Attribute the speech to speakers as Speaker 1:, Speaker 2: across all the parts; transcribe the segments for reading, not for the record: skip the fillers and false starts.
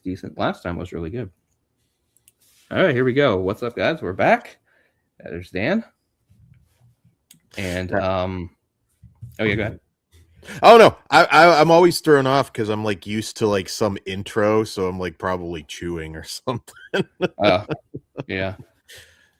Speaker 1: decent. Last time was really good. All right, here we go. What's up, guys? We're back. There's Dan. And oh yeah, go ahead.
Speaker 2: Oh no, I'm always thrown off because I'm like used to like some intro, so I'm like probably chewing or something.
Speaker 1: Yeah,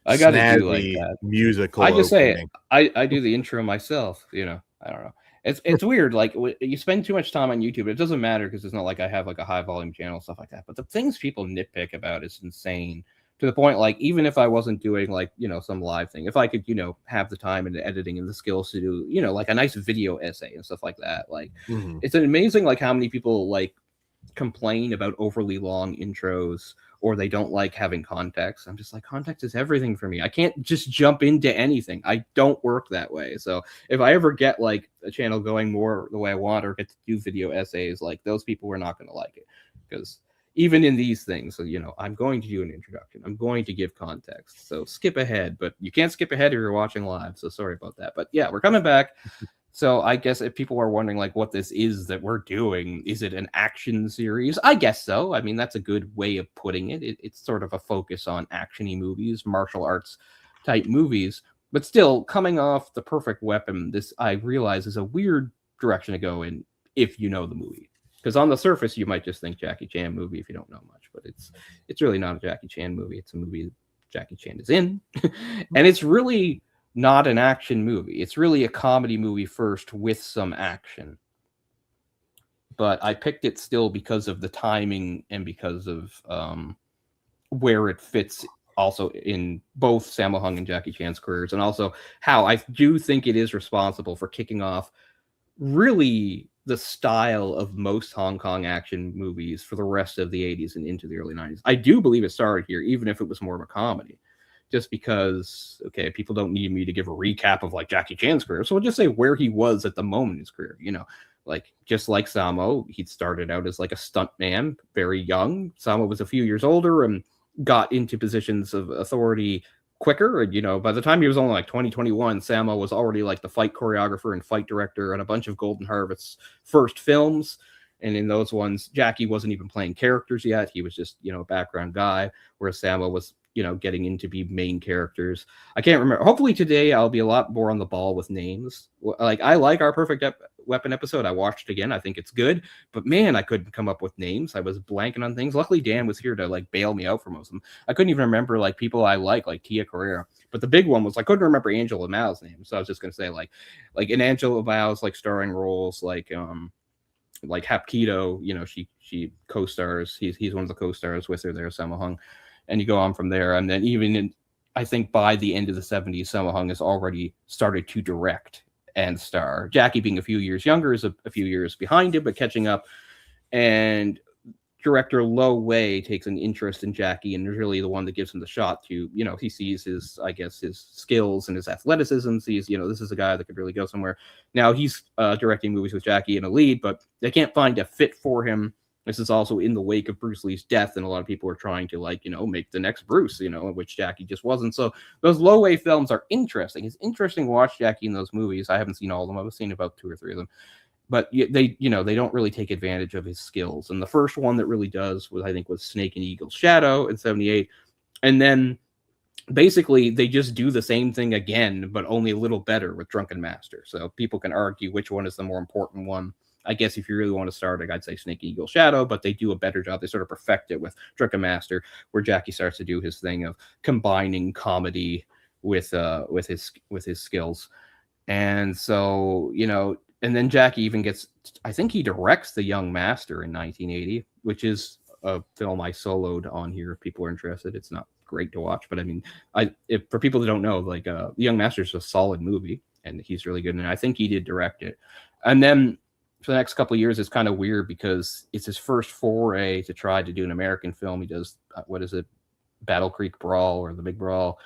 Speaker 1: I got to do like
Speaker 2: Snazzy
Speaker 1: that.
Speaker 2: musical.
Speaker 1: I just
Speaker 2: opening.
Speaker 1: say I do the intro myself. You know, I don't know. It's weird. Like you spend too much time on YouTube. It doesn't matter because it's not like I have like a high volume channel, stuff like that. But the things people nitpick about is insane. To the point, like even if I wasn't doing like some live thing, if I could have the time and the editing and the skills to do like a nice video essay and stuff like that, like it's amazing like how many people like complain about overly long intros or they don't like having context. I'm just like, context is everything for me. I can't just jump into anything. I don't work that way. So if I ever get like a channel going more the way I want or get to do video essays, like those people are not going to like it because even in these things, so, I'm going to do an introduction. I'm going to give context. So skip ahead, but you can't skip ahead if you're watching live. So sorry about that. But yeah, we're coming back. So I guess if people are wondering like what this is that we're doing, is it an action series? I guess so. I mean, that's a good way of putting it. It's sort of a focus on action-y movies, martial arts type movies. But still, coming off The Perfect Weapon, this I realize is a weird direction to go in if you know the movie. Because on the surface, you might just think Jackie Chan movie if you don't know much, but it's really not a Jackie Chan movie. It's a movie Jackie Chan is in, and it's really not an action movie. It's really a comedy movie first with some action. But I picked it still because of the timing and because of where it fits also in both Sammo Hung and Jackie Chan's careers, and also how I do think it is responsible for kicking off really the style of most Hong Kong action movies for the rest of the 80s and into the early 90s. I do believe it started here, even if it was more of a comedy. Just because, okay, people don't need me to give a recap of like Jackie Chan's career. So we'll just say where he was at the moment in his career. Like just like Sammo, he started out as like a stunt man, very young. Sammo was a few years older and got into positions of authority quicker. And, by the time he was only like 2021, Sammo was already like the fight choreographer and fight director on a bunch of Golden Harvest's first films. And in those ones, Jackie wasn't even playing characters yet. He was just, a background guy, whereas Sammo was, getting into be main characters. I can't remember. Hopefully today I'll be a lot more on the ball with names. Like I like our Perfect Weapon episode. I watched again. I think it's good, but man, I couldn't come up with names. I was blanking on things. Luckily Dan was here to like bail me out for most of them. I couldn't even remember like people I like Tia Carrera. But the big one was I couldn't remember Angela Mao's name. So I was just gonna say like in Angela Mao's like starring roles like Hapkido, she co-stars. He's one of the co-stars with her there, Sammo Hung. And you go on from there. And then even I think by the end of the 70s, Sammo Hung has already started to direct and star. Jackie being a few years younger is a few years behind him, but catching up. And director Lo Wei takes an interest in Jackie and is really the one that gives him the shot to, he sees his skills and his athleticism, sees, this is a guy that could really go somewhere. Now he's directing movies with Jackie in a lead, but they can't find a fit for him. This is also in the wake of Bruce Lee's death, and a lot of people are trying to make the next Bruce, which Jackie just wasn't. So those Lo Wei films are interesting. It's interesting to watch Jackie in those movies. I haven't seen all of them. I've seen about 2 or 3 of them. But they don't really take advantage of his skills. And the first one that really does was Snake and Eagle's Shadow in 78. And then basically they just do the same thing again, but only a little better with Drunken Master. So people can argue which one is the more important one. I guess if you really want to start it, I'd say Snake and Eagle Shadow, but they do a better job. They sort of perfect it with Drunken Master, where Jackie starts to do his thing of combining comedy with his skills. And so, and then Jackie even gets, I think he directs The Young Master in 1980, which is a film I soloed on here if people are interested. It's not great to watch, but I mean, for people that don't know, like The Young Master is a solid movie, and he's really good. And I think he did direct it. And then for the next couple of years, it's kind of weird because it's his first foray to try to do an American film. He does, Battle Creek Brawl or The Big Brawl,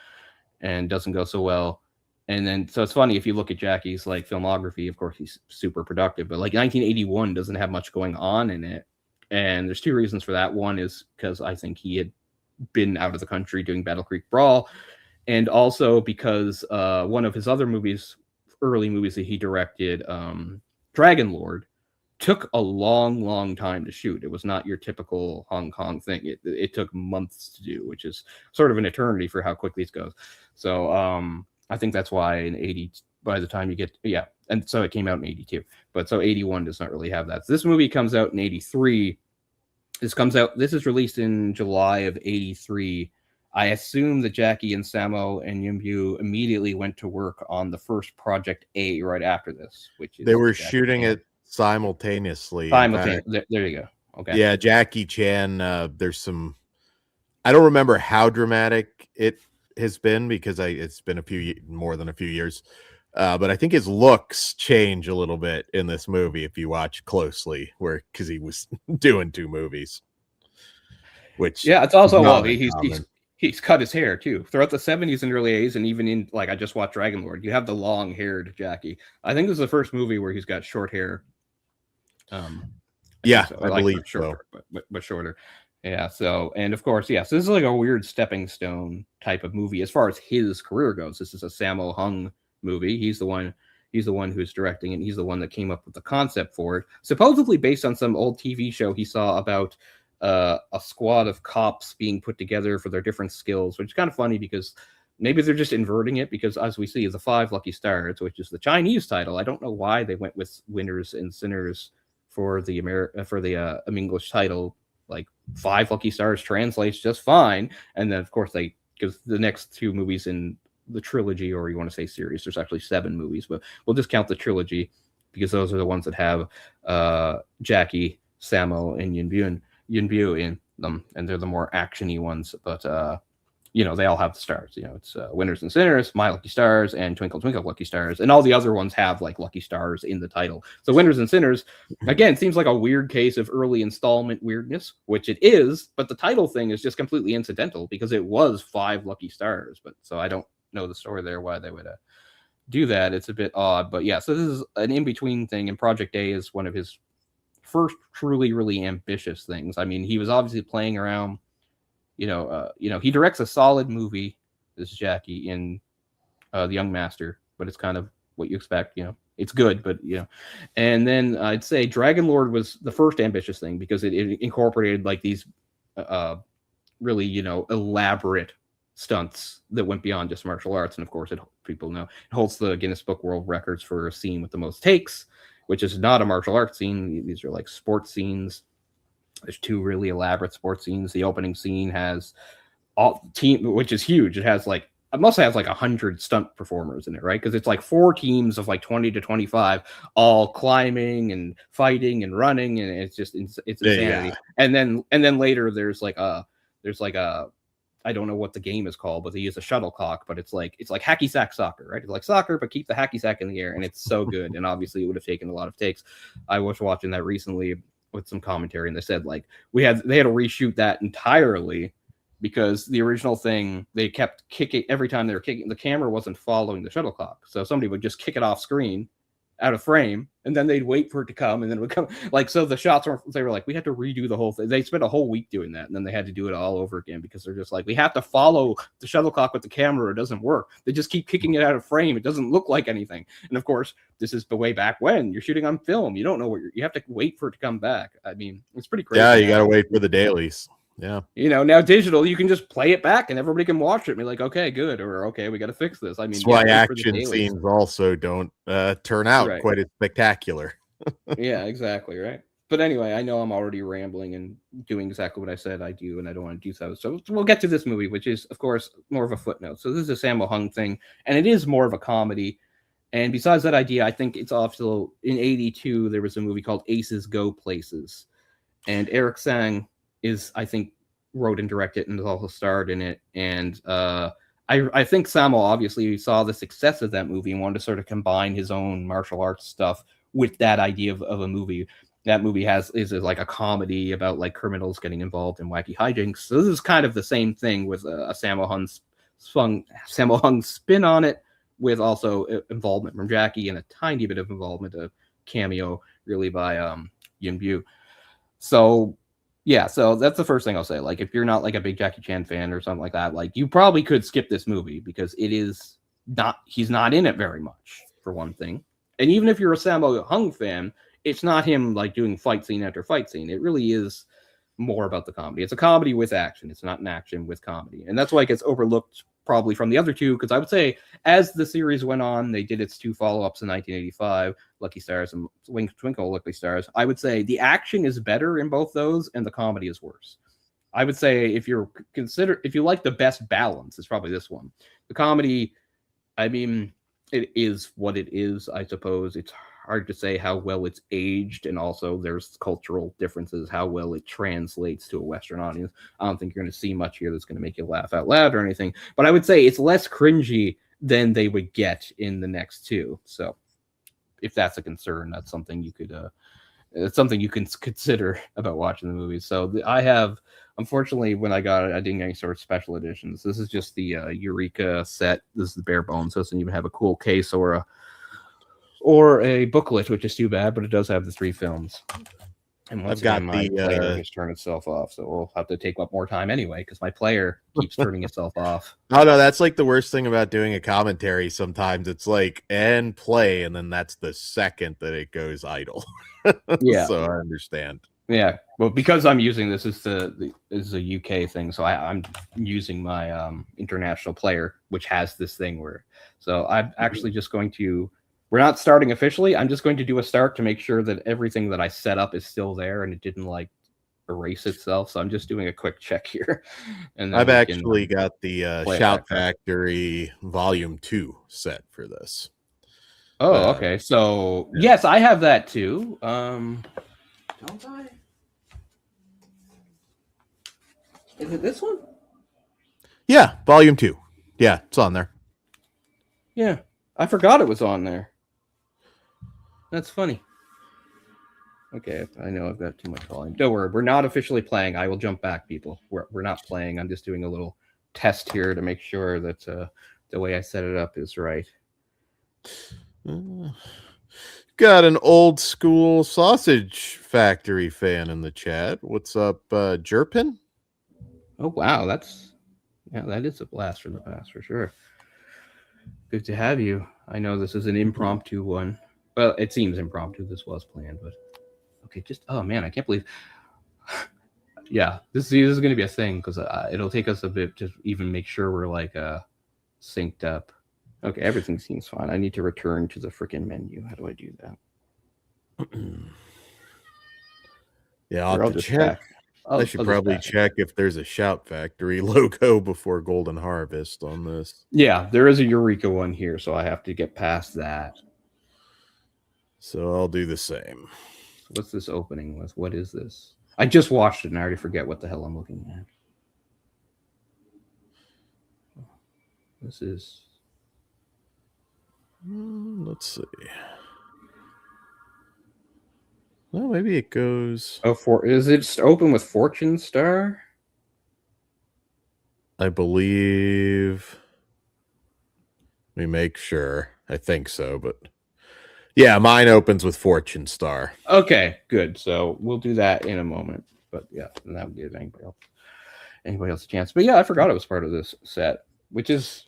Speaker 1: and doesn't go so well. And then, so it's funny if you look at Jackie's like filmography, of course he's super productive, but like 1981 doesn't have much going on in it. And there's 2 reasons for that. One is because I think he had been out of the country doing Battle Creek Brawl. And also because one of his other movies, early movies that he directed, Dragon Lord, took a long time to shoot. It was not your typical Hong Kong thing. It took months to do, which is sort of an eternity for how quickly it goes. So I think that's why in 80, by the time you get, and so it came out in 82. But so 81 does not really have that. So this movie comes out in 83. This is released in July of 83. I assume that Jackie and Sammo and Yimbu immediately went to work on the first Project A right after this, which is
Speaker 2: they were shooting it simultaneously.
Speaker 1: There you go. Okay.
Speaker 2: Yeah, Jackie Chan. There's some. I don't remember how dramatic it has been because it's been more than a few years. But I think his looks change a little bit in this movie if you watch closely, because he was doing 2 movies. Which
Speaker 1: it's also he's cut his hair too throughout the 70s and early 80s, and even in I just watched Dragon Lord. You have the long-haired Jackie. I think this is the first movie where he's got short hair. I believe shorter, so. but shorter. Yeah. So, and of course, so this is like a weird stepping stone type of movie as far as his career goes. This is a Sammo Hung movie. He's the one who's directing it. He's the one that came up with the concept for it, supposedly based on some old TV show he saw about a squad of cops being put together for their different skills, which is kind of funny because maybe they're just inverting it, because as we see, the 5 Lucky Stars, which is the Chinese title. I don't know why they went with Winners and Sinners for the English title. Like 5 Lucky Stars translates just fine, and then of course because the next 2 movies in the trilogy, or you want to say series, there's actually 7 movies, but we'll just count the trilogy because those are the ones that have Jackie, Sammo, and Yinbu in them, and they're the more actiony ones. But they all have the stars. It's Winners and Sinners, My Lucky Stars, and Twinkle Twinkle Lucky Stars, and all the other ones have like Lucky Stars in the title. So Winners and Sinners, again, seems like a weird case of early installment weirdness, which it is, but the title thing is just completely incidental because it was 5 Lucky Stars. But so I don't know the story there why they would do that. It's a bit odd, but so this is an in-between thing, and Project A is one of his first truly really ambitious things. I mean, he was obviously playing around. He directs a solid movie, this Jackie, in The Young Master, but it's kind of what you expect. It's good, but and then I'd say Dragon Lord was the first ambitious thing because it incorporated like these really elaborate stunts that went beyond just martial arts. And of course, people know it holds the Guinness Book World Records for a scene with the most takes, which is not a martial arts scene. These are like sports scenes. There's 2 really elaborate sports scenes. The opening scene has which is huge. It must have like 100 stunt performers in it, right? Because it's like 4 teams of like 20 to 25, all climbing and fighting and running, and it's insanity. Yeah. And then later there's like a I don't know what the game is called, but they use a shuttlecock, but it's like hacky sack soccer, right? It's like soccer, but keep the hacky sack in the air, and it's so good. And obviously, it would have taken a lot of takes. I was watching that recently with some commentary, and they said like they had to reshoot that entirely because the original thing, they kept kicking every time they were kicking. The camera wasn't following the shuttlecock, so somebody would just kick it off screen, out of frame, and then they'd wait for it to come, and then it would come. Like, so the shots they were like, we had to redo the whole thing. They spent a whole week doing that, and then they had to do it all over again because they're just like, we have to follow the shuttlecock with the camera. It doesn't work. They just keep kicking it out of frame. It doesn't look like anything. And of course, this is the way back when you're shooting on film. You don't know you have to wait for it to come back. I mean, it's pretty crazy.
Speaker 2: Yeah, you got to wait for the dailies. Yeah.
Speaker 1: Now digital, you can just play it back and everybody can watch it and be like, okay, good, or okay, we got to fix this. I mean,
Speaker 2: that's why action scenes also don't turn out quite as spectacular.
Speaker 1: Yeah, exactly, right. But anyway, I know I'm already rambling and doing exactly what I said I do, and I don't want to do so. So we'll get to this movie, which is, of course, more of a footnote. So this is a Sammo Hung thing, and it is more of a comedy. And besides that idea, I think it's also in 82, there was a movie called Aces Go Places. And Eric Sang I think, wrote and directed and also starred in it. And I think Sammo obviously saw the success of that movie and wanted to sort of combine his own martial arts stuff with that idea of a movie. That movie is like a comedy about like criminals getting involved in wacky hijinks. So this is kind of the same thing with a Sammo Hung spin on it, with also involvement from Jackie and a tiny bit of involvement, a cameo really by Yinbu. So yeah, so that's the first thing I'll say. Like, if you're not like a big Jackie Chan fan or something like that, like, you probably could skip this movie because he's not in it very much, for one thing. And even if you're a Sammo Hung fan, it's not him like doing fight scene after fight scene. It really is more about the comedy. It's a comedy with action. It's not an action with comedy. And that's why it gets overlooked probably from the other two, because I would say as the series went on, they did its 2 follow-ups in 1985, Lucky Stars and Twinkle Lucky Stars. I would say the action is better in both those and the comedy is worse. I would say if you like the best balance, it's probably this one. The comedy, I mean, it is what it is, I suppose. It's hard to say how well it's aged, and also there's cultural differences, how well it translates to a Western audience. I don't think you're going to see much here that's going to make you laugh out loud or anything, but I would say it's less cringy than they would get in the next two. So if that's a concern, that's something you could it's something you can consider about watching the movie. So I have, unfortunately, when I got it, I didn't get any sort of special editions. This is just the Eureka set. This is the bare bones, so it doesn't even have a cool case or a booklet, which is too bad, but it does have the 3 films. And once again, my player has turned itself off, so we'll have to take up more time anyway, because my player keeps turning itself off.
Speaker 2: Oh, no, that's like the worst thing about doing a commentary sometimes. It's like, and play, and then that's the second that it goes idle.
Speaker 1: Yeah.
Speaker 2: So I understand.
Speaker 1: Yeah. Well, because I'm using this as is a UK thing, so I'm using my international player, which has this thing where, so I'm actually just going to, we're not starting officially. I'm just going to do a start to make sure that everything that I set up is still there and it didn't like erase itself. So I'm just doing a quick check here. And
Speaker 2: I've actually got the Shout Factory Volume 2 set for this.
Speaker 1: Oh, okay. So yes, I have that too. Don't I? Is it this one?
Speaker 2: Yeah, Volume 2. Yeah, it's on there.
Speaker 1: Yeah, I forgot it was on there. That's funny. Okay, I know I've got too much volume. Don't worry, we're not officially playing. I will jump back, people. We're not playing. I'm just doing a little test here to make sure that the way I set it up is right.
Speaker 2: Got an old school Sausage Factory fan in the chat. What's up, Jerpin?
Speaker 1: Oh wow, that is a blast from the past for sure. Good to have you. I know this is an impromptu one. Well, it seems impromptu. This was planned, but okay. Just oh man, I can't believe. Yeah, this is going to be a thing because it'll take us a bit to even make sure we're like synced up. Okay, everything seems fine. I need to return to the freaking menu. How do I do that?
Speaker 2: Yeah, I'll have to check. I should probably check if there's a Shout Factory logo before Golden Harvest on this.
Speaker 1: Yeah, there is a Eureka one here, so I have to get past that.
Speaker 2: So I'll do the same.
Speaker 1: What's this opening with? What is this? I just watched it and I already forget what the hell I'm looking at. This is...
Speaker 2: let's see. Well, maybe it goes...
Speaker 1: Oh, is it just open with Fortune Star?
Speaker 2: I believe... Let me make sure. I think so, but... Yeah, mine opens with Fortune Star.
Speaker 1: Okay, good. So we'll do that in a moment. But yeah, that would give anybody else a chance. But yeah, I forgot it was part of this set, which is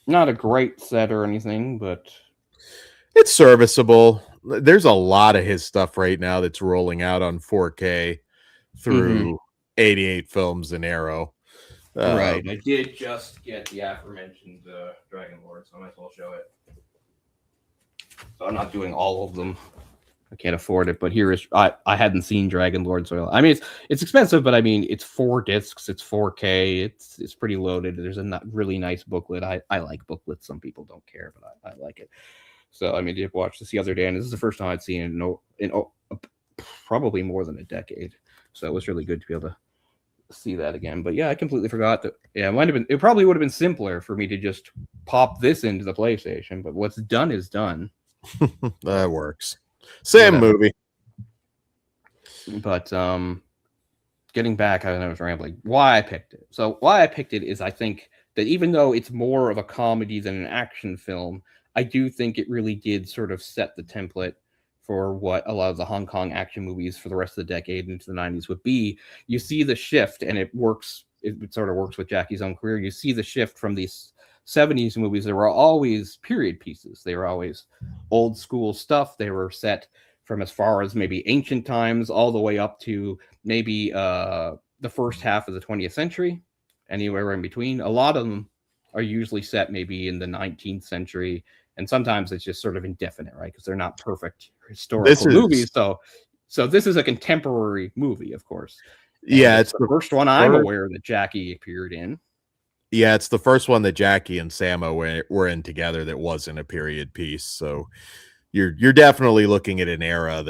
Speaker 1: not a great set or anything, but
Speaker 2: it's serviceable. There's a lot of his stuff right now that's rolling out on 4K through 88 Films and Arrow.
Speaker 1: Right. I did just get the aforementioned Dragon Lord, so I might as well show it. So I'm not doing all of them. I can't afford it, but here is I hadn't seen Dragon Lord, so I mean it's expensive, but I mean it's 4 discs, it's 4K, it's pretty loaded. There's a really nice booklet. I like booklets. Some people don't care, but I like it. So I mean, I did watch this the other day, and this is the first time I'd seen it in probably more than a decade. So it was really good to be able to see that again. But yeah, I completely forgot that. Yeah, it probably would have been simpler for me to just pop this into the PlayStation, but what's done is done.
Speaker 2: That works. Same movie.
Speaker 1: But getting back, I was rambling. Why I picked it. So why I picked it is I think that even though it's more of a comedy than an action film, I do think it really did sort of set the template for what a lot of the Hong Kong action movies for the rest of the decade into the 90s would be. You see the shift, and it works. It sort of works with Jackie's own career. You see the shift from these 70s movies. There were always period pieces. They were always old school stuff. They were set from as far as maybe ancient times all the way up to maybe the first half of the 20th century, anywhere in between. A lot of them are usually set maybe in the 19th century, and sometimes it's just sort of indefinite, right? Because they're not perfect historical movies. So this is a contemporary movie, of course.
Speaker 2: Yeah,
Speaker 1: it's the first one I'm aware that Jackie appeared in.
Speaker 2: Yeah, it's the first one that Jackie and Sammo were in together that wasn't a period piece. So you're definitely looking at an era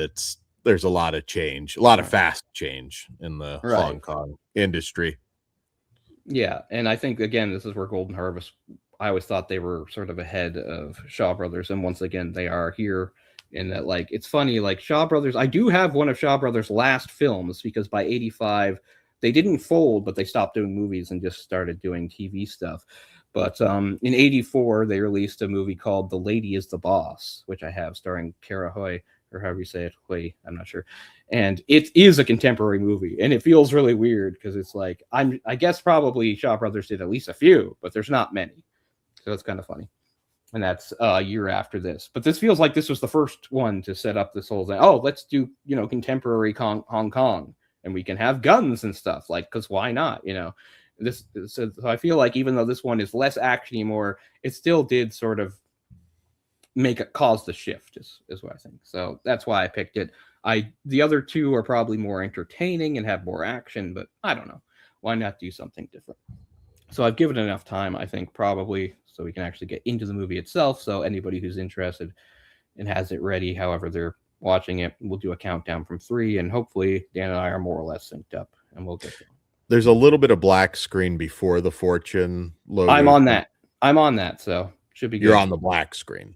Speaker 2: there's a lot of change, a lot of fast change in the Hong Kong industry.
Speaker 1: Yeah, and I think again, this is where Golden Harvest. I always thought they were sort of ahead of Shaw Brothers, and once again, they are here. In that, like, it's funny, like Shaw Brothers. I do have one of Shaw Brothers' last films because by '85 they didn't fold, but they stopped doing movies and just started doing TV stuff. But in '84 they released a movie called The Lady Is the Boss, which I have, starring Kara Hui, or however you say it, Hui, I'm not sure. And it is a contemporary movie, and it feels really weird because it's like I guess probably Shaw Brothers did at least a few, but there's not many, so it's kind of funny. And that's a year after this. But this feels like this was the first one to set up this whole thing. Oh, let's do, contemporary Hong Kong, and we can have guns and stuff, like, because why not? So I feel like even though this one is less actiony, more, it still did sort of cause the shift is what I think. So that's why I picked it. The other two are probably more entertaining and have more action, but I don't know. Why not do something different? So I've given it enough time, I think, probably, so we can actually get into the movie itself. So anybody who's interested and has it ready, however they're watching it, we'll do a countdown from 3, and hopefully Dan and I are more or less synced up, and we'll get there.
Speaker 2: There's a little bit of black screen before the Fortune logo.
Speaker 1: I'm on that, so should be good.
Speaker 2: You're on the black screen.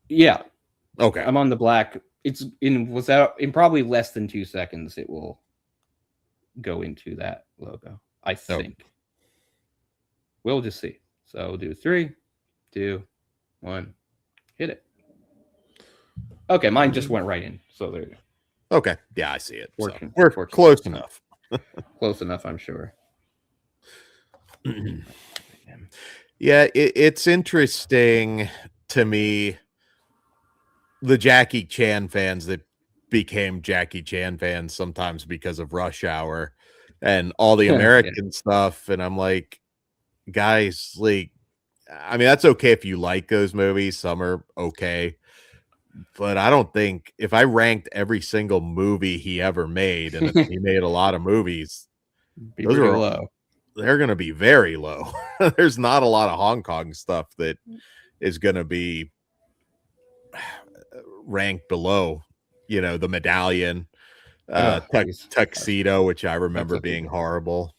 Speaker 1: Yeah.
Speaker 2: Okay.
Speaker 1: I'm on the black. It's in probably less than 2 seconds. It will go into that logo, I think. Oh. We'll just see. So we'll do 3, 2, 1, hit it. Okay, mine just went right in. So there you
Speaker 2: go. Okay, yeah, I see it. We're
Speaker 1: close enough. Close enough, I'm sure.
Speaker 2: Yeah, it's interesting to me, the Jackie Chan fans that became Jackie Chan fans sometimes because of Rush Hour and all the American stuff. And I'm like, guys, like, I mean, that's okay if you like those movies. Some are okay. But I don't think, if I ranked every single movie he ever made, and he made a lot of movies,
Speaker 1: those are low.
Speaker 2: They're going to be very low. There's not a lot of Hong Kong stuff that is going to be ranked below, the Medallion, Tuxedo, which I remember being horrible.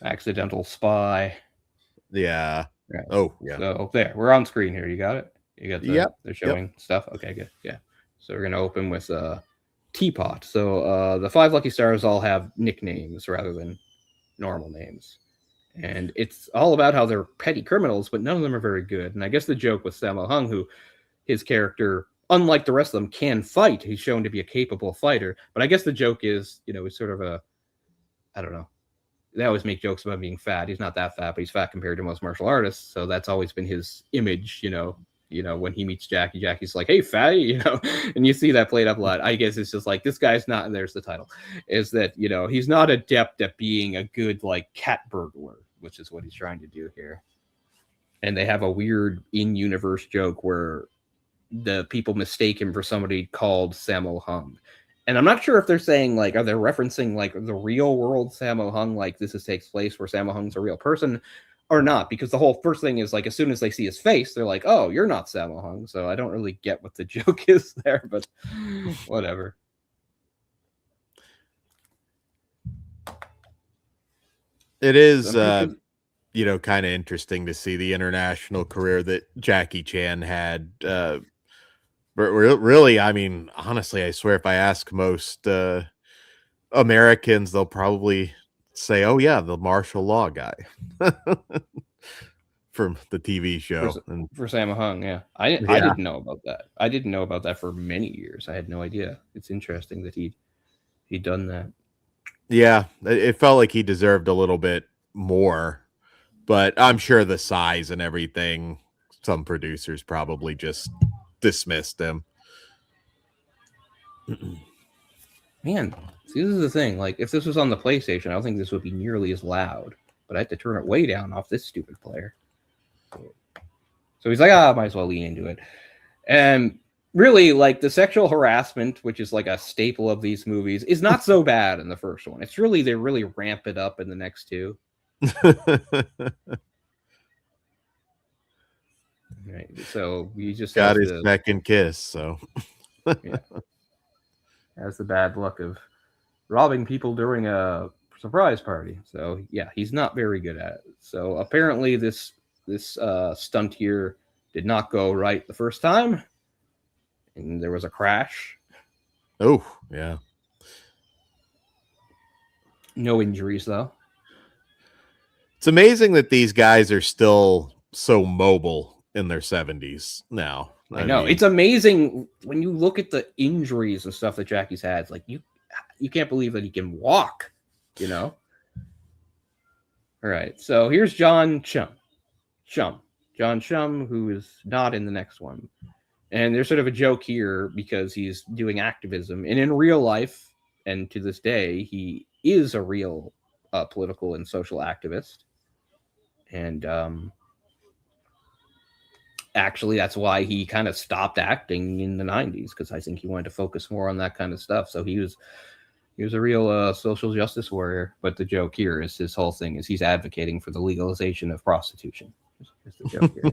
Speaker 1: Accidental Spy.
Speaker 2: Yeah.
Speaker 1: Right.
Speaker 2: Oh, yeah.
Speaker 1: So there, we're on screen here. You got it? You got they're showing stuff. Okay, good. Yeah. So we're gonna open with Teapot. So the 5 lucky stars all have nicknames rather than normal names. And it's all about how they're petty criminals, but none of them are very good. And I guess the joke with Sammo Hung, who his character, unlike the rest of them, can fight. He's shown to be a capable fighter. But I guess the joke is, he's sort of I don't know. They always make jokes about being fat. He's not that fat, but he's fat compared to most martial artists. So that's always been his image, when he meets Jackie, Jackie's like, hey, fatty, and you see that played up a lot. I guess it's just like, this guy's not, and there's the title, is that, he's not adept at being a good, like, cat burglar, which is what he's trying to do here. And they have a weird in-universe joke where the people mistake him for somebody called Sammo Hung. And I'm not sure if they're saying, like, are they referencing, like, the real world Sammo Hung, like this takes place where Sammo Hung's a real person, or not, because the whole first thing is, like, as soon as they see his face, they're like, oh, you're not Sammo Hung. So I don't really get what the joke is there, but whatever.
Speaker 2: It is, kind of interesting to see the international career that Jackie Chan had. Really, I mean, honestly, I swear if I ask most Americans, they'll probably say, oh, yeah, the martial law guy from the TV show.
Speaker 1: For Sammo Hung, yeah. I didn't know about that. I didn't know about that for many years. I had no idea. It's interesting that he'd done that.
Speaker 2: Yeah, it felt like he deserved a little bit more, but I'm sure the size and everything, some producers probably just dismissed him.
Speaker 1: Man, see, this is the thing. Like, if this was on the PlayStation, I don't think this would be nearly as loud. But I had to turn it way down off this stupid player. So he's like, might as well lean into it. And really, like, the sexual harassment, which is like a staple of these movies, is not so bad in the first one. It's really, they really ramp it up in the next two. Right. So we just
Speaker 2: got his second kiss. So
Speaker 1: yeah, has the bad luck of robbing people during a surprise party. So yeah, he's not very good at it. So apparently, this stunt here did not go right the first time, and there was a crash.
Speaker 2: Oh yeah.
Speaker 1: No injuries though.
Speaker 2: It's amazing that these guys are still so mobile in their 70s now.
Speaker 1: I know. It's amazing when you look at the injuries and stuff that Jackie's had. It's like you can't believe that he can walk, you know? All right. So here's John Chum. John Chum, who is not in the next one. And there's sort of a joke here because he's doing activism. And in real life, and to this day, he is a real political and social activist. And actually, that's why he kind of stopped acting in the 90s, because I think he wanted to focus more on that kind of stuff. So he was a real social justice warrior. But the joke here is his whole thing is he's advocating for the legalization of prostitution. Is the joke here.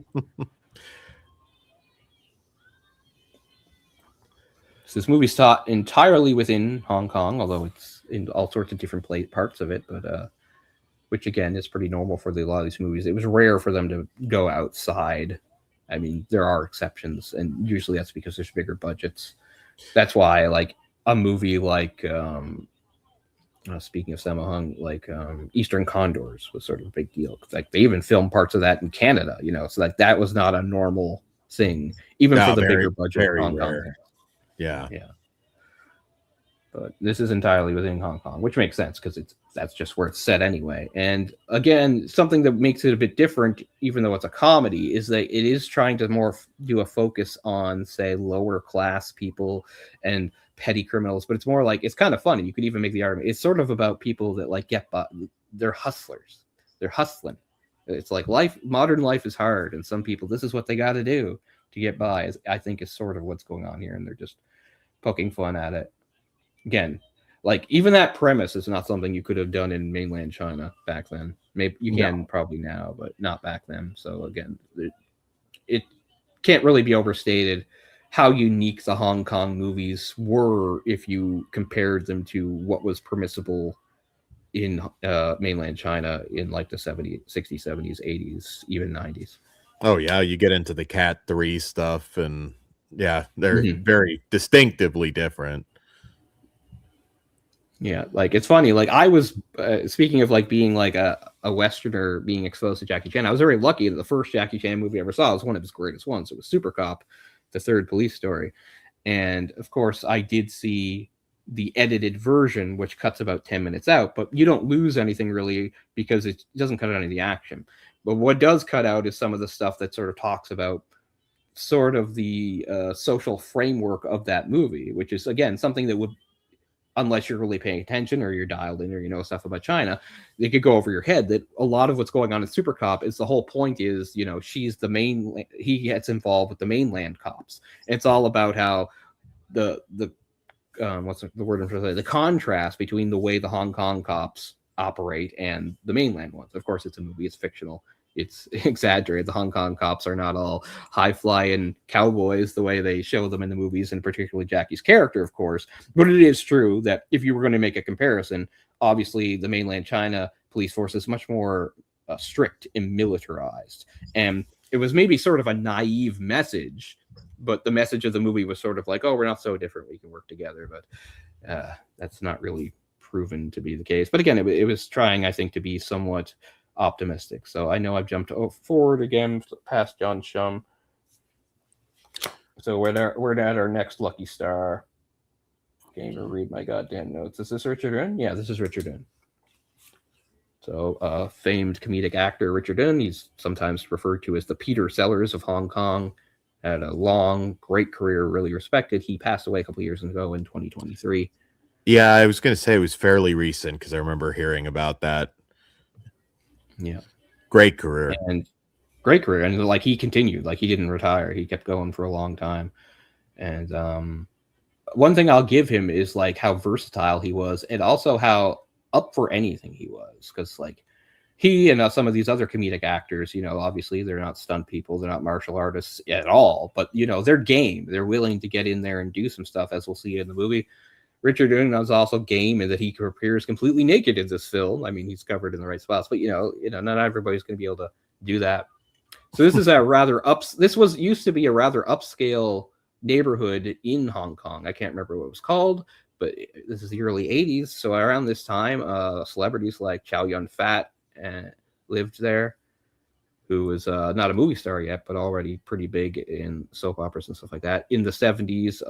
Speaker 1: So this movie's taught entirely within Hong Kong, although it's in all sorts of different parts of it, but which again is pretty normal for a lot of these movies. It was rare for them to go outside. I mean, there are exceptions, and usually that's because there's bigger budgets. That's why, like, a movie like, speaking of Sammo Hung, like Eastern Condors was sort of a big deal. Like, they even filmed parts of that in Canada, you know, so like that was not a normal thing, even for the bigger budget Hong Kong.
Speaker 2: Yeah.
Speaker 1: But this is entirely within Hong Kong, which makes sense because that's just where it's set anyway. And again, something that makes it a bit different, even though it's a comedy, is that it is trying to more do a focus on, say, lower class people and petty criminals. But it's more like, it's kind of funny. You could even make the argument. It's sort of about people that like they're hustlers. They're hustling. It's like modern life is hard, and some people, this is what they got to do to get by. I think is sort of what's going on here, and they're just poking fun at it. Again, like, even that premise is not something you could have done in mainland China back then. Maybe you can probably now, but not back then. So again, it can't really be overstated how unique the Hong Kong movies were if you compared them to what was permissible in mainland China in like the 70s, 60s, 70s, 80s, even 90s.
Speaker 2: Oh yeah, you get into the Cat 3 stuff, and yeah, they're very distinctively different.
Speaker 1: Yeah, like, it's funny. Like, I was speaking of like being like a Westerner being exposed to Jackie Chan. I was very lucky that the first Jackie Chan movie I ever saw was one of his greatest ones. It was Super Cop, the third police story. And of course, I did see the edited version, which cuts about 10 minutes out, but you don't lose anything really because it doesn't cut out any of the action. But what does cut out is some of the stuff that sort of talks about sort of the social framework of that movie, which is, again, something that would, unless you're really paying attention or you're dialed in or you know stuff about China, it could go over your head that a lot of what's going on in Super Cop is the whole point is, you know, she's the main, he gets involved with the mainland cops. It's all about how the what's the word I'm trying to say, the contrast between the way the Hong Kong cops operate and the mainland ones. Of course, it's a movie, it's fictional. It's exaggerated. The Hong Kong cops are not all high-flying cowboys the way they show them in the movies, and particularly Jackie's character, of course. But it is true that if you were going to make a comparison, obviously the mainland China police force is much more strict and militarized. And it was maybe sort of a naive message, but the message of the movie was sort of like, oh, we're not so different, we can work together. But that's not really proven to be the case. But again, it was trying, I think, to be somewhat optimistic. So I know I've jumped forward again past John Chum. So we're at our next lucky star. Can't even read my goddamn notes. Is this Richard Dunn? Yeah, this is Richard Dunn. So famed comedic actor Richard Dunn. He's sometimes referred to as the Peter Sellers of Hong Kong. had a long, great career, really respected. He passed away a couple years ago in 2023.
Speaker 2: Yeah, I was going to say it was fairly recent because I remember hearing about that.
Speaker 1: Yeah.
Speaker 2: Great career.
Speaker 1: And great career. And like he continued, like he didn't retire. He kept going for a long time. And one thing I'll give him is like how versatile he was, and also how up for anything he was. Because like he and some of these other comedic actors, you know, obviously they're not stunt people, they're not martial artists at all, but you know, they're game. They're willing to get in there and do some stuff, as we'll see in the movie. Richard Newton is also game in that he appears completely naked in this film. I mean, he's covered in the right spots, but you know, not everybody's going to be able to do that. So this is a rather This was used to be a rather upscale neighborhood in Hong Kong. I can't remember what it was called, but this is the early '80s. So around this time, celebrities like Chow Yun-fat lived there, who was not a movie star yet, but already pretty big in soap operas and stuff like that. In the '70s,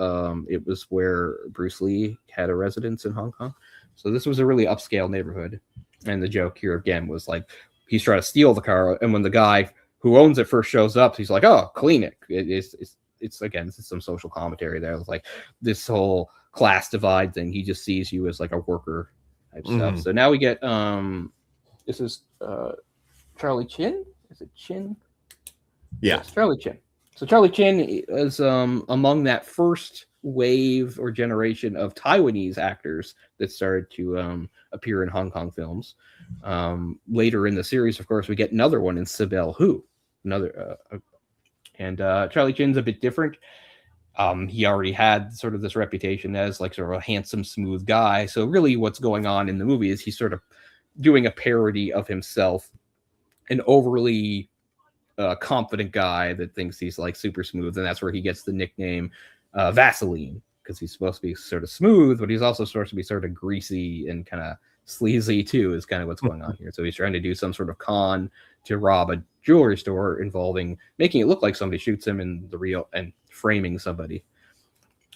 Speaker 1: it was where Bruce Lee had a residence in Hong Kong. So this was a really upscale neighborhood. And the joke here again was like, he's trying to steal the car, and when the guy who owns it first shows up, he's like, "Oh, clean it." It's again, this is some social commentary there. It's like this whole class divide thing. He just sees you as like a worker type stuff. So now we get this is Charlie Chin. Is it Chin?
Speaker 2: Yeah,
Speaker 1: yes, Charlie Chin. So Charlie Chin is among that first wave or generation of Taiwanese actors that started to appear in Hong Kong films. Later in the series, of course, we get another one in Sibel Hu. Charlie Chin's a bit different. He already had sort of this reputation as like sort of a handsome, smooth guy. So really what's going on in the movie is he's sort of doing a parody of himself, an overly confident guy that thinks he's like super smooth. And that's where he gets the nickname Vaseline, because he's supposed to be sort of smooth, but he's also supposed to be sort of greasy and kind of sleazy too, is kind of what's going on here. So he's trying to do some sort of con to rob a jewelry store involving making it look like somebody shoots him in the real and framing somebody.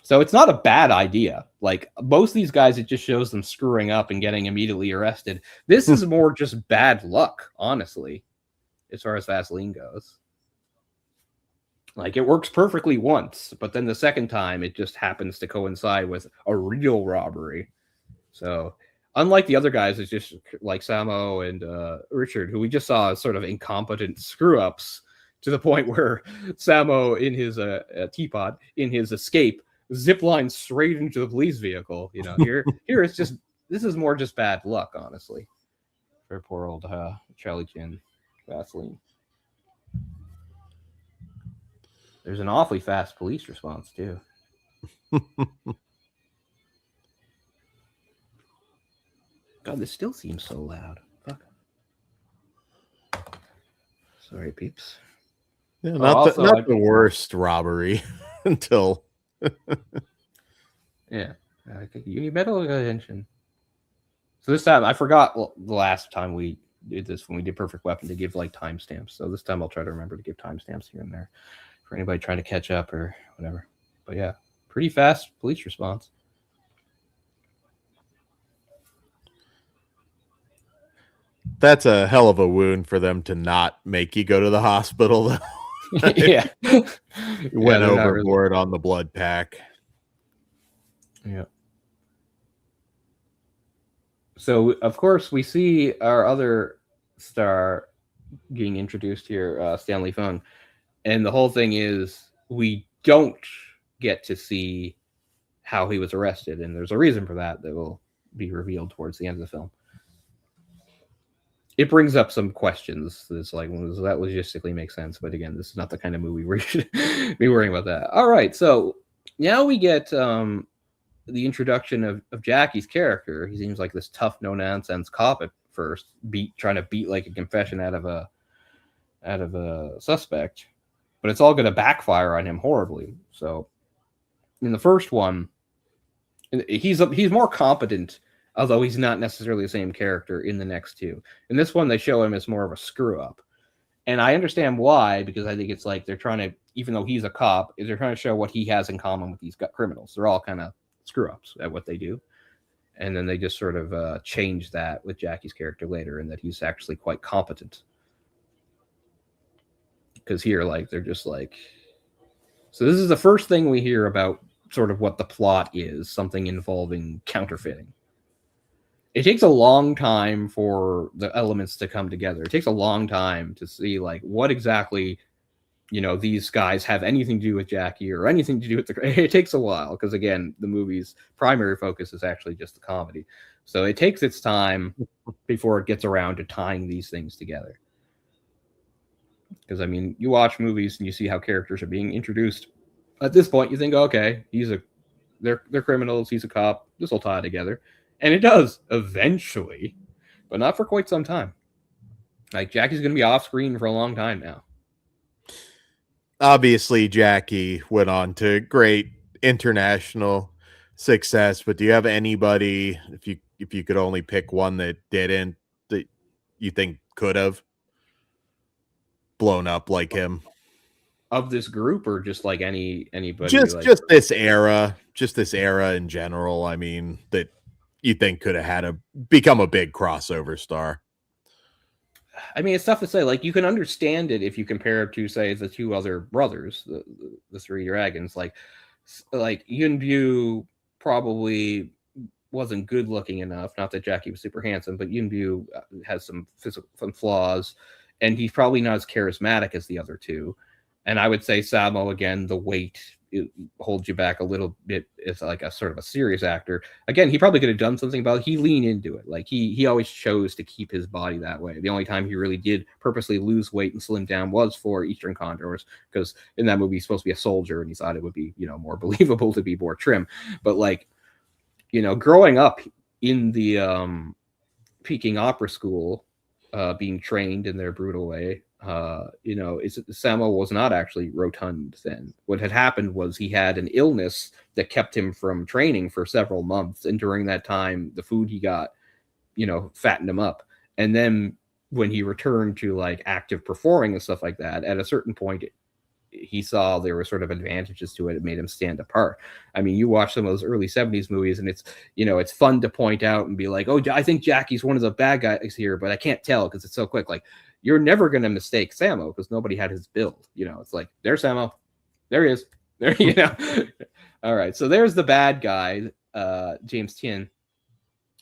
Speaker 1: So it's not a bad idea. Like most of these guys, it just shows them screwing up and getting immediately arrested. This is more just bad luck, honestly, as far as Vaseline goes. Like it works perfectly once, but then the second time it just happens to coincide with a real robbery. So unlike the other guys, it's just like Sammo and Richard, who we just saw as sort of incompetent screw-ups, to the point where Sammo in his teapot, in his escape, zipline straight into the police vehicle. You know, here it's just, this is more just bad luck, honestly, for poor old Charlie Chin Vaseline. There's an awfully fast police response too. God, this still seems so loud. Fuck. Sorry, peeps.
Speaker 2: Yeah, not the worst robbery until.
Speaker 1: Yeah, you better pay attention. So this time I forgot the last time we did this, when we did Perfect Weapon, to give like timestamps. So this time I'll try to remember to give timestamps here and there for anybody trying to catch up or whatever. But yeah, pretty fast police response.
Speaker 2: That's a hell of a wound for them to not make you go to the hospital.
Speaker 1: Yeah.
Speaker 2: Went overboard on the blood pack.
Speaker 1: Yeah. So, of course, we see our other star getting introduced here, Stanley Fung. And the whole thing is we don't get to see how he was arrested. And there's a reason for that will be revealed towards the end of the film. It brings up some questions. It's like, does that logistically make sense? But again, this is not the kind of movie where you should be worrying about that. All right, so now we get the introduction of Jackie's character. He seems like this tough, no-nonsense cop at first, trying to beat like a confession out of a suspect, but it's all going to backfire on him horribly. So in the first one, he's more competent, although he's not necessarily the same character in the next two. In this one, they show him as more of a screw-up. And I understand why, because I think it's like they're trying to, even though he's a cop, they're trying to show what he has in common with these criminals. They're all kind of screw-ups at what they do. And then they just sort of change that with Jackie's character later, and that he's actually quite competent. Because here, like, they're just like, So this is the first thing we hear about sort of what the plot is, something involving counterfeiting. It takes a long time for the elements to come together. It takes a long time to see like what exactly, you know, these guys have anything to do with Jackie or anything to do with the. It takes a while because again, the movie's primary focus is actually just the comedy, so it takes its time before it gets around to tying these things together. Because I mean, you watch movies and you see how characters are being introduced. At this point, you think, okay, they're criminals. He's a cop. This will tie together, and it does eventually, but not for quite some time. Like Jackie's going to be off screen for a long time now.
Speaker 2: Obviously, Jackie went on to great international success, but do you have anybody, if you could only pick one that didn't, that you think could have blown up like him?
Speaker 1: Of this group, or just like anybody,
Speaker 2: Just
Speaker 1: like
Speaker 2: this era, just this era in general. I mean, that you think could have had become a big crossover star.
Speaker 1: I mean, it's tough to say. Like, you can understand it if you compare it to, say, the two other brothers, the three dragons. Like Yunbu probably wasn't good looking enough. Not that Jackie was super handsome, but Yunbu has some physical flaws, and he's probably not as charismatic as the other two. And I would say Sammo, again, the weight holds you back a little bit as like a sort of a serious actor. Again, he probably could have done something about it. He leaned into it. Like he always chose to keep his body that way. The only time he really did purposely lose weight and slim down was for Eastern Condors, because in that movie he's supposed to be a soldier and he thought it would be, you know, more believable to be more trim. But like, you know, growing up in the Peking Opera School, being trained in their brutal way, you know, Sammo was not actually rotund then. What had happened was he had an illness that kept him from training for several months, and during that time, the food he got, you know, fattened him up. And then when he returned to like active performing and stuff like that, at a certain point, he saw there were sort of advantages to it. It made him stand apart. I mean, you watch some of those early 70s movies and it's, you know, it's fun to point out and be like, oh, I think Jackie's one of the bad guys here, but I can't tell because it's so quick. Like, you're never going to mistake Sammo because nobody had his build. You know, it's like, there's Sammo. There he is. There, you know. All right. So there's the bad guy, James Tien.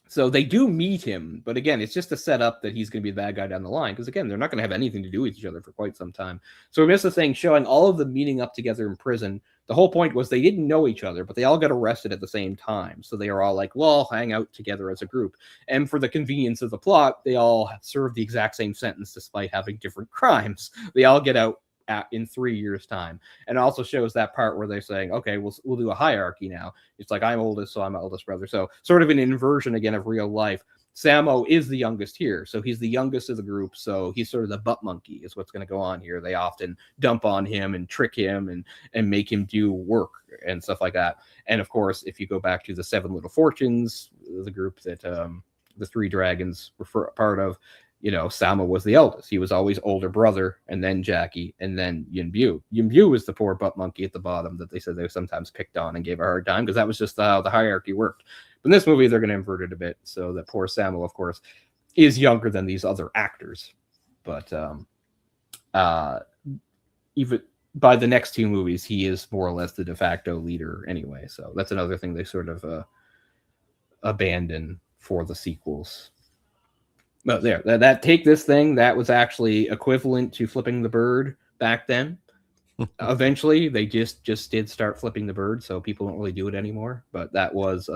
Speaker 1: So they do meet him, but again, it's just to set up that he's going to be the bad guy down the line. Because again, they're not going to have anything to do with each other for quite some time. So we missed the thing showing all of them meeting up together in prison. The whole point was they didn't know each other, but they all got arrested at the same time. So they are all like, well, I'll hang out together as a group. And for the convenience of the plot, they all serve the exact same sentence despite having different crimes. They all get out in 3 years' time. And it also shows that part where they're saying, okay, we'll do a hierarchy now. It's like, I'm oldest, so I'm my oldest brother. So sort of an inversion again of real life. Sammo is the youngest here, so he's the youngest of the group, so he's sort of the butt monkey is what's going to go on here. They often dump on him and trick him and make him do work and stuff like that. And of course, if you go back to the Seven Little Fortunes, the group that the three dragons were part of, you know, Sammo was the eldest. He was always older brother, and then Jackie, and then Yunbu. Yunbu was the poor butt monkey at the bottom that they said they sometimes picked on and gave a hard time because that was just how the hierarchy worked. But in this movie, they're going to invert it a bit so that poor Sammo, of course, is younger than these other actors. But even by the next two movies, he is more or less the de facto leader anyway. So that's another thing they sort of abandon for the sequels. But there, that take this thing that was actually equivalent to flipping the bird back then. Eventually, they just did start flipping the bird, so people don't really do it anymore. But that was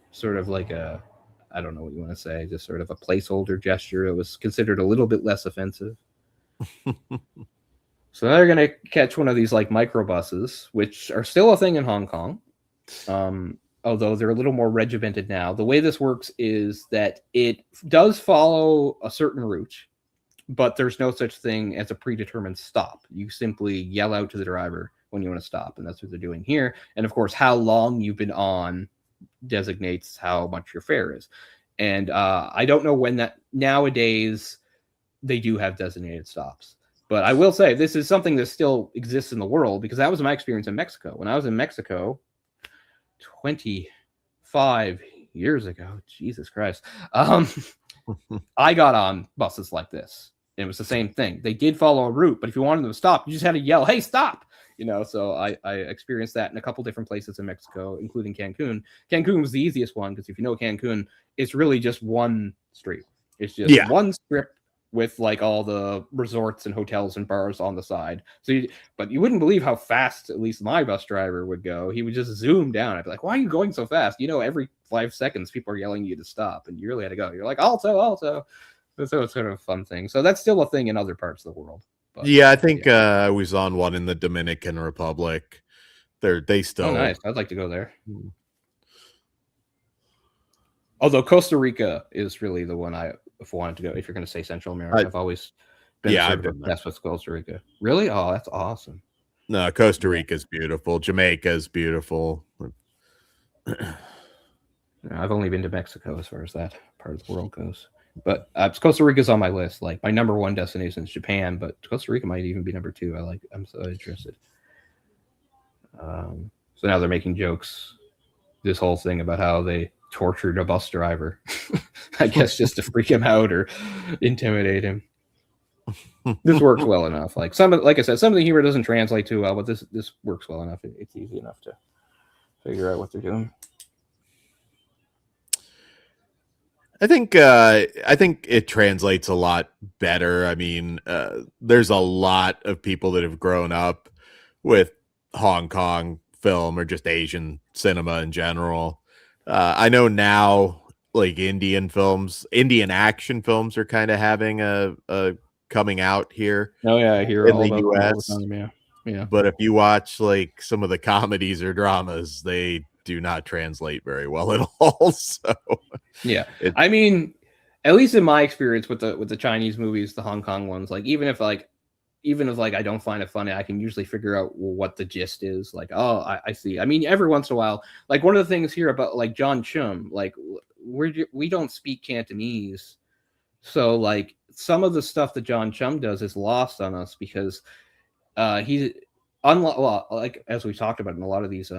Speaker 1: sort of like a, I don't know what you want to say, just sort of a placeholder gesture. It was considered a little bit less offensive. So they're gonna catch one of these like microbuses, which are still a thing in Hong Kong. Although they're a little more regimented now. The way this works is that it does follow a certain route, but there's no such thing as a predetermined stop. You simply yell out to the driver when you want to stop, and that's what they're doing here. And of course, how long you've been on designates how much your fare is. And I don't know when that, nowadays, they do have designated stops. But I will say this is something that still exists in the world, because that was my experience in Mexico. When I was in Mexico 25 years ago, Jesus Christ, I got on buses like this. It was the same thing. They did follow a route, but if you wanted them to stop, you just had to yell, hey, stop. So I experienced that in a couple different places in Mexico, including Cancun. Cancun was the easiest one because if you know Cancun, it's really just one street. It's just
Speaker 2: Yeah.
Speaker 1: one strip with like all the resorts and hotels and bars on the side. But you wouldn't believe how fast at least my bus driver would go. He would just zoom down. I'd be like, "Why are you going so fast?" Every 5 seconds people are yelling at you to stop, and you really had to go. You're like, "Alto, alto." So it's sort of a fun thing. So that's still a thing in other parts of the world. But,
Speaker 2: yeah, I think I was on one in the Dominican Republic. They still.
Speaker 1: Oh, nice. I'd like to go there. Although Costa Rica is really the one I wanted to go. If you're going to say Central America, I've always been obsessed with Costa Rica. Really? Oh, that's awesome.
Speaker 2: No, Costa Rica's beautiful. Jamaica's beautiful.
Speaker 1: I've only been to Mexico as far as that part of the world goes. But Costa Rica's on my list. Like my number one destination is Japan, but Costa Rica might even be number 2. I'm so interested. So now they're making jokes. This whole thing about how they tortured a bus driver, I guess, just to freak him out or intimidate him. This works well enough. Like I said, some of the humor doesn't translate too well, but this works well enough. It's easy enough to figure out what they're doing.
Speaker 2: I think it translates a lot better. I mean, there's a lot of people that have grown up with Hong Kong film or just Asian cinema in general. I know now, like Indian action films are kind of having a coming out here.
Speaker 1: Oh yeah, I hear
Speaker 2: in
Speaker 1: all
Speaker 2: the
Speaker 1: about
Speaker 2: U.S.
Speaker 1: All the time, yeah.
Speaker 2: But if you watch like some of the comedies or dramas, they do not translate very well at all. So
Speaker 1: yeah, I mean, at least in my experience with the Chinese movies, the Hong Kong ones, like even if I don't find it funny, I can usually figure out what the gist is. Like, oh, I see. I mean, every once in a while, like one of the things here about like John Chum, like we don't speak Cantonese, so like some of the stuff that John Chum does is lost on us because he's like as we talked about in a lot of these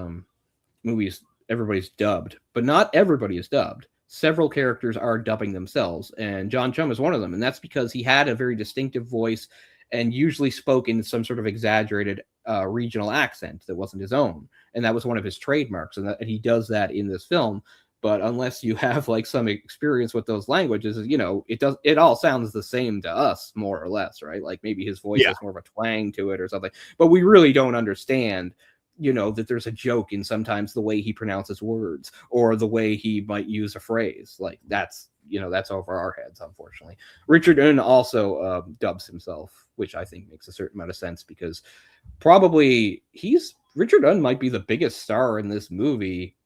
Speaker 1: movies, everybody's dubbed, but not everybody is dubbed. Several characters are dubbing themselves, and John Chum is one of them, and that's because he had a very distinctive voice and usually spoke in some sort of exaggerated regional accent that wasn't his own, and that was one of his trademarks, and he does that in this film. But unless you have like some experience with those languages, it all sounds the same to us, more or less, right? Like maybe his voice has more of a twang to it or something, but we really don't understand that there's a joke in sometimes the way he pronounces words or the way he might use a phrase. Like that's over our heads, unfortunately. Richard Ng also dubs himself, which I think makes a certain amount of sense because probably Richard Ng might be the biggest star in this movie,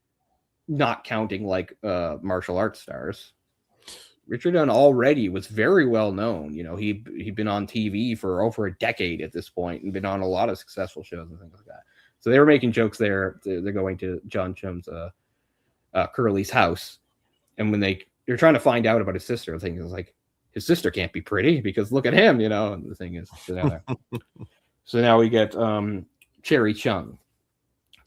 Speaker 1: not counting like martial arts stars. Richard Ng already was very well known. He'd been on TV for over a decade at this point and been on a lot of successful shows and things like that. So they were making jokes there. They're going to John Chum's Curly's house, and when they're trying to find out about his sister, the thing is like his sister can't be pretty because look at him, And the thing is, so now we get Cherie Chung.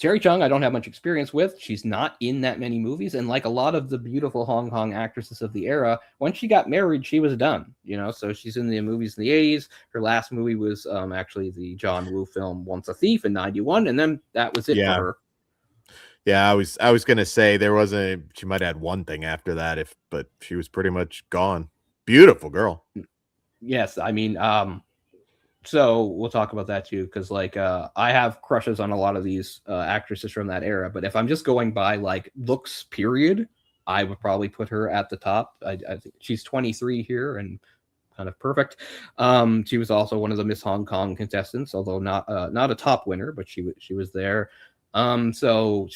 Speaker 1: Cherie Chung, I don't have much experience with. She's not in that many movies, and like a lot of the beautiful Hong Kong actresses of the era, when she got married, she was done. So she's in the movies in the 80s. Her last movie was actually the John Woo film Once a Thief in 91, and then that was it for her.
Speaker 2: Yeah, I was gonna say she might have had one thing after that, but she was pretty much gone. Beautiful girl.
Speaker 1: Yes, I mean, so we'll talk about that too, because like I have crushes on a lot of these actresses from that era. But if I'm just going by like looks, period, I would probably put her at the top. I think she's 23 here and kind of perfect. She was also one of the Miss Hong Kong contestants, although not a top winner, but she was there. So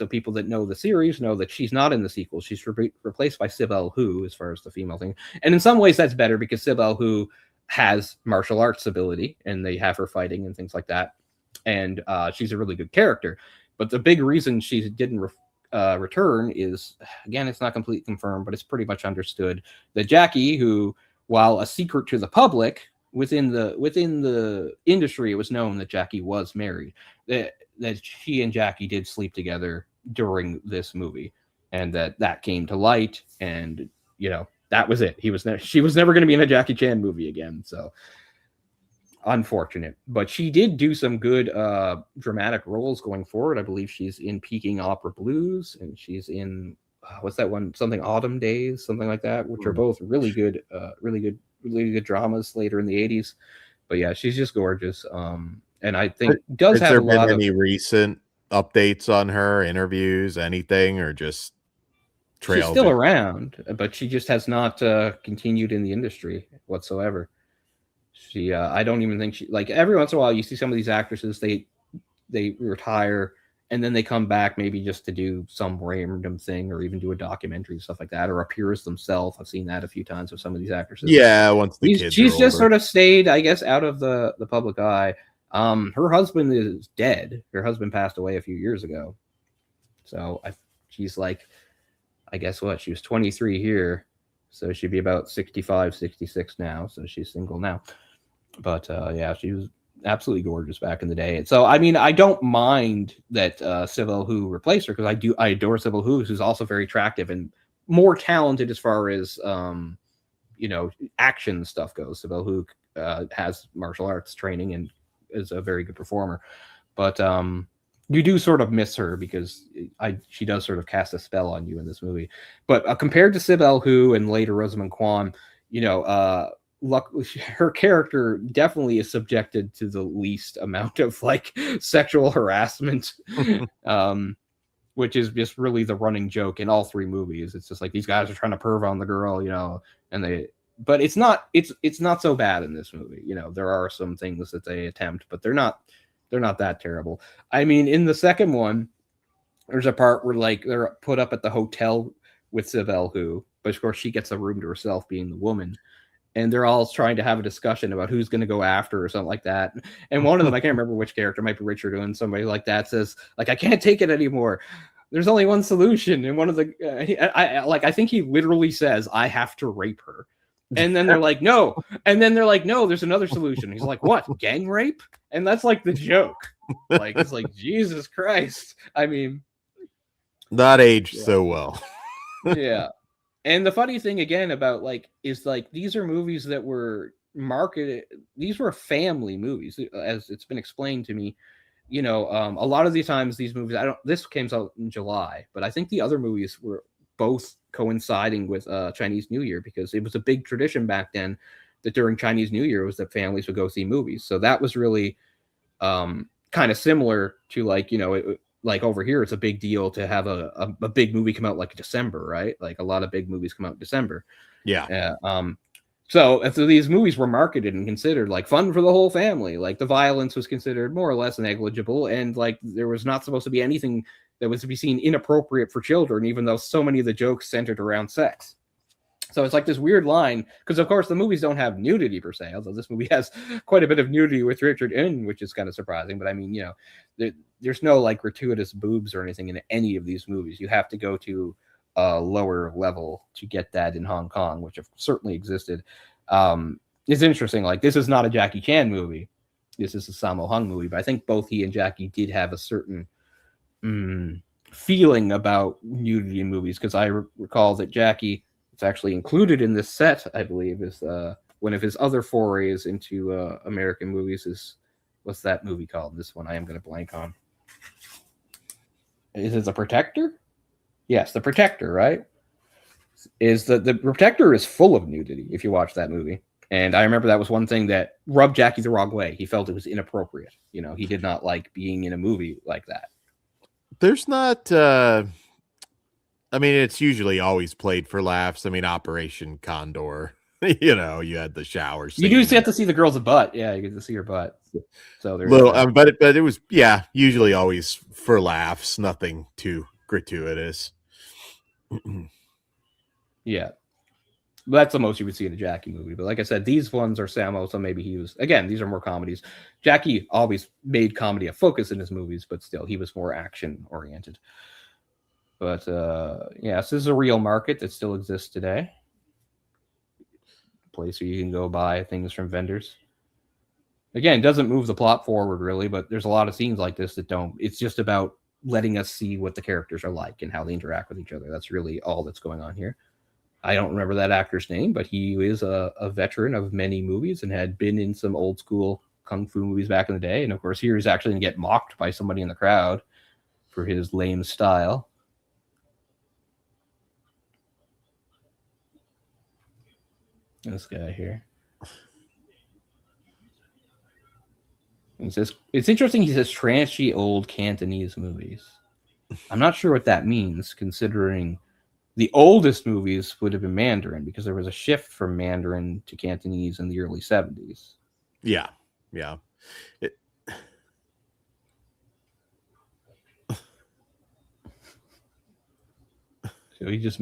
Speaker 1: people that know the series know that she's not in the sequel. She's replaced by Sibel Hu as far as the female thing, and in some ways that's better because Sibel Hu has martial arts ability and they have her fighting and things like that. And she's a really good character. But the big reason she didn't return is, again, it's not completely confirmed, but it's pretty much understood that Jackie, who, while a secret to the public, within the industry, it was known that Jackie was married, that she and Jackie did sleep together during this movie, and that came to light, and that was it. She was never going to be in a Jackie Chan movie again. So unfortunate. But she did do some good dramatic roles going forward. I believe she's in Peking Opera Blues, and she's in what's that one? Something Autumn Days, something like that, which are both really good, really good dramas later in the '80s. But yeah, she's just gorgeous. And I think does
Speaker 2: Has
Speaker 1: have
Speaker 2: there
Speaker 1: a
Speaker 2: been
Speaker 1: lot of.
Speaker 2: any recent updates on her, interviews, anything, or just
Speaker 1: She's
Speaker 2: trailed
Speaker 1: still
Speaker 2: it?
Speaker 1: around, but she just has not continued in the industry whatsoever. She, I don't even think she like every once in a while you see some of these actresses they retire and then they come back maybe just to do some random thing or even do a documentary stuff like that or appear as themselves. I've seen that a few times with some of these actresses.
Speaker 2: Yeah, once the kids are
Speaker 1: She's just
Speaker 2: older.
Speaker 1: sort of stayed, I guess, out of the public eye. Her husband is dead. Her husband passed away a few years ago. So she's like, I guess what? She was 23 here. So she'd be about 65, 66 now. So she's single now. But yeah, she was absolutely gorgeous back in the day. And so, I mean, I don't mind that Sybil Who replaced her because I adore Sybil Who, who's also very attractive and more talented as far as action stuff goes. Sybil Who has martial arts training and is a very good performer. But you do sort of miss her because she does sort of cast a spell on you in this movie. But compared to Sybil Who and later Rosamund Kwan, her character definitely is subjected to the least amount of like sexual harassment, which is just really the running joke in all three movies. It's just like these guys are trying to perv on the girl, and but it's not so bad in this movie. There are some things that they attempt, but they're not that terrible. I mean, in the second one, there's a part where like they're put up at the hotel with Sybil Who, but of course she gets a room to herself, being the woman. And they're all trying to have a discussion about who's going to go after or something like that. And one of them, I can't remember which character, might be Richard and somebody like that, says, like, I can't take it anymore. There's only one solution. And one of the, I think he literally says, I have to rape her. And then they're like, no. And then they're like, no, there's another solution. He's like, what? Gang rape? And that's like the joke. Like, it's like, Jesus Christ. I mean,
Speaker 2: not aged so well.
Speaker 1: Yeah. And the funny thing again about is these are movies that were marketed. These were family movies, as it's been explained to me. A lot of the times these movies, this came out in July, but I think the other movies were both coinciding with Chinese New Year because it was a big tradition back then that during Chinese New Year was that families would go see movies. So that was really kind of similar to like over here, it's a big deal to have a big movie come out like December, right? Like a lot of big movies come out in December.
Speaker 2: Yeah.
Speaker 1: So these movies were marketed and considered like fun for the whole family. Like the violence was considered more or less negligible, and like there was not supposed to be anything that was to be seen inappropriate for children, even though so many of the jokes centered around sex. So it's like this weird line because, of course, the movies don't have nudity per se, although this movie has quite a bit of nudity with Richard in, which is kind of surprising. But I mean, there's no like gratuitous boobs or anything in any of these movies. You have to go to a lower level to get that in Hong Kong, which have certainly existed. It's interesting. Like, this is not a Jackie Chan movie. This is a Sammo Hung movie. But I think both he and Jackie did have a certain feeling about nudity in movies because I recall that Jackie, it's actually included in this set, I believe, is one of his other forays into American movies is, what's that movie called? This one I am going to blank on. Is it The Protector? Yes, The Protector, right? Is the Protector is full of nudity if you watch that movie. And I remember that was one thing that rubbed Jackie the wrong way. He felt it was inappropriate. He did not like being in a movie like that.
Speaker 2: There's not I mean, it's usually always played for laughs. I mean, Operation Condor, you had the shower scene.
Speaker 1: You do get to see the girl's butt. Yeah, you get to see her butt. So there's
Speaker 2: but it was, yeah, usually always for laughs, nothing too gratuitous.
Speaker 1: Yeah. But that's the most you would see in a Jackie movie. But like I said, these ones are Sammo, so maybe he was, again, these are more comedies. Jackie always made comedy a focus in his movies, but still, he was more action-oriented. But, this is a real market that still exists today. A place where you can go buy things from vendors. Again, it doesn't move the plot forward, really, but there's a lot of scenes like this that don't. It's just about letting us see what the characters are like and how they interact with each other. That's really all that's going on here. I don't remember that actor's name, but he is a veteran of many movies and had been in some old school kung fu movies back in the day, and of course here he's actually going to get mocked by somebody in the crowd for his lame style. This guy here. He says, it's interesting he says trashy old Cantonese movies. I'm not sure what that means, considering the oldest movies would have been Mandarin, because there was a shift from Mandarin to Cantonese in the early 70s.
Speaker 2: Yeah.
Speaker 1: So he just,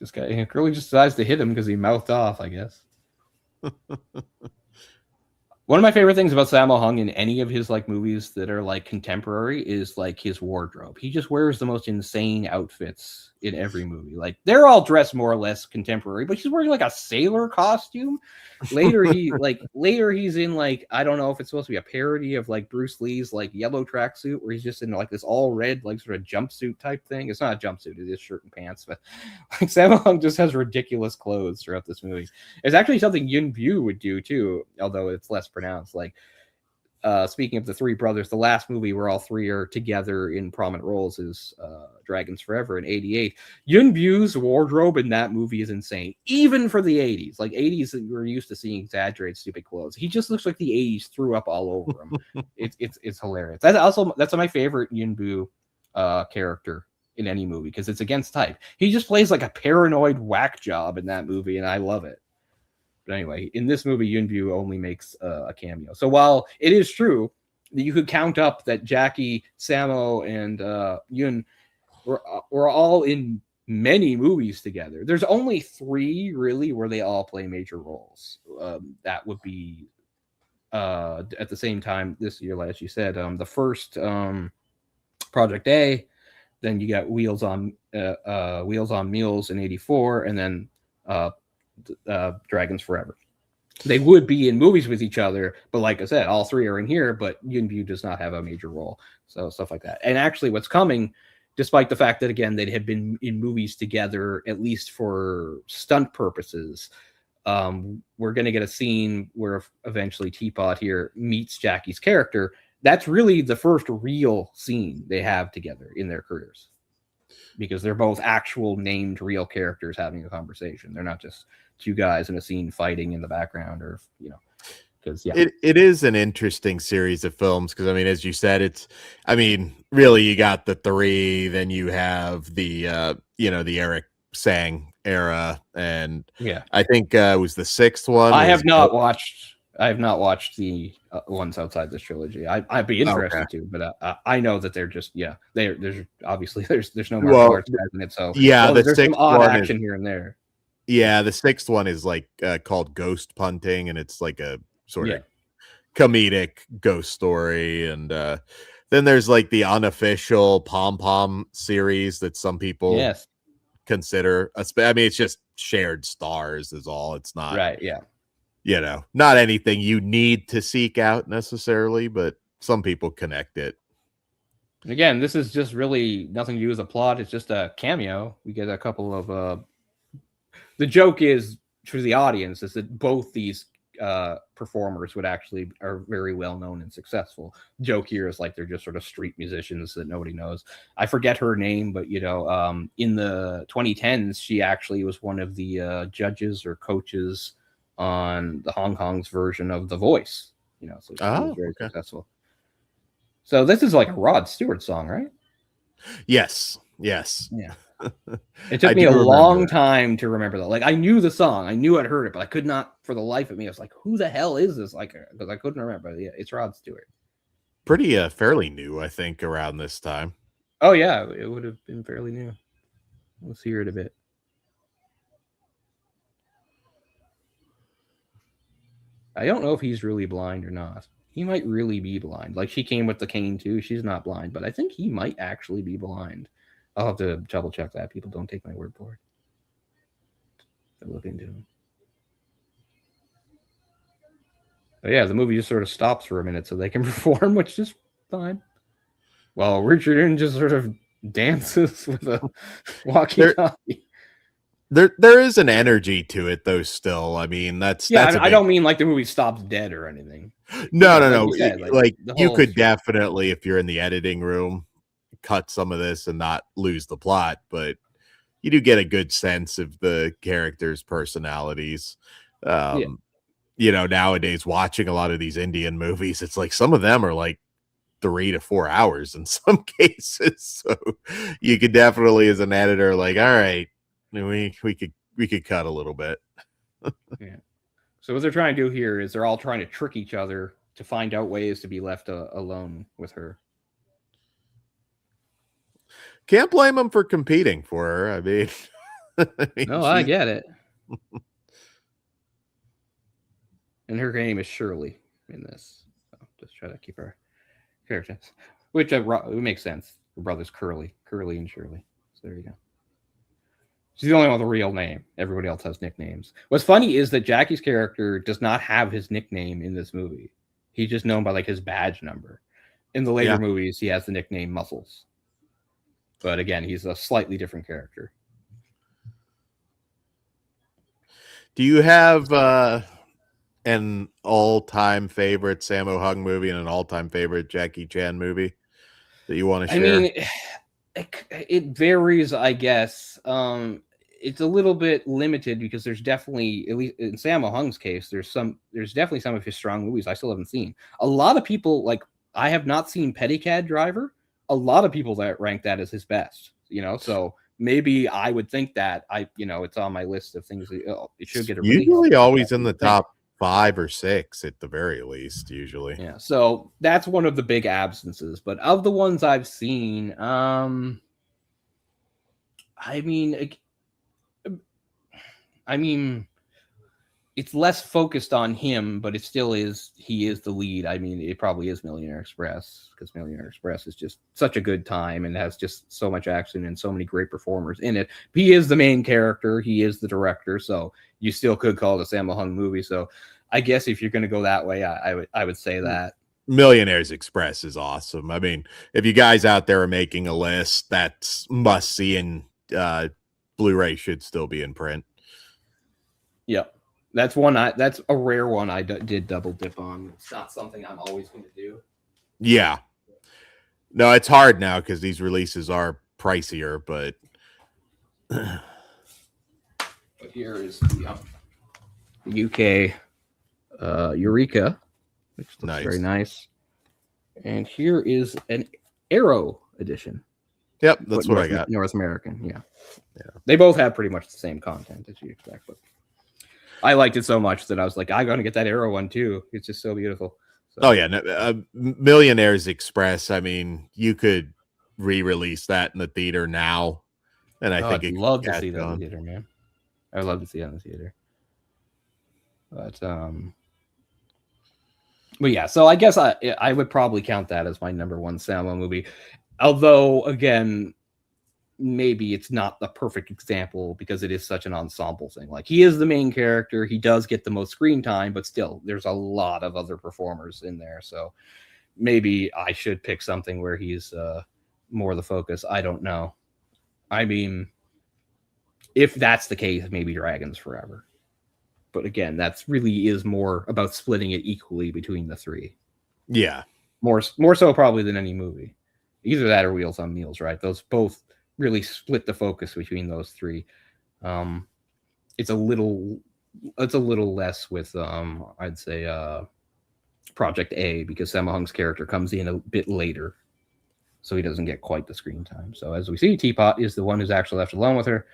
Speaker 1: this guy, Curly just decides to hit him because he mouthed off, I guess. One of my favorite things about Sammo Hung in any of his like movies that are like contemporary is like his wardrobe. He just wears the most insane outfits in every movie. Like they're all dressed more or less contemporary, but he's wearing like a sailor costume. Later he's in like, I don't know if it's supposed to be a parody of like Bruce Lee's like yellow tracksuit where he's just in like this all red like sort of jumpsuit type thing. It's not a jumpsuit, it is shirt and pants, but like Sammo Hung just has ridiculous clothes throughout this movie. It's actually something Yun Bu would do too, although it's less pronounced. Like speaking of the three brothers, the last movie where all three are together in prominent roles is Dragons Forever in 88. Yun Bu's wardrobe in that movie is insane, even for the 80s. Like 80s, we're used to seeing exaggerated, stupid clothes. He just looks like the 80s threw up all over him. It's hilarious. That's my favorite Yun Bu character in any movie, because it's against type. He just plays like a paranoid whack job in that movie, and I love it. But anyway, in this movie, Yun Bu only makes a cameo. So while it is true that you could count up that Jackie, Sammo, and Yun were all in many movies together, there's only 3 really where they all play major roles. That would be at the same time this year, as you said, the first Project A, then you got Wheels on Mules in 84, and then Dragons Forever. They would be in movies with each other, but like I said, all 3 are in here, but Yun Bu does not have a major role. So stuff like that. And actually what's coming, despite the fact that, again, they had been in movies together, at least for stunt purposes, we're going to get a scene where eventually Teapot here meets Jackie's character. That's really the first real scene they have together in their careers, because they're both actual named real characters having a conversation. They're not just 2 guys in a scene fighting in the background, or, you know, because
Speaker 2: it is an interesting series of films. Cause I mean, as you said, really you got the 3, then you have the, the Eric Sang era. And I think it was the 6th one.
Speaker 1: I have not watched the ones outside this trilogy. I'd be interested to, but I know that they're just there's obviously there's no martial arts guys in it, so there's some odd action here and there.
Speaker 2: Yeah, the 6th one is like called Ghost Punting, and it's like a sort of comedic ghost story. And then there's like the unofficial Pom Pom series that some people consider. I mean, it's just shared stars is all. It's not
Speaker 1: right. Yeah.
Speaker 2: Not anything you need to seek out necessarily, but some people connect it.
Speaker 1: Again, this is just really nothing to do with the plot. It's just a cameo. We get a couple of the joke is for the audience is that both these performers are very well known and successful. The joke here is like they're just sort of street musicians that nobody knows. I forget her name, but in the 2010s, she actually was one of the judges or coaches on the Hong Kong's version of The Voice. So she was very successful. So this is like a Rod Stewart song, right?
Speaker 2: Yes.
Speaker 1: Yeah. It took me a long time to remember that. Like, I knew the song, I knew I'd heard it, but I could not, for the life of me, I was like, who the hell is this? Like, because I couldn't remember. Yeah, it's Rod Stewart.
Speaker 2: Pretty fairly new, I think, around this time.
Speaker 1: Oh yeah, it would have been fairly new. Let's hear it a bit. I don't know if he's really blind or not. He might really be blind. Like, she came with the cane too. She's not blind, but I think he might actually be blind. I'll have to double check that. People don't take my word for it. I'll look into him. But yeah, the movie just sort of stops for a minute so they can perform, which is fine. Well, Richard just sort of dances with a walkie-talkie.
Speaker 2: There is an energy to it though. Still, I mean, that's a
Speaker 1: I
Speaker 2: big.
Speaker 1: don't mean like the movie stops dead or anything. But
Speaker 2: No,
Speaker 1: yeah,
Speaker 2: no,
Speaker 1: like
Speaker 2: no.
Speaker 1: you said, like
Speaker 2: Like
Speaker 1: the
Speaker 2: you
Speaker 1: whole
Speaker 2: could definitely, if you're in the editing room, cut some of this and not lose the plot, but you do get a good sense of the characters' personalities.
Speaker 1: yeah.
Speaker 2: Um, nowadays watching a lot of these Indian movies, it's like some of them are like 3 to 4 hours in some cases. So you could definitely, as an editor, like, all right, we could cut a little bit.
Speaker 1: Yeah. So what they're trying to do here is they're all trying to trick each other to find out ways to be left alone with her.
Speaker 2: Can't blame them for competing for her. I mean,
Speaker 1: No, I
Speaker 2: she's
Speaker 1: get it. And her name is Shirley in this. So just try to keep her characters, which it makes sense. Her brother's Curly and Shirley. So there you go. She's the only one with a real name. Everybody else has nicknames. What's funny is that Jackie's character does not have his nickname in this movie. He's just known by like his badge number. In the later movies, he has the nickname Muscles. But again, he's a slightly different character.
Speaker 2: Do you have an all-time favorite Sammo Hung movie and an all-time favorite Jackie Chan movie that you want to share?
Speaker 1: I mean, it varies, I guess. It's a little bit limited because there's definitely, at least in Sammo Hung's case, there's definitely some of his strong movies I still haven't seen. A lot of people, like, I have not seen Pedicab Driver. A lot of people that rank that as his best, so maybe I would think that it's on my list of things that, it should get a release.
Speaker 2: Usually always in the top 5 or 6 at the very least, usually.
Speaker 1: Yeah, so that's one of the big absences. But of the ones I've seen, I mean, it's less focused on him, but it still is. He is the lead. I mean, it probably is Millionaire Express, because Millionaire Express is just such a good time and has just so much action and so many great performers in it. He is the main character. He is the director, so you still could call it a Sammo Hung movie. So I guess if you're going to go that way, I would say that.
Speaker 2: Millionaires Express is awesome. I mean, if you guys out there are making a list, that's must see, and Blu-ray should still be in print.
Speaker 1: Yep. That's a rare one I did double dip on. It's not something I'm always going to do.
Speaker 2: Yeah. No, it's hard now because these releases are pricier, but
Speaker 1: here is the UK Eureka, which looks very nice. And here is an Arrow edition.
Speaker 2: Yep, that's what I got.
Speaker 1: North American, yeah. They both have pretty much the same content as you expect, but I liked it so much that I was like, I'm going to get that Arrow one too. It's just so beautiful. So.
Speaker 2: Oh yeah, Millionaires Express. I mean, you could re-release that in the theater now, and I think
Speaker 1: I'd love to see that in the theater, man. I would love to see that in the theater. But yeah, so I guess I would probably count that as my number one Sammo movie. Although, again, maybe it's not the perfect example because it is such an ensemble thing. Like, he is the main character. He does get the most screen time, but still, there's a lot of other performers in there. So maybe I should pick something where he's more the focus. I don't know. I mean, if that's the case, maybe Dragons Forever. But again, that's really is more about splitting it equally between the three.
Speaker 2: Yeah.
Speaker 1: More so probably than any movie. Either that or Wheels on Meals, right? Those both really split the focus between those three. It's a little less with I'd say Project A, because Sammo Hung's character comes in a bit later, so he doesn't get quite the screen time. So as we see, Teapot is the one who's actually left alone with her.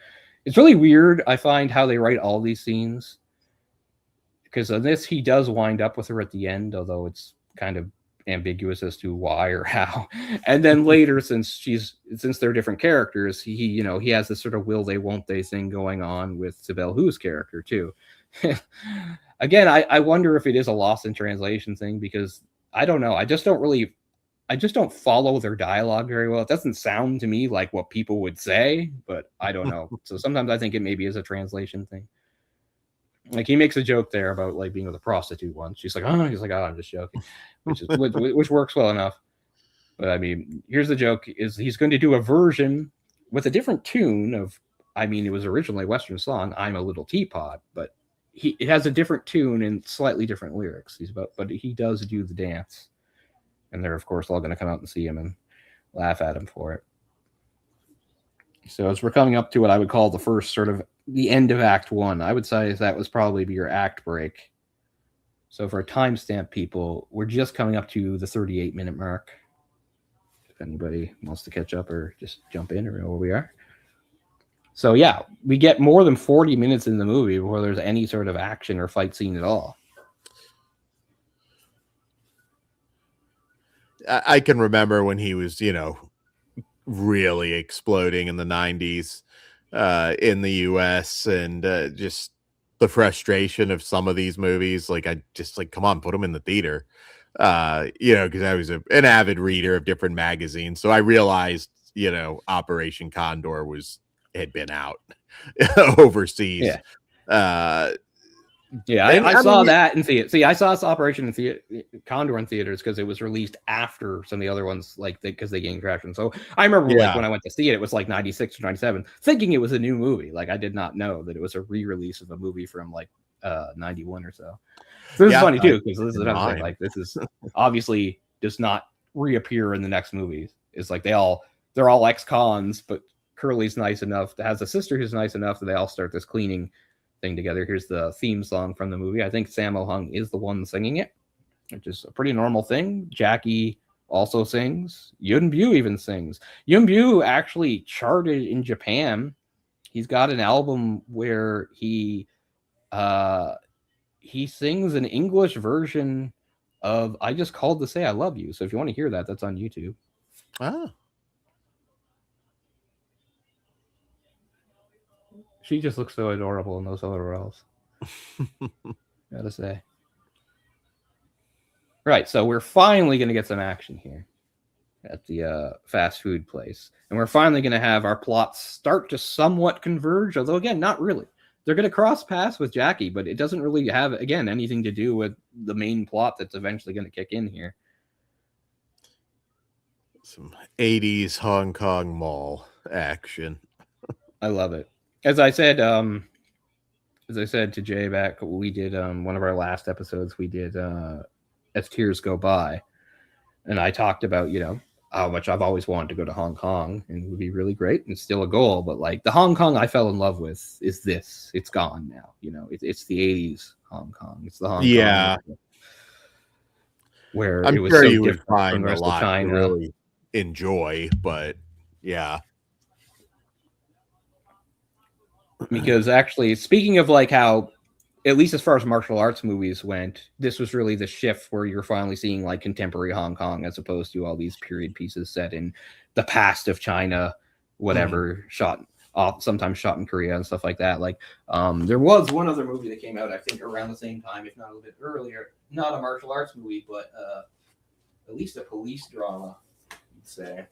Speaker 1: It's really weird, I find, how they write all these scenes, because on this he does wind up with her at the end, although it's kind of ambiguous as to why or how. And then later, since they're different characters, he has this sort of will they won't they thing going on with Sibel Hu's character too. Again, I wonder if it is a lost in translation thing, because I don't know. I just don't follow their dialogue very well. It doesn't sound to me like what people would say, but I don't know. So sometimes I think it maybe is a translation thing. Like, he makes a joke there about like being with a prostitute once. He's like, oh, I'm just joking, which works well enough. But I mean, here's the joke: is he's going to do a version with a different tune of I mean, it was originally a Western song, "I'm a Little Teapot," but it has a different tune and slightly different lyrics. But he does do the dance, and they're of course all going to come out and see him and laugh at him for it. So as we're coming up to what I would call the first sort of the end of Act 1, I would say that was probably your act break. So for timestamp people, we're just coming up to the 38-minute mark. If anybody wants to catch up or just jump in or know where we are. So yeah, we get more than 40 minutes in the movie before there's any sort of action or fight scene at all.
Speaker 2: I can remember when he was, really exploding in the 90s in the US, and just the frustration of some of these movies. Like, I just like, come on, put them in the theater. Because I was an avid reader of different magazines. So I realized, Operation Condor had been out overseas.
Speaker 1: Yeah. I saw that in theater. See, I saw this Operation Condor in theaters because it was released after some of the other ones, like because they gained traction. So I remember like when I went to see it, it was like 96 or 97, thinking it was a new movie. Like I did not know that it was a re-release of a movie from like 91 or so. So this is funny too, because this is another thing. Like this is obviously does not reappear in the next movies. It's like they're all ex-cons, but Curly's nice enough, has a sister who's nice enough that they all start this cleaning thing together. Here's the theme song from the movie. I think Sammo Hung is the one singing it, which is a pretty normal thing. Jackie also sings. Yun Bu even sings. Yun Bu actually charted in Japan. He's got an album where he sings an English version of "I Just Called to Say I Love You." So if you want to hear that, that's on YouTube.
Speaker 2: Ah.
Speaker 1: She just looks so adorable in those other roles. Gotta say. Right, so we're finally going to get some action here at the fast food place. And we're finally going to have our plots start to somewhat converge, although, again, not really. They're going to cross paths with Jackie, but it doesn't really have, again, anything to do with the main plot that's eventually going to kick in here.
Speaker 2: Some 80s Hong Kong mall action.
Speaker 1: I love it. As I said to Jay back, we did one of our last episodes, we did As Tears Go By. And I talked about, how much I've always wanted to go to Hong Kong, and it would be really great. And it's still a goal, but like the Hong Kong I fell in love with is this. It's gone now. It's the 80s Hong Kong. It's the Hong Kong where
Speaker 2: I'm
Speaker 1: it was
Speaker 2: sure
Speaker 1: so
Speaker 2: you would
Speaker 1: different
Speaker 2: find
Speaker 1: from the rest
Speaker 2: a lot
Speaker 1: of China.
Speaker 2: to really enjoy, but yeah.
Speaker 1: Because actually, speaking of like how, at least as far as martial arts movies went, this was really the shift where you're finally seeing like contemporary Hong Kong as opposed to all these period pieces set in the past of China, whatever, sometimes shot in Korea and stuff like that. Like there was one other movie that came out, I think, around the same time, if not a little bit earlier. Not a martial arts movie, but at least a police drama, you'd say.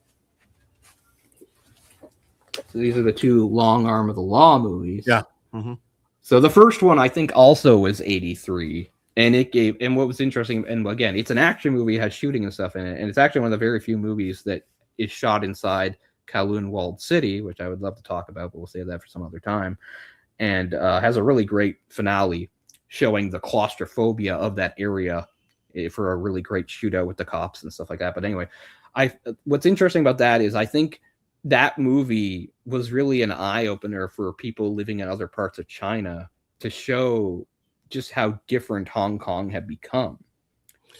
Speaker 1: So these are the two Long Arm of the Law movies.
Speaker 2: Yeah. Mm-hmm.
Speaker 1: So the first one I think also was 83, and what was interesting, and again, it's an action movie, it has shooting and stuff in it, and it's actually one of the very few movies that is shot inside Kowloon Walled City, which I would love to talk about, but we'll save that for some other time, and has a really great finale showing the claustrophobia of that area for a really great shootout with the cops and stuff like that. But anyway, what's interesting about that is I think that movie was really an eye-opener for people living in other parts of China to show just how different Hong Kong had become,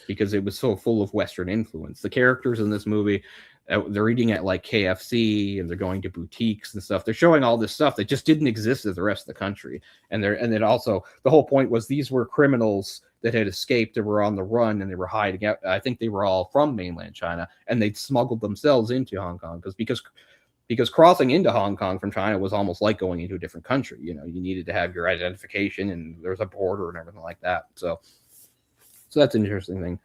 Speaker 1: because it was so full of Western influence. The characters in this movie, they're eating at like KFC and they're going to boutiques and stuff. They're showing all this stuff that just didn't exist in the rest of the country. And then also the whole point was these were criminals that had escaped and were on the run and they were hiding out. I think they were all from mainland China and they'd smuggled themselves into Hong Kong because crossing into Hong Kong from China was almost like going into a different country. You needed to have your identification and there's a border and everything like that. So that's an interesting thing.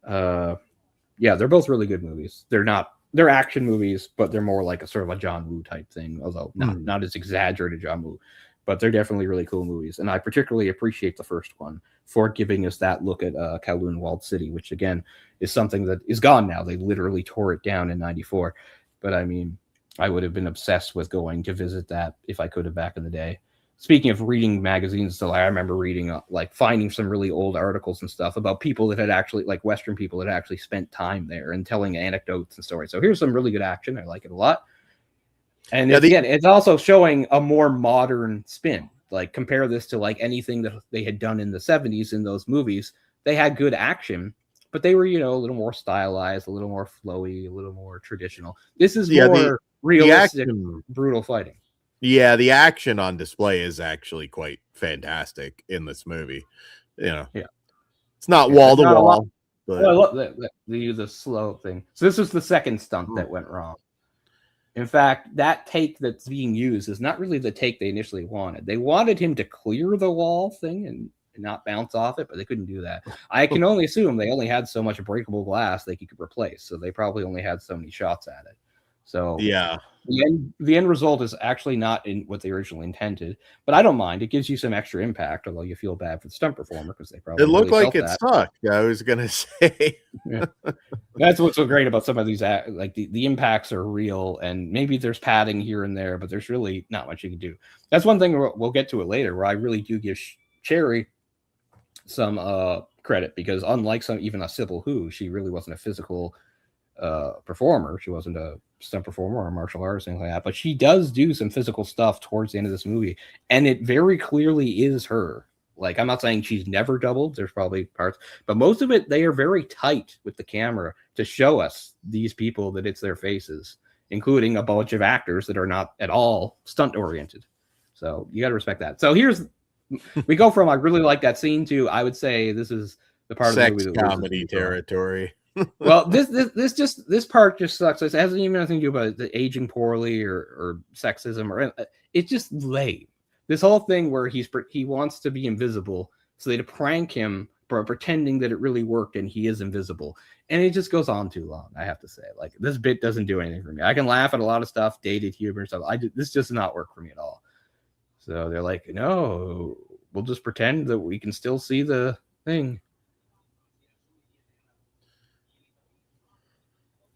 Speaker 1: Yeah, they're both really good movies. They're action movies, but they're more like a sort of a John Woo type thing, although not as exaggerated John Woo, but they're definitely really cool movies. And I particularly appreciate the first one for giving us that look at Kowloon Walled City, which again is something that is gone now. They literally tore it down in 94. But I mean, I would have been obsessed with going to visit that if I could have back in the day. Speaking of reading magazines, so I remember reading like finding some really old articles and stuff about people that had actually, like Western people that actually spent time there and telling anecdotes and stories. So here's some really good action. I like it a lot. And
Speaker 2: Yeah,
Speaker 1: it's also showing a more modern spin. Like compare this to like anything that they had done in the 70s in those movies. They had good action, but they were, a little more stylized, a little more flowy, a little more traditional. This is more realistic,
Speaker 2: action,
Speaker 1: brutal fighting.
Speaker 2: yeah, the action on display is actually quite fantastic in this movie.
Speaker 1: Yeah.
Speaker 2: It's not
Speaker 1: Yeah,
Speaker 2: wall
Speaker 1: there's
Speaker 2: to
Speaker 1: not a lot.
Speaker 2: wall, but
Speaker 1: Well, look, they use the slow thing. So this was the second stunt that went wrong. In fact, that take that's being used is not really the take they initially wanted. They wanted him to clear the wall thing and not bounce off it, but they couldn't do that. I can only assume they only had so much breakable glass they could replace, so they probably only had so many shots at it. So
Speaker 2: yeah,
Speaker 1: the end result is actually not in what they originally intended, but I don't mind. It gives you some extra impact, although you feel bad for the stunt performer because they probably
Speaker 2: it looked
Speaker 1: really
Speaker 2: like
Speaker 1: felt
Speaker 2: it
Speaker 1: that.
Speaker 2: sucked. I was gonna say,
Speaker 1: Yeah. That's what's so great about some of these, like the impacts are real, and maybe there's padding here and there, but there's really not much you can do. That's one thing we'll get to it later, where I really do give Cherie some credit, because unlike some even a Sybil Who, she really wasn't a physical performer. She wasn't a stunt performer or a martial artist, anything like that. But she does do some physical stuff towards the end of this movie, and it very clearly is her. Like, I'm not saying she's never doubled. There's probably parts, but most of it, they are very tight with the camera to show us these people that it's their faces, including a bunch of actors that are not at all stunt oriented. So you got to respect that. So we go from I really like that scene to I would say this is the part of the movie
Speaker 2: sex
Speaker 1: that loses
Speaker 2: comedy
Speaker 1: me for.
Speaker 2: territory.
Speaker 1: Well, this part just sucks. It hasn't even nothing to do about the aging poorly or sexism or it's just lame. This whole thing where he wants to be invisible, so they to prank him for pretending that it really worked and he is invisible, and it just goes on too long. I have to say, like this bit doesn't do anything for me. I can laugh at a lot of stuff, dated humor and stuff. This does not work for me at all. So they're like, no, we'll just pretend that we can still see the thing.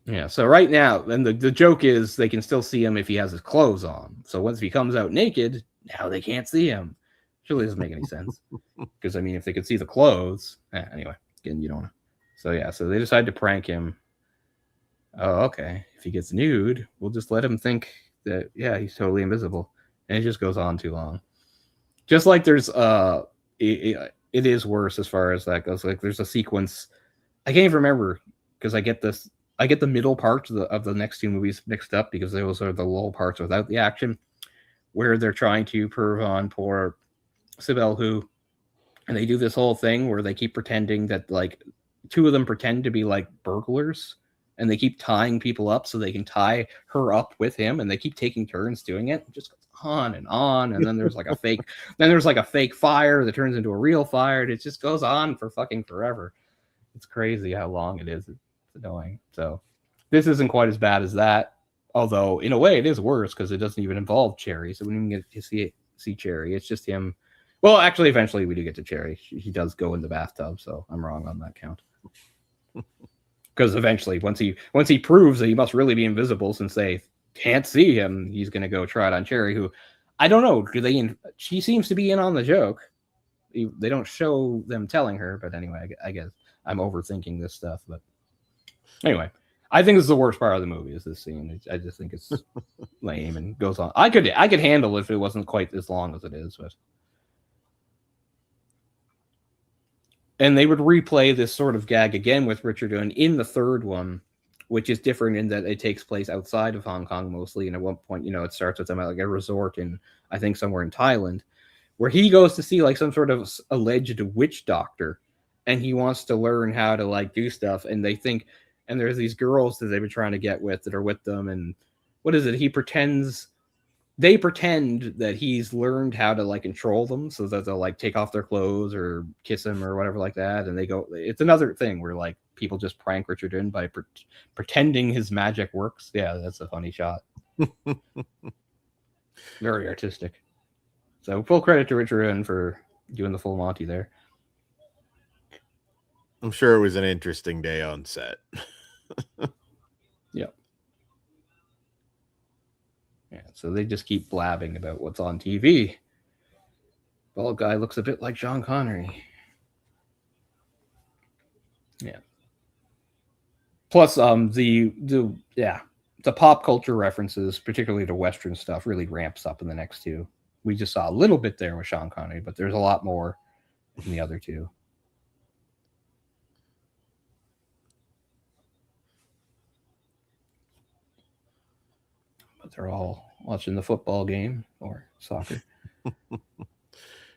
Speaker 1: Yeah, so right now, and the joke is they can still see him if he has his clothes on. So once he comes out naked, now they can't see him. Surely doesn't make any sense. Because, I mean, if they could see the clothes. Anyway, again, you don't know. So, yeah, so they decide to prank him. Oh, okay. If he gets nude, we'll just let him think that, yeah, he's totally invisible. And it just goes on too long. Just like there's, it is worse as far as that goes. Like, there's a sequence. I can't even remember because I get the middle parts of the next two movies mixed up because those are the lull parts without the action, where they're trying to prove on poor Sybil Who, and they do this whole thing where they keep pretending that like two of them pretend to be like burglars, and they keep tying people up so they can tie her up with him, and they keep taking turns doing it. It just goes on, and then there's like a fake fire that turns into a real fire, and it just goes on for fucking forever. It's crazy how long it is. It's annoying. So this isn't quite as bad as that. Although in a way it is worse because it doesn't even involve Cherie. So we don't even get to see Cherie. It's just him. Well, actually, eventually we do get to Cherie. He does go in the bathtub, so I'm wrong on that count. Because eventually, once he proves that he must really be invisible, since they can't see him, he's going to go try it on Cherie. Who, I don't know. She seems to be in on the joke. They don't show them telling her, but anyway, I guess I'm overthinking this stuff. But anyway, I think this is the worst part of the movie. Is this scene? I just think it's lame and goes on. I could handle it if it wasn't quite as long as it is, but. And they would replay this sort of gag again with Richard Dunn in the third one, which is different in that it takes place outside of Hong Kong mostly. And at one point, it starts with them at like a resort in, I think, somewhere in Thailand, where he goes to see like some sort of alleged witch doctor, and he wants to learn how to like do stuff. And they think, and there's these girls that they've been trying to get with that are with them. And what is it? They pretend that he's learned how to like control them so that they'll like take off their clothes or kiss him or whatever like that. And it's another thing where like people just prank Richard in by pretending his magic works. Yeah, that's a funny shot. Very artistic. So full credit to Richard in for doing the full Monty there.
Speaker 2: I'm sure it was an interesting day on set.
Speaker 1: Yeah. Yeah, so they just keep blabbing about what's on TV. Bald guy looks a bit like Sean Connery. Yeah. Plus, the pop culture references, particularly to Western stuff, really ramps up in the next two. We just saw a little bit there with Sean Connery, but there's a lot more in the other two. But they're all watching the football game or soccer.
Speaker 2: I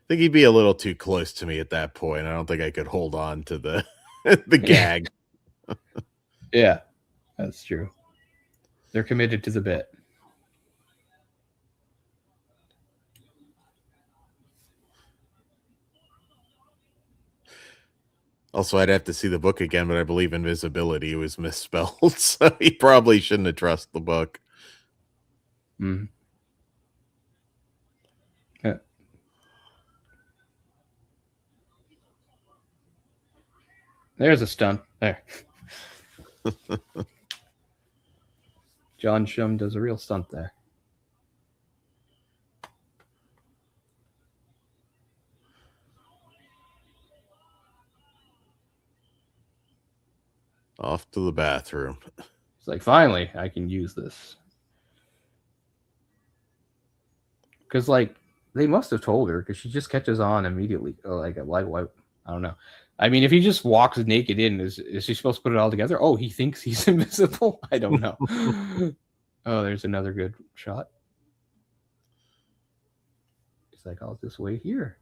Speaker 2: think he'd be a little too close to me at that point. I don't think I could hold on to the the gag.
Speaker 1: Yeah, that's true. They're committed to the bit.
Speaker 2: Also, I'd have to see the book again, but I believe invisibility was misspelled, so he probably shouldn't have trusted the book.
Speaker 1: Mm. Yeah. There's a stunt there. John Shum does a real stunt there.
Speaker 2: Off to the bathroom.
Speaker 1: It's like, finally, I can use this. Because, like, they must have told her, because she just catches on immediately. Like, I don't know. I mean, if he just walks naked in, is she supposed to put it all together? Oh, he thinks he's invisible? I don't know. Oh, there's another good shot. He's like, I'll just wait here.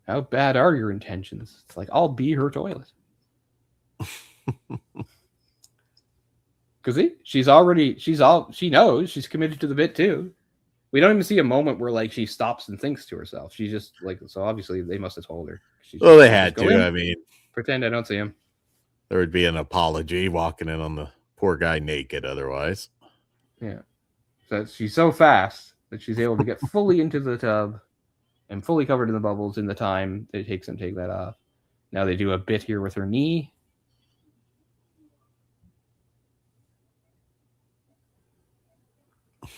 Speaker 1: How bad are your intentions? It's like, I'll be her toilet. Because she knows she's committed to the bit too. We don't even see a moment where like she stops and thinks to herself. She just like, so obviously they must have told her.
Speaker 2: Well, they had to. I mean,
Speaker 1: pretend I don't see him.
Speaker 2: There would be an apology walking in on the poor guy naked otherwise.
Speaker 1: Yeah. So she's so fast that she's able to get fully into the tub and fully covered in the bubbles in the time it takes them to take that off. Now they do a bit here with her knee.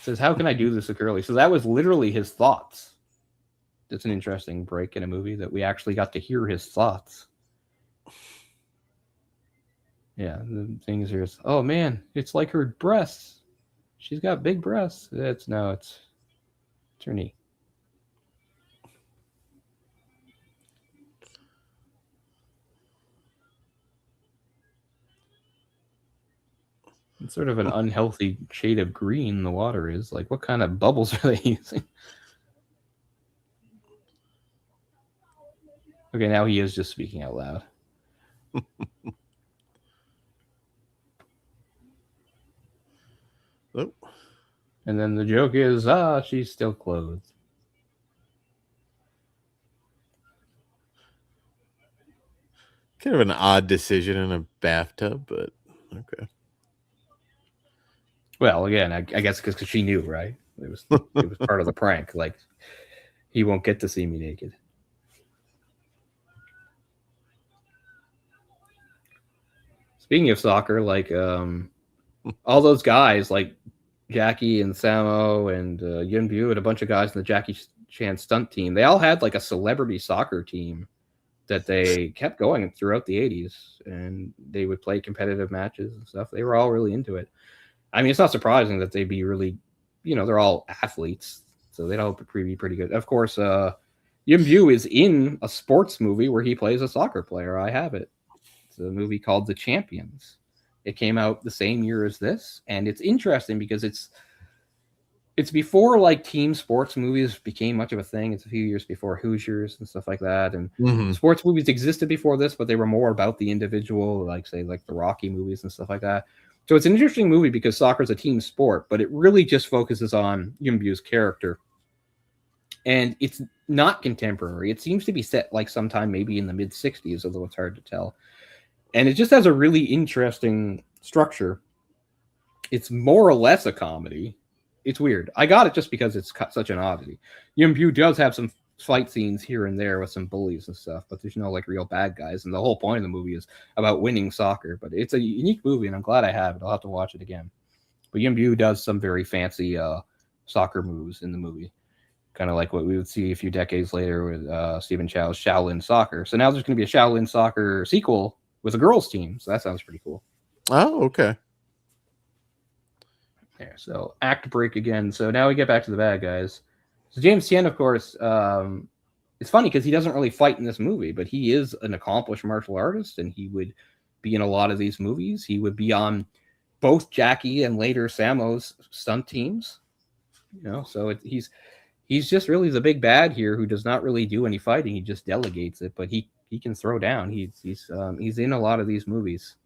Speaker 1: Says, how can I do this securely? So that was literally his thoughts. It's an interesting break in a movie that we actually got to hear his thoughts. Yeah, the things here is, oh man, it's like her breasts. She's got big breasts. It's her knee. It's sort of an unhealthy shade of green the water is. Like, what kind of bubbles are they using? Okay, now he is just speaking out loud.
Speaker 2: Oh.
Speaker 1: And then the joke is, she's still clothed.
Speaker 2: Kind of an odd decision in a bathtub, but okay.
Speaker 1: Well, again, I guess because she knew, right? It was part of the prank. Like, he won't get to see me naked. Speaking of soccer, like all those guys, like Jackie and Sammo and Yun Bu and a bunch of guys in the Jackie Chan stunt team, they all had like a celebrity soccer team that they kept going throughout the 80s, and they would play competitive matches and stuff. They were all really into it. I mean, it's not surprising that they'd be really, they're all athletes, so they'd all be pretty good. Of course, Yun Bu is in a sports movie where he plays a soccer player. I have it. It's a movie called The Champions. It came out the same year as this, and it's interesting because it's before like team sports movies became much of a thing. It's a few years before Hoosiers and stuff like that, and sports movies existed before this, but they were more about the individual, like say like the Rocky movies and stuff like that. So it's an interesting movie because soccer is a team sport, but it really just focuses on Yun Bu's character. And it's not contemporary. It seems to be set like sometime maybe in the mid-60s, although it's hard to tell. And it just has a really interesting structure. It's more or less a comedy. It's weird. I got it just because it's such an oddity. Yun Bu does have some fight scenes here and there with some bullies and stuff, but there's no like real bad guys. And the whole point of the movie is about winning soccer. But it's a unique movie, and I'm glad I have it. I'll have to watch it again. But Yuen Biao does some very fancy soccer moves in the movie, kind of like what we would see a few decades later with Stephen Chow's Shaolin Soccer. So now there's going to be a Shaolin Soccer sequel with a girls' team. So that sounds pretty cool.
Speaker 2: Oh, okay.
Speaker 1: There. So act break again. So now we get back to the bad guys. So James Tien, of course, it's funny because he doesn't really fight in this movie, but he is an accomplished martial artist, and he would be in a lot of these movies. He would be on both Jackie and later Sammo's stunt teams. So he's just really the big bad here who does not really do any fighting. He just delegates it, but he can throw down. He's in a lot of these movies.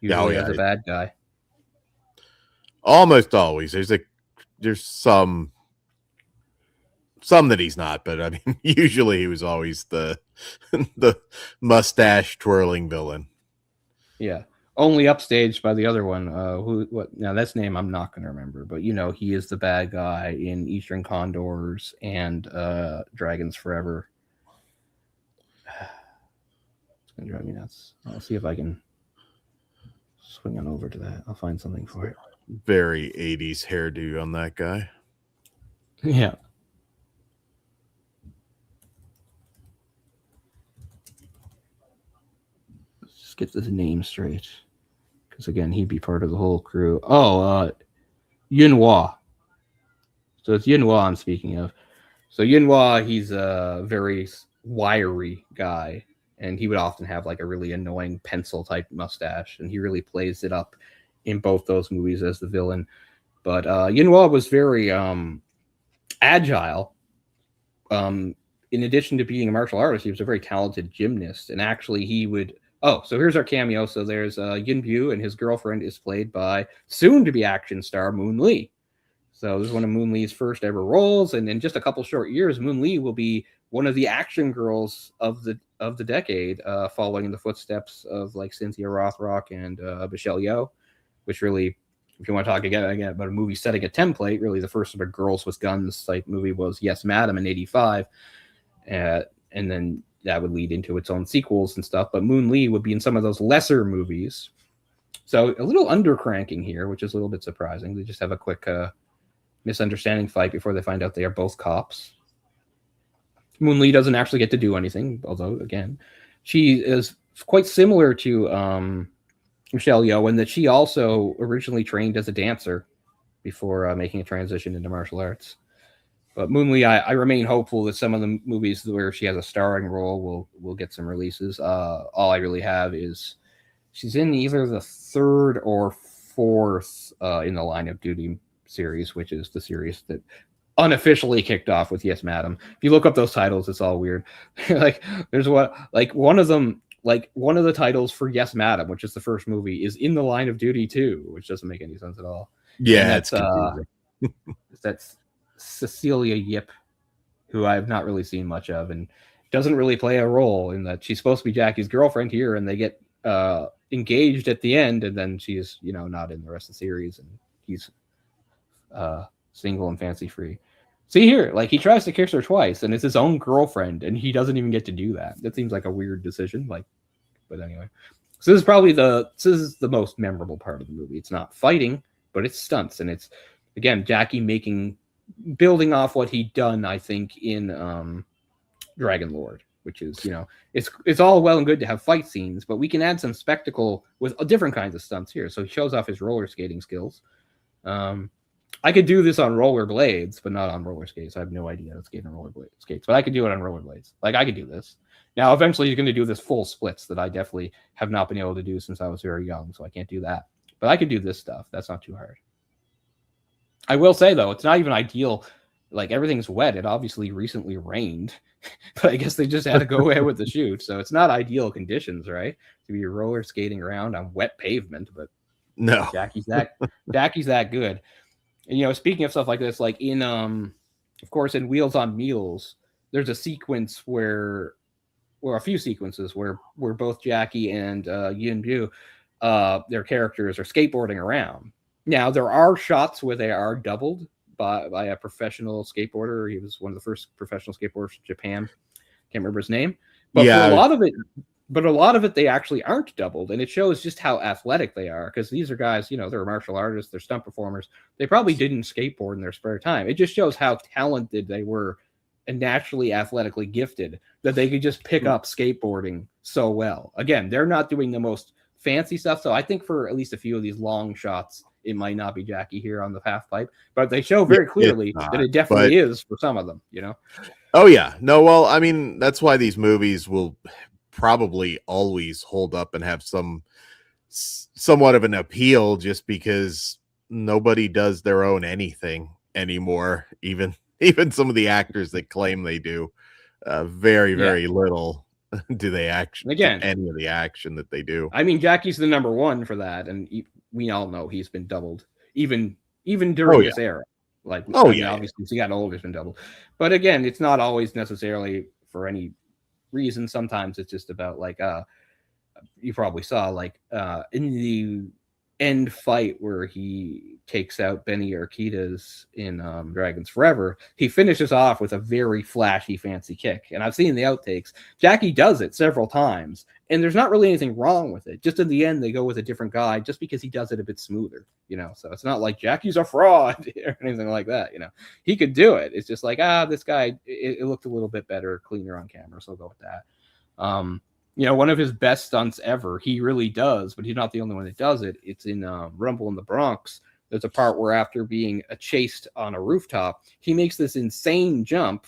Speaker 1: Usually as a bad guy.
Speaker 2: Almost always. There's some that he's not, but I mean, usually he was always the mustache twirling villain.
Speaker 1: Yeah, only upstaged by the other one. Now that's name I'm not going to remember, but he is the bad guy in Eastern Condors and Dragons Forever. It's gonna drive me nuts. I'll see if I can swing on over to that. I'll find something for it.
Speaker 2: Very 80s hairdo on that guy.
Speaker 1: Yeah. Let's just get this name straight. Because again, he'd be part of the whole crew. Yuen Hua. So it's Yuen Hua I'm speaking of. So Yuen Hua, he's a very wiry guy. And he would often have like a really annoying pencil type mustache. And he really plays it up in both those movies as the villain. But Yuen Hua was very agile. In addition to being a martial artist, he was a very talented gymnast. And actually he would... Oh, so here's our cameo. So there's Yuen Biao, and his girlfriend is played by soon-to-be action star Moon Lee. So this is one of Moon Lee's first ever roles. And in just a couple short years, Moon Lee will be one of the action girls of the decade, following in the footsteps of like Cynthia Rothrock and Michelle Yeoh, which really, if you want to talk again about a movie setting a template, really the first of a girls with guns type movie was Yes, Madam in '85. And then that would lead into its own sequels and stuff. But Moon Lee would be in some of those lesser movies. So a little undercranking here, which is a little bit surprising. They just have a quick misunderstanding fight before they find out they are both cops. Moon Lee doesn't actually get to do anything, although, again, she is quite similar to Michelle Yeoh in that she also originally trained as a dancer before making a transition into martial arts. But Moon Lee, I remain hopeful that some of the movies where she has a starring role will get some releases. All I really have is she's in either the third or fourth in the Line of Duty series, which is the series that unofficially kicked off with Yes, Madam. If you look up those titles, it's all weird. Like there's one of them, like one of the titles for Yes, Madam, which is the first movie, is in the Line of Duty too, which doesn't make any sense at all.
Speaker 2: Yeah,
Speaker 1: that's Cecilia Yip, who I have not really seen much of, and doesn't really play a role in that. She's supposed to be Jackie's girlfriend here, and they get engaged at the end, and then she's not in the rest of the series, and he's single and fancy free. See here, like he tries to kiss her twice, and it's his own girlfriend, and he doesn't even get to do that. That seems like a weird decision. But anyway, so this is the most memorable part of the movie. It's not fighting, but it's stunts, and it's again Jackie building off what he'd done, I think, in Dragon Lord, which is it's all well and good to have fight scenes, but we can add some spectacle with different kinds of stunts here. So he shows off his roller skating skills. I could do this on rollerblades, but not on roller skates. I have no idea how to skate on roller skates, but I could do it on rollerblades. Like I could do this. Now, eventually, he's going to do this full splits that I definitely have not been able to do since I was very young, so I can't do that. But I could do this stuff. That's not too hard. I will say, though, it's not even ideal. Like, everything's wet. It obviously recently rained, but I guess they just had to go ahead with the shoot. So it's not ideal conditions, right? To be roller skating around on wet pavement, but
Speaker 2: no,
Speaker 1: Jackie's that good. And, speaking of stuff like this, like in, of course, in Wheels on Meals, there's a sequence or a few sequences where both Jackie and Yuen Biao, their characters are skateboarding around. Now, there are shots where they are doubled by a professional skateboarder. He was one of the first professional skateboarders from Japan. Can't remember his name, but for a lot of it, they actually aren't doubled, and it shows just how athletic they are. Because these are guys, they're martial artists, they're stunt performers. They probably didn't skateboard in their spare time. It just shows how talented they were and naturally athletically gifted that they could just pick up skateboarding so well. Again, they're not doing the most fancy stuff, so I think for at least a few of these long shots, it might not be Jackie here on the half pipe, but they show very clearly that it definitely is for some of them,
Speaker 2: Oh yeah, no, well, I mean, that's why these movies will probably always hold up and have somewhat of an appeal, just because nobody does their own anything anymore. Even some of the actors that claim they do, very little do they actually any of the action that they do.
Speaker 1: I mean, Jackie's the number one for that, and we all know he's been doubled even during this era. Like, obviously, as he got older, he's been doubled. But again, it's not always necessarily for any reason. Sometimes it's just about, like, you probably saw, like, in the end fight where he takes out Benny Urquidez in Dragons Forever, he finishes off with a very flashy, fancy kick. And I've seen the outtakes. Jackie does it several times, and there's not really anything wrong with it. Just in the end, they go with a different guy just because he does it a bit smoother, So it's not like Jackie's a fraud or anything like that, He could do it. It's just like, this guy, it looked a little bit better, cleaner on camera, so I'll go with that. One of his best stunts ever, he really does, but he's not the only one that does it. It's in Rumble in the Bronx. There's a part where after being chased on a rooftop, he makes this insane jump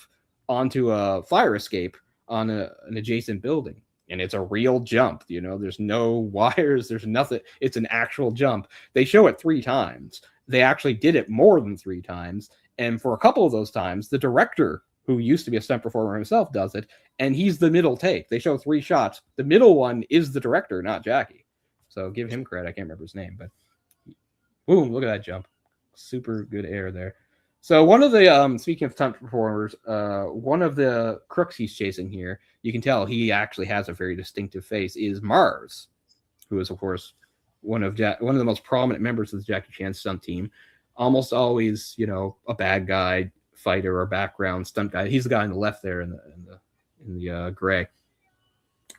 Speaker 1: onto a fire escape on an adjacent building. And it's a real jump, there's no wires, there's nothing. It's an actual jump. They show it 3 times. They actually did it more than 3 times. And for a couple of those times, the director, who used to be a stunt performer himself, does it. And he's the middle take. They show 3 shots. The middle one is the director, not Jackie. So give him credit. I can't remember his name, but boom, look at that jump. Super good air there. So one of the, speaking of stunt performers, one of the crooks he's chasing here, you can tell he actually has a very distinctive face, is Mars, who is, of course, one of the most prominent members of the Jackie Chan stunt team. Almost always, a bad guy, fighter or background stunt guy. He's the guy on the left there in the gray.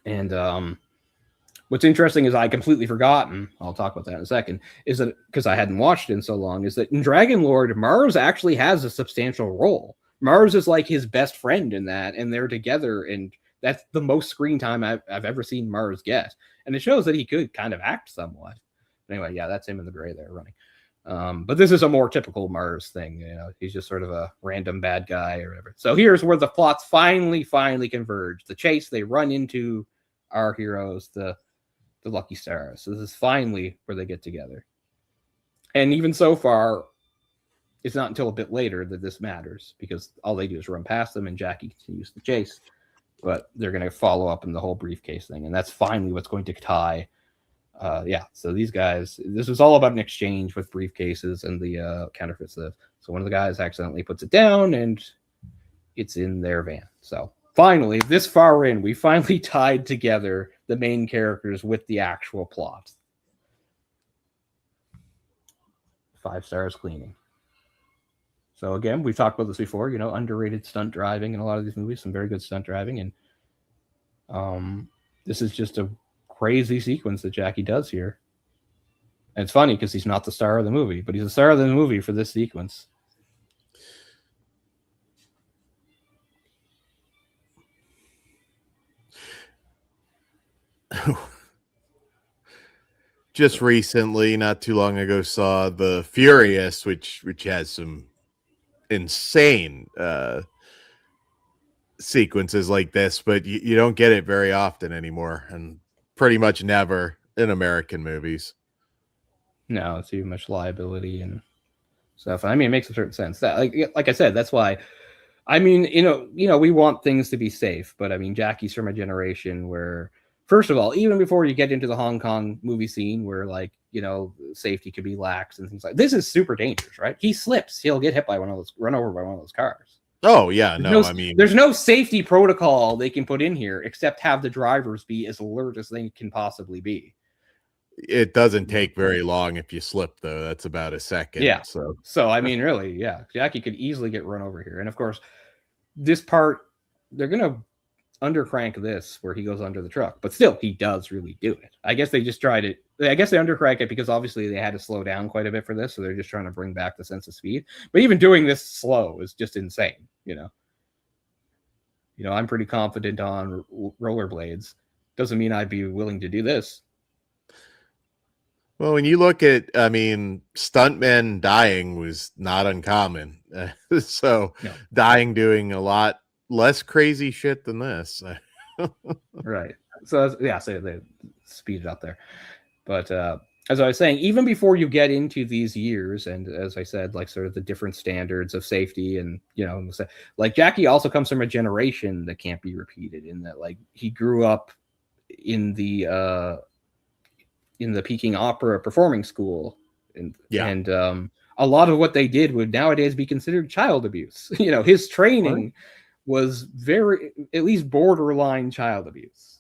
Speaker 1: And what's interesting is I completely forgotten, I'll talk about that in a second, is that, because I hadn't watched it in so long, is that in Dragon Lord, Mars actually has a substantial role. Mars is like his best friend in that, and they're together, and that's the most screen time I've ever seen Mars get. And it shows that he could kind of act somewhat. But anyway, yeah, that's him in the gray there running. But this is a more typical Mars thing. He's just sort of a random bad guy or whatever. So here's where the plots finally converge. The chase, they run into our heroes, the Lucky Stars. So this is finally where they get together. And even so far, it's not until a bit later that this matters, because all they do is run past them and Jackie continues the chase. But they're going to follow up in the whole briefcase thing. And that's finally what's going to tie. So these guys, this was all about an exchange with briefcases and the counterfeits. So one of the guys accidentally puts it down and it's in their van. So finally, this far in, we finally tied together the main characters with the actual plot. 5 stars cleaning. So again, we've talked about this before, underrated stunt driving in a lot of these movies, some very good stunt driving. And this is just a crazy sequence that Jackie does here. And it's funny because he's not the star of the movie, but he's the star of the movie for this sequence.
Speaker 2: Just recently, not too long ago, saw The Furious, which has some insane sequences like this, but you don't get it very often anymore, and pretty much never in American movies.
Speaker 1: No, it's too much liability and stuff. I mean, it makes a certain sense. That, like I said, that's why. I mean, we want things to be safe, but I mean, Jackie's from a generation where, first of all, even before you get into the Hong Kong movie scene where, like, safety could be lax and things like this, is super dangerous, right? He slips, he'll get hit by run over by one of those cars.
Speaker 2: Oh yeah,
Speaker 1: I mean, there's no safety protocol they can put in here except have the drivers be as alert as they can possibly be.
Speaker 2: It doesn't take very long if you slip, though. That's about a second.
Speaker 1: Yeah.
Speaker 2: So
Speaker 1: I mean, really, yeah, Jackie could easily get run over here. And of course, this part, they're gonna undercrank this where he goes under the truck, but still, he does really do it. I guess they just tried it. I guess they undercrank it because obviously they had to slow down quite a bit for this, so they're just trying to bring back the sense of speed. But even doing this slow is just insane. I'm pretty confident on rollerblades. Doesn't mean I'd be willing to do this.
Speaker 2: well, when you look at, I mean, stuntmen dying was not uncommon. So
Speaker 1: No.
Speaker 2: dying doing a lot less crazy shit than this.
Speaker 1: Right. So yeah, so they speed it up there. But as I was saying, even before you get into these years, and as I said, like sort of the different standards of safety, and like Jackie also comes from a generation that can't be repeated. In that, like he grew up in the Peking Opera performing school, and a lot of what they did would nowadays be considered child abuse. His training was very, at least borderline child abuse.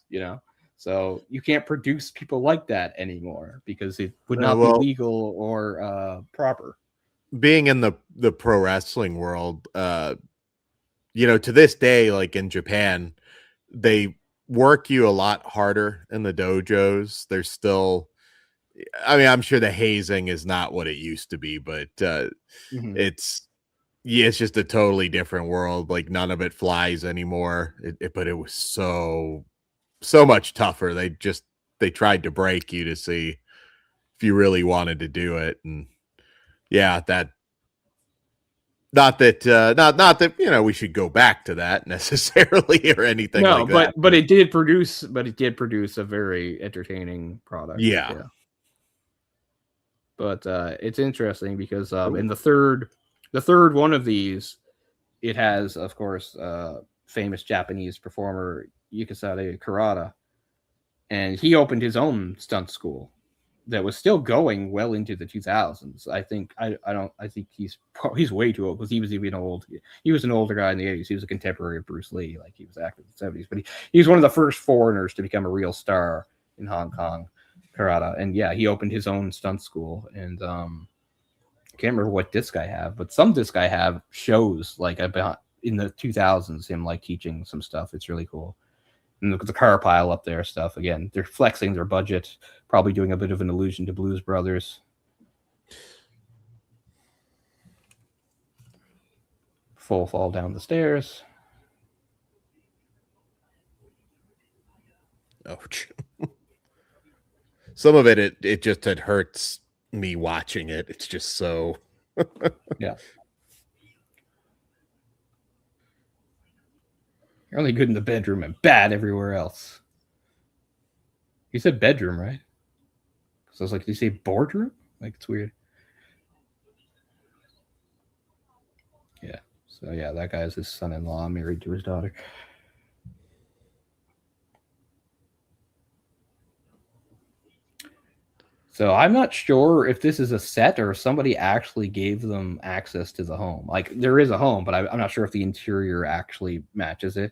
Speaker 1: So you can't produce people like that anymore because it would not be legal or proper.
Speaker 2: Being in the pro wrestling world, to this day, like in Japan, they work you a lot harder in the dojos. There's still, I mean, I'm sure the hazing is not what it used to be, but it's just a totally different world. Like none of it flies anymore. But it was so much tougher. They tried to break you to see if you really wanted to do it. And yeah, that not that we should go back to that necessarily or anything like that.
Speaker 1: But it did produce a very entertaining product.
Speaker 2: Yeah.
Speaker 1: But it's interesting because in the third one of these, it has, of course, famous Japanese performer Yukisade Kurata, and he opened his own stunt school that was still going well into the 2000s. I think he's way too old because he was even old. He was an older guy in the 80s. He was a contemporary of Bruce Lee, like he was active in the 70s. But he was one of the first foreigners to become a real star in Hong Kong, Karate. And yeah, he opened his own stunt school. And I can't remember what disc I have, but some disc I have shows like about in the 2000s him like teaching some stuff. It's really cool. And look at the car pile up there stuff. Again, they're flexing their budget, probably doing a bit of an allusion to Blues Brothers. Full fall down the stairs.
Speaker 2: Ouch. Some of it just hurts me watching it. It's just so
Speaker 1: yeah. You're only good in the bedroom and bad everywhere else. You said bedroom, right? So I was like, did you say boardroom? Like, it's weird. Yeah. So yeah, that guy's his son-in-law married to his daughter. So I'm not sure if this is a set or somebody actually gave them access to the home. Like there is a home, but I'm not sure if the interior actually matches it.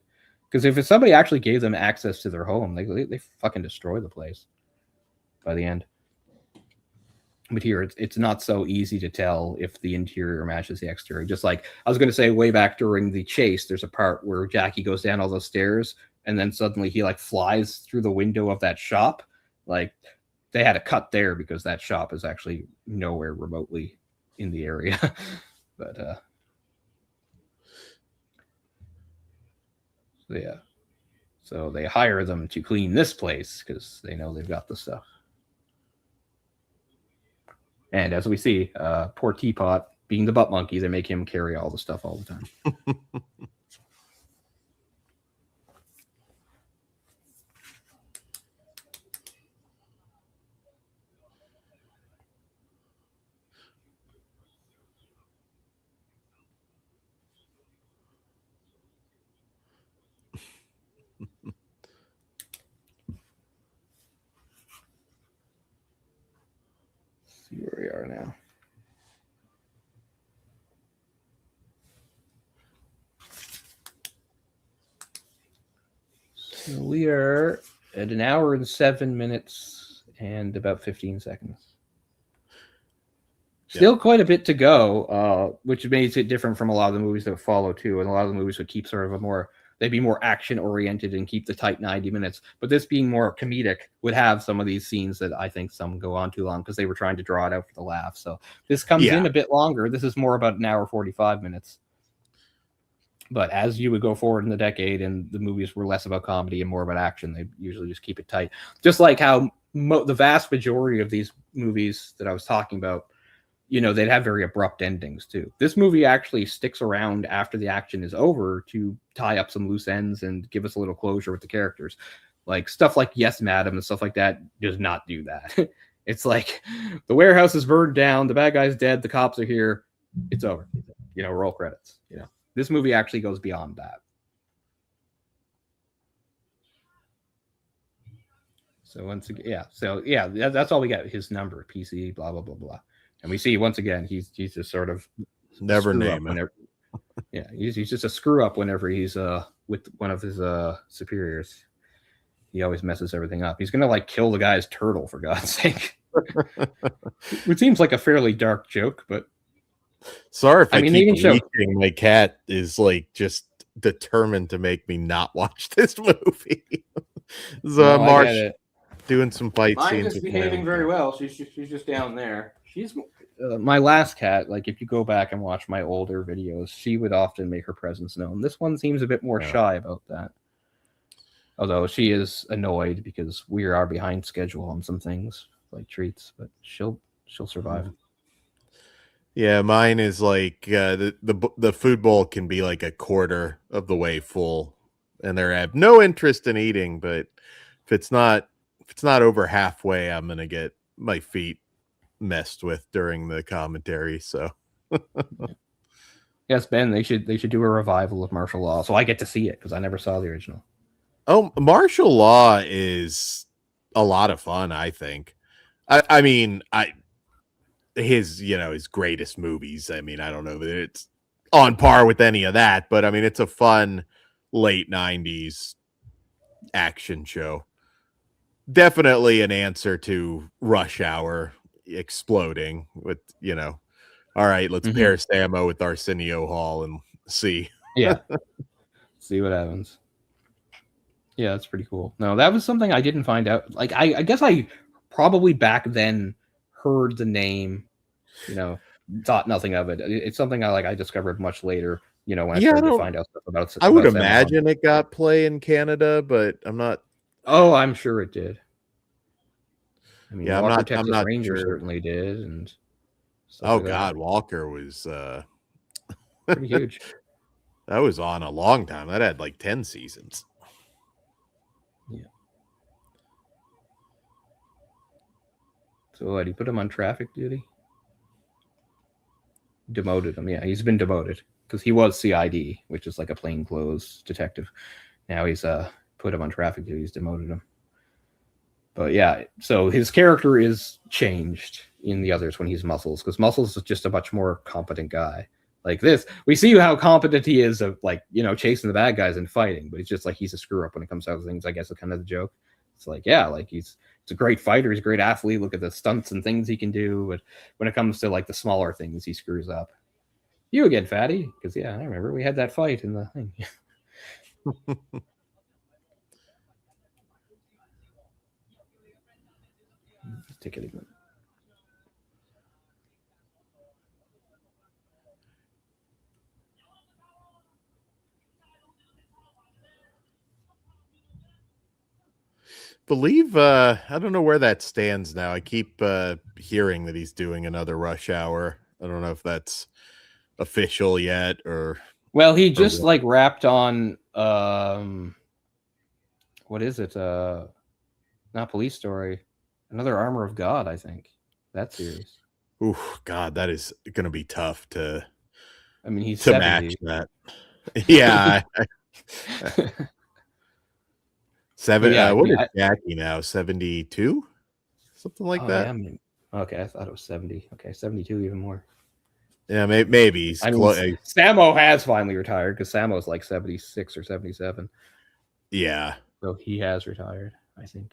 Speaker 1: Because if somebody actually gave them access to their home, they fucking destroy the place by the end. But here, it's not so easy to tell if the interior matches the exterior. Just like I was going to say, way back during the chase, there's a part where Jackie goes down all those stairs, and then suddenly he like flies through the window of that shop. Like they had a cut there because that shop is actually nowhere remotely in the area. But yeah, so they hire them to clean this place because they know they've got the stuff. And as we see, poor Teapot, being the butt monkey, they make him carry all the stuff all the time. See where we are now. So we are at 1 hour and 7 minutes and about 15 seconds. Still quite a bit to go, which makes it different from a lot of the movies that follow too. And a lot of the movies would keep sort of they'd be more action oriented and keep the tight 90 minutes. But this being more comedic would have some of these scenes that I think some go on too long because they were trying to draw it out for the laugh. So this comes in a bit longer. This is more about an hour 45 minutes. But as you would go forward in the decade and the movies were less about comedy and more about action, they usually just keep it tight. Just like how the vast majority of these movies that I was talking about, they'd have very abrupt endings too. This movie actually sticks around after the action is over to tie up some loose ends and give us a little closure with the characters. Like stuff like Yes, Madam and stuff like that does not do that. It's like the warehouse is burned down, the bad guy's dead, the cops are here, it's over. Roll credits. This movie actually goes beyond that. So once again, that's all we got. His number, PC, blah blah blah blah. And we see once again he's just sort of
Speaker 2: never name it.
Speaker 1: He's just a screw up whenever he's with one of his superiors. He always messes everything up. He's gonna kill the guy's turtle, for God's sake. It seems like a fairly dark joke, but
Speaker 2: sorry if I keep leaking. My cat is just determined to make me not watch this movie. So Marsh doing some fight scenes.
Speaker 1: Mine is behaving very well. She's just down there. She's my last cat. If you go back and watch my older videos, she would often make her presence known. This one seems a bit more shy about that. Although she is annoyed because we are behind schedule on some things like treats, but she'll survive.
Speaker 2: Yeah, mine is the food bowl can be a quarter of the way full, and they have no interest in eating. But if it's not over halfway, I'm gonna get my feet messed with during the commentary. So,
Speaker 1: yes, Ben, they should do a revival of Martial Law, so I get to see it because I never saw the original.
Speaker 2: Oh, Martial Law is a lot of fun. I think. I mean, his greatest movies. I mean, I don't know that it's on par with any of that, but I mean, it's a fun late 90s action show. Definitely an answer to Rush Hour exploding with, all right, let's pair Sammo with Arsenio Hall and see.
Speaker 1: Yeah. See what happens. Yeah, that's pretty cool. No, that was something I didn't find out. I guess I probably back then heard the name, thought nothing of it. It's something I discovered much later, when I started to find out stuff about it.
Speaker 2: I would imagine it got play in Canada, but I'm not.
Speaker 1: Oh, I'm sure it did. I mean,
Speaker 2: yeah,
Speaker 1: Walker,
Speaker 2: I'm not
Speaker 1: Ranger
Speaker 2: sure.
Speaker 1: Certainly did, and
Speaker 2: God, Walker was
Speaker 1: pretty huge.
Speaker 2: That was on a long time. That had 10 seasons.
Speaker 1: Yeah. So what? He put him on traffic duty? Demoted him. Yeah, he's been demoted because he was CID, which is a plainclothes detective. Now he's put him on traffic duty. He's demoted him. But yeah, so his character is changed in the others when he's Muscles, because Muscles is just a much more competent guy. Like this, we see how competent he is of chasing the bad guys and fighting, but it's just he's a screw up when it comes to other things. I guess it's kind of the joke. It's he's a great fighter, he's a great athlete. Look at the stunts and things he can do, but when it comes to the smaller things, he screws up. You again, Fatty? Because I remember we had that fight in the thing. Take it again.
Speaker 2: Believe I don't know where that stands now. I keep hearing that he's doing another Rush Hour. I don't know if that's official yet or.
Speaker 1: Well, he just wrapped on what is it? Not Police Story. Another Armor of God, I think. That series.
Speaker 2: Ooh, God, that is going to be tough to.
Speaker 1: I mean, he's
Speaker 2: to
Speaker 1: 70.
Speaker 2: match that. Yeah. What is Jackie now? 72? Something like that.
Speaker 1: Yeah, okay, I thought it was 70. Okay, 72, even more.
Speaker 2: Yeah, maybe.
Speaker 1: Sammo has finally retired because Sammo's 76 or 77.
Speaker 2: Yeah.
Speaker 1: So he has retired, I think.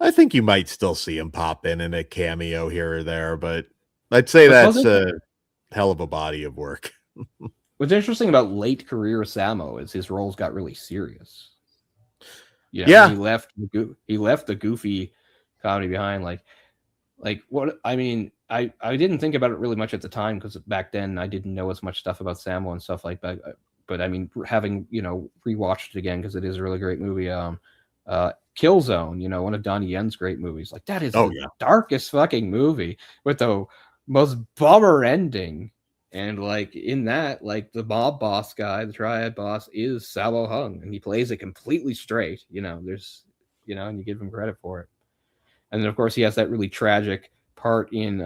Speaker 2: I think you might still see him pop in a cameo here or there, but I'd say
Speaker 1: What's
Speaker 2: that's
Speaker 1: most
Speaker 2: a hell of a body of work.
Speaker 1: What's interesting about late career Sammo is his roles got really serious. You know,
Speaker 2: Yeah.
Speaker 1: he left the goofy comedy behind. Like what I mean, I didn't think about it really much at the time because back then I didn't know as much stuff about Sammo and stuff like that. But I mean, having rewatched it again because it is a really great movie. Killzone, one of Donnie Yen's great movies. Like that is
Speaker 2: Oh,
Speaker 1: the
Speaker 2: yeah.
Speaker 1: darkest fucking movie with the most bummer ending. And like in that, like the mob boss guy, the triad boss, is Sammo Hung, and he plays it completely straight. And you give him credit for it. And then of course he has that really tragic part in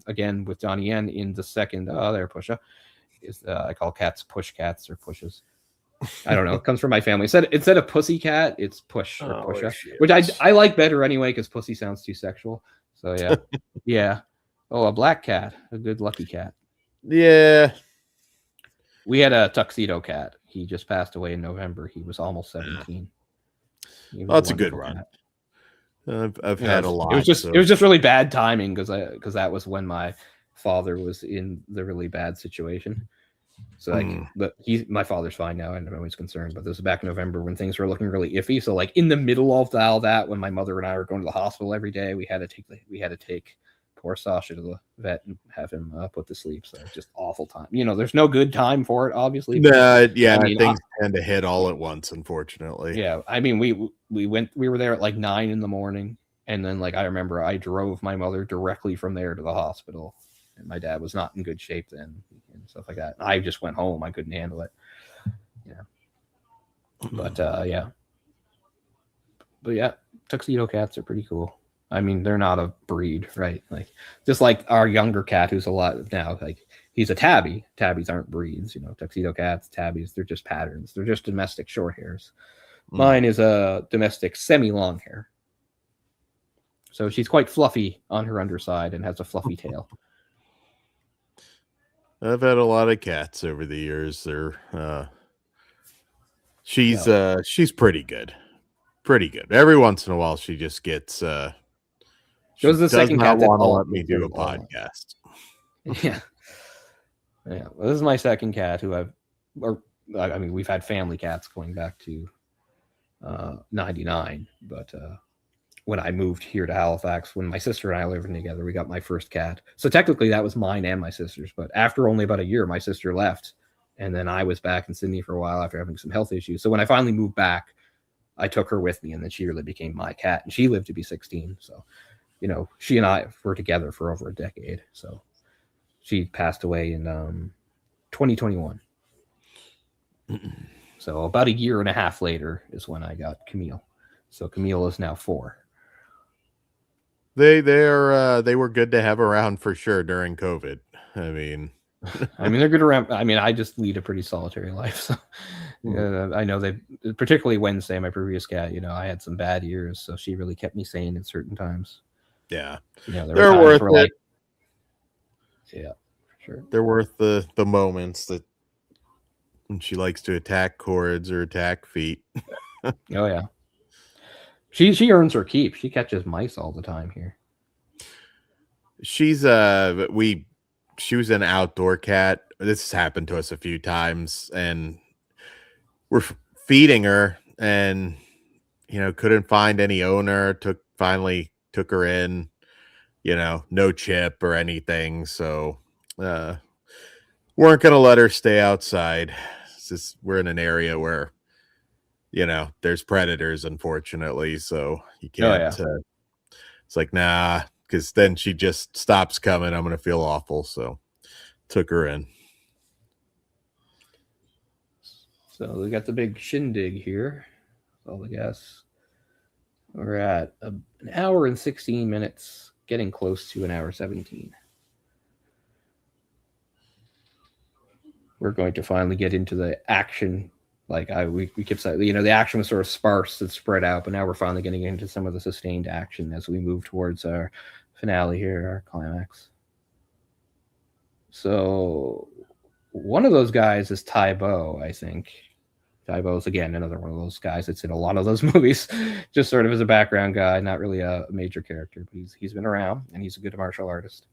Speaker 1: again with Donnie Yen in the second. Oh, there, Pusha is. I call cats push cats or pushes. I don't know. It comes from my family. Instead of pussycat, it's push or pusha, which I like better anyway because pussy sounds too sexual. So yeah, yeah. Oh, a black cat, a good lucky cat.
Speaker 2: Yeah.
Speaker 1: We had a tuxedo cat. He just passed away in November. He was almost 17. He was
Speaker 2: That's a good run.
Speaker 1: cat.
Speaker 2: I've had a lot.
Speaker 1: It was just really bad timing because that was when my father was in the really bad situation. So but my father's fine now, and everyone's concerned. But this was back in November when things were looking really iffy. So like in the middle of all that, when my mother and I were going to the hospital every day, we had to take poor Sasha to the vet and have him put to sleep. So it's just awful time. There's no good time for it, obviously.
Speaker 2: Yeah, things tend to hit all at once, unfortunately.
Speaker 1: Yeah, I mean, we were there at like 9 a.m, and then like I remember I drove my mother directly from there to the hospital, and my dad was not in good shape then and stuff like that. I just went home; I couldn't handle it. But yeah, tuxedo cats are pretty cool. I mean, they're not a breed, right? Like just like our younger cat who's a lot now, like he's a tabby. Tabbies aren't breeds, tuxedo cats, tabbies, they're just patterns. They're just domestic short hairs. Mine is a domestic semi-long hair. So she's quite fluffy on her underside and has a fluffy tail.
Speaker 2: I've had a lot of cats over the years. She's pretty good. Pretty good. Every once in a while she just gets she
Speaker 1: does
Speaker 2: not want to let me do a podcast.
Speaker 1: Yeah. Yeah. Well, this is my second cat we've had family cats going back to 99, but when I moved here to Halifax, when my sister and I lived together, we got my first cat. So technically that was mine and my sister's, but after only about a year, my sister left, and then I was back in Sydney for a while after having some health issues. So when I finally moved back, I took her with me, and then she really became my cat, and she lived to be 16. So, she and I were together for over a decade. So she passed away in 2021. So about a year and a half later is when I got Camille. So Camille is now 4.
Speaker 2: They were good to have around for sure during COVID. I mean,
Speaker 1: they're good around. I mean, I just lead a pretty solitary life. So I know particularly Wednesday, my previous cat, I had some bad years. So she really kept me sane at certain times.
Speaker 2: Yeah.
Speaker 1: They're worth it. Yeah, for sure.
Speaker 2: They're worth the moments that she likes to attack cords or attack feet.
Speaker 1: Oh, yeah. She earns her keep. She catches mice all the time here.
Speaker 2: She was an outdoor cat. This has happened to us a few times, and we're feeding her and couldn't find any owner. Finally took her in, no chip or anything, so weren't gonna let her stay outside. We're in an area where there's predators, unfortunately, so you can't. It's like, nah, because then she just stops coming. I'm gonna feel awful, so took her in.
Speaker 1: So we got the big shindig here. All the guests. We're at an hour and 16 minutes, getting close to an hour 17. We're going to finally get into the action. Like we kept saying, the action was sort of sparse and spread out, but now we're finally getting into some of the sustained action as we move towards our finale here, our climax. So one of those guys is Ty Bo, I think. Tybo's again another one of those guys that's in a lot of those movies, just sort of as a background guy, not really a major character, but he's been around and he's a good martial artist.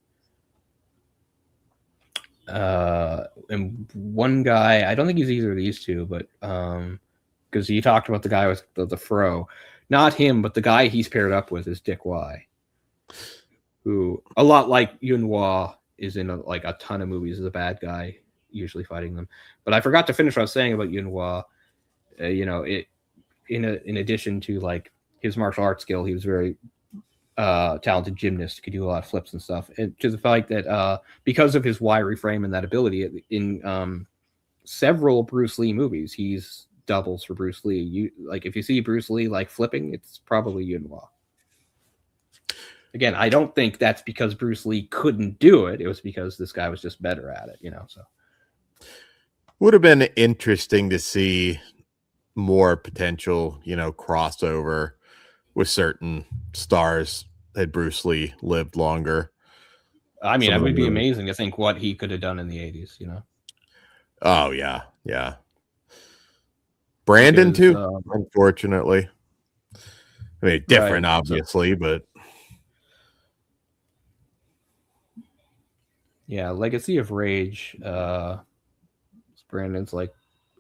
Speaker 1: And one guy, I don't think he's either of these two, but because you talked about the guy with the fro, not him, but the guy he's paired up with is Dick Y, who a lot like Yun Hua is in like a ton of movies as a bad guy, usually fighting them. But I forgot to finish what I was saying about Yun Hua. In addition to like his martial arts skill, he was very talented gymnast, could do a lot of flips and stuff. And to the fact that because of his wiry frame and that ability, in several Bruce Lee movies, he's doubles for Bruce Lee. Like if you see Bruce Lee like flipping, it's probably Yun Hua. Again, I don't think that's because Bruce Lee couldn't do it. It was because this guy was just better at it, So
Speaker 2: would have been interesting to see more potential, crossover with certain stars had Bruce Lee lived longer.
Speaker 1: I mean, it would be amazing to think what he could have done in the 80s,
Speaker 2: Oh, yeah. Yeah. Brandon, too, unfortunately. I mean, different, right, obviously, but...
Speaker 1: Yeah, Legacy of Rage. Brandon's like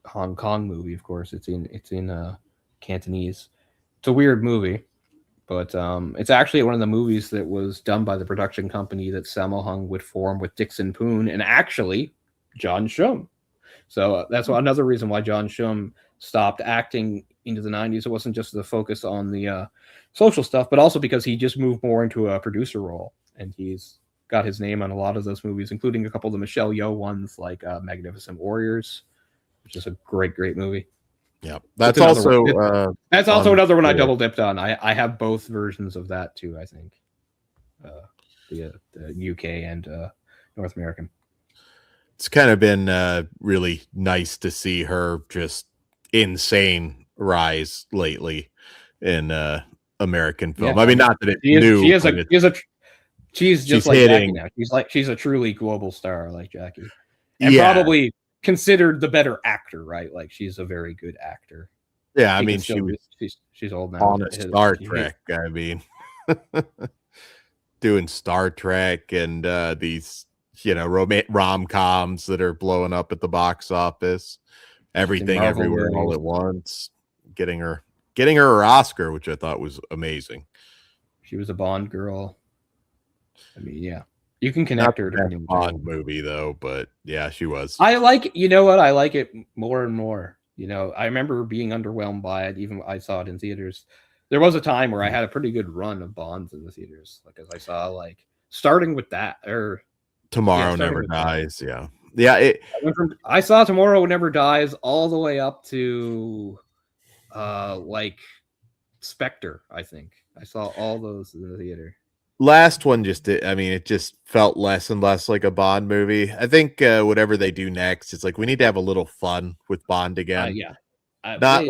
Speaker 1: Hong Kong movie, of course. It's in Cantonese. It's a weird movie, but it's actually one of the movies that was done by the production company that Sammo Hung would form with Dixon Poon and actually John Shum. So that's another reason why John Shum stopped acting into the 90s. It wasn't just the focus on the social stuff, but also because he just moved more into a producer role, and he's got his name on a lot of those movies, including a couple of the Michelle Yeoh ones like Magnificent Warriors, which is a great movie.
Speaker 2: Yeah, that's also
Speaker 1: another one I double dipped on. I have both versions of that too. I think the UK and North American.
Speaker 2: It's kind of been really nice to see her just insane rise lately in American film. Yeah, I mean, not that it's new.
Speaker 1: She's just like hitting. Jackie now. She's a truly global star like Jackie, and probably considered the better actor, right? Like she's a very good actor.
Speaker 2: Yeah, I mean, she's
Speaker 1: old now.
Speaker 2: On a Star Trek. I mean, doing Star Trek and these rom-coms that are blowing up at the box office. Everything, everywhere, all at once. Getting her her Oscar, which I thought was amazing.
Speaker 1: She was a Bond girl. I mean, yeah, you can connect her to
Speaker 2: a Bond movie though, but yeah, she was.
Speaker 1: I like it. You know what? I like it more and more. I remember being underwhelmed by it. Even I saw it in theaters. There was a time where I had a pretty good run of Bonds in the theaters, like as I saw, like starting with that or
Speaker 2: Tomorrow Never Dies. That. Yeah.
Speaker 1: I saw Tomorrow Never Dies all the way up to like Spectre. I think I saw all those in the theater.
Speaker 2: Last one it just felt less and less like a Bond movie. I think whatever they do next, it's like we need to have a little fun with Bond again. Not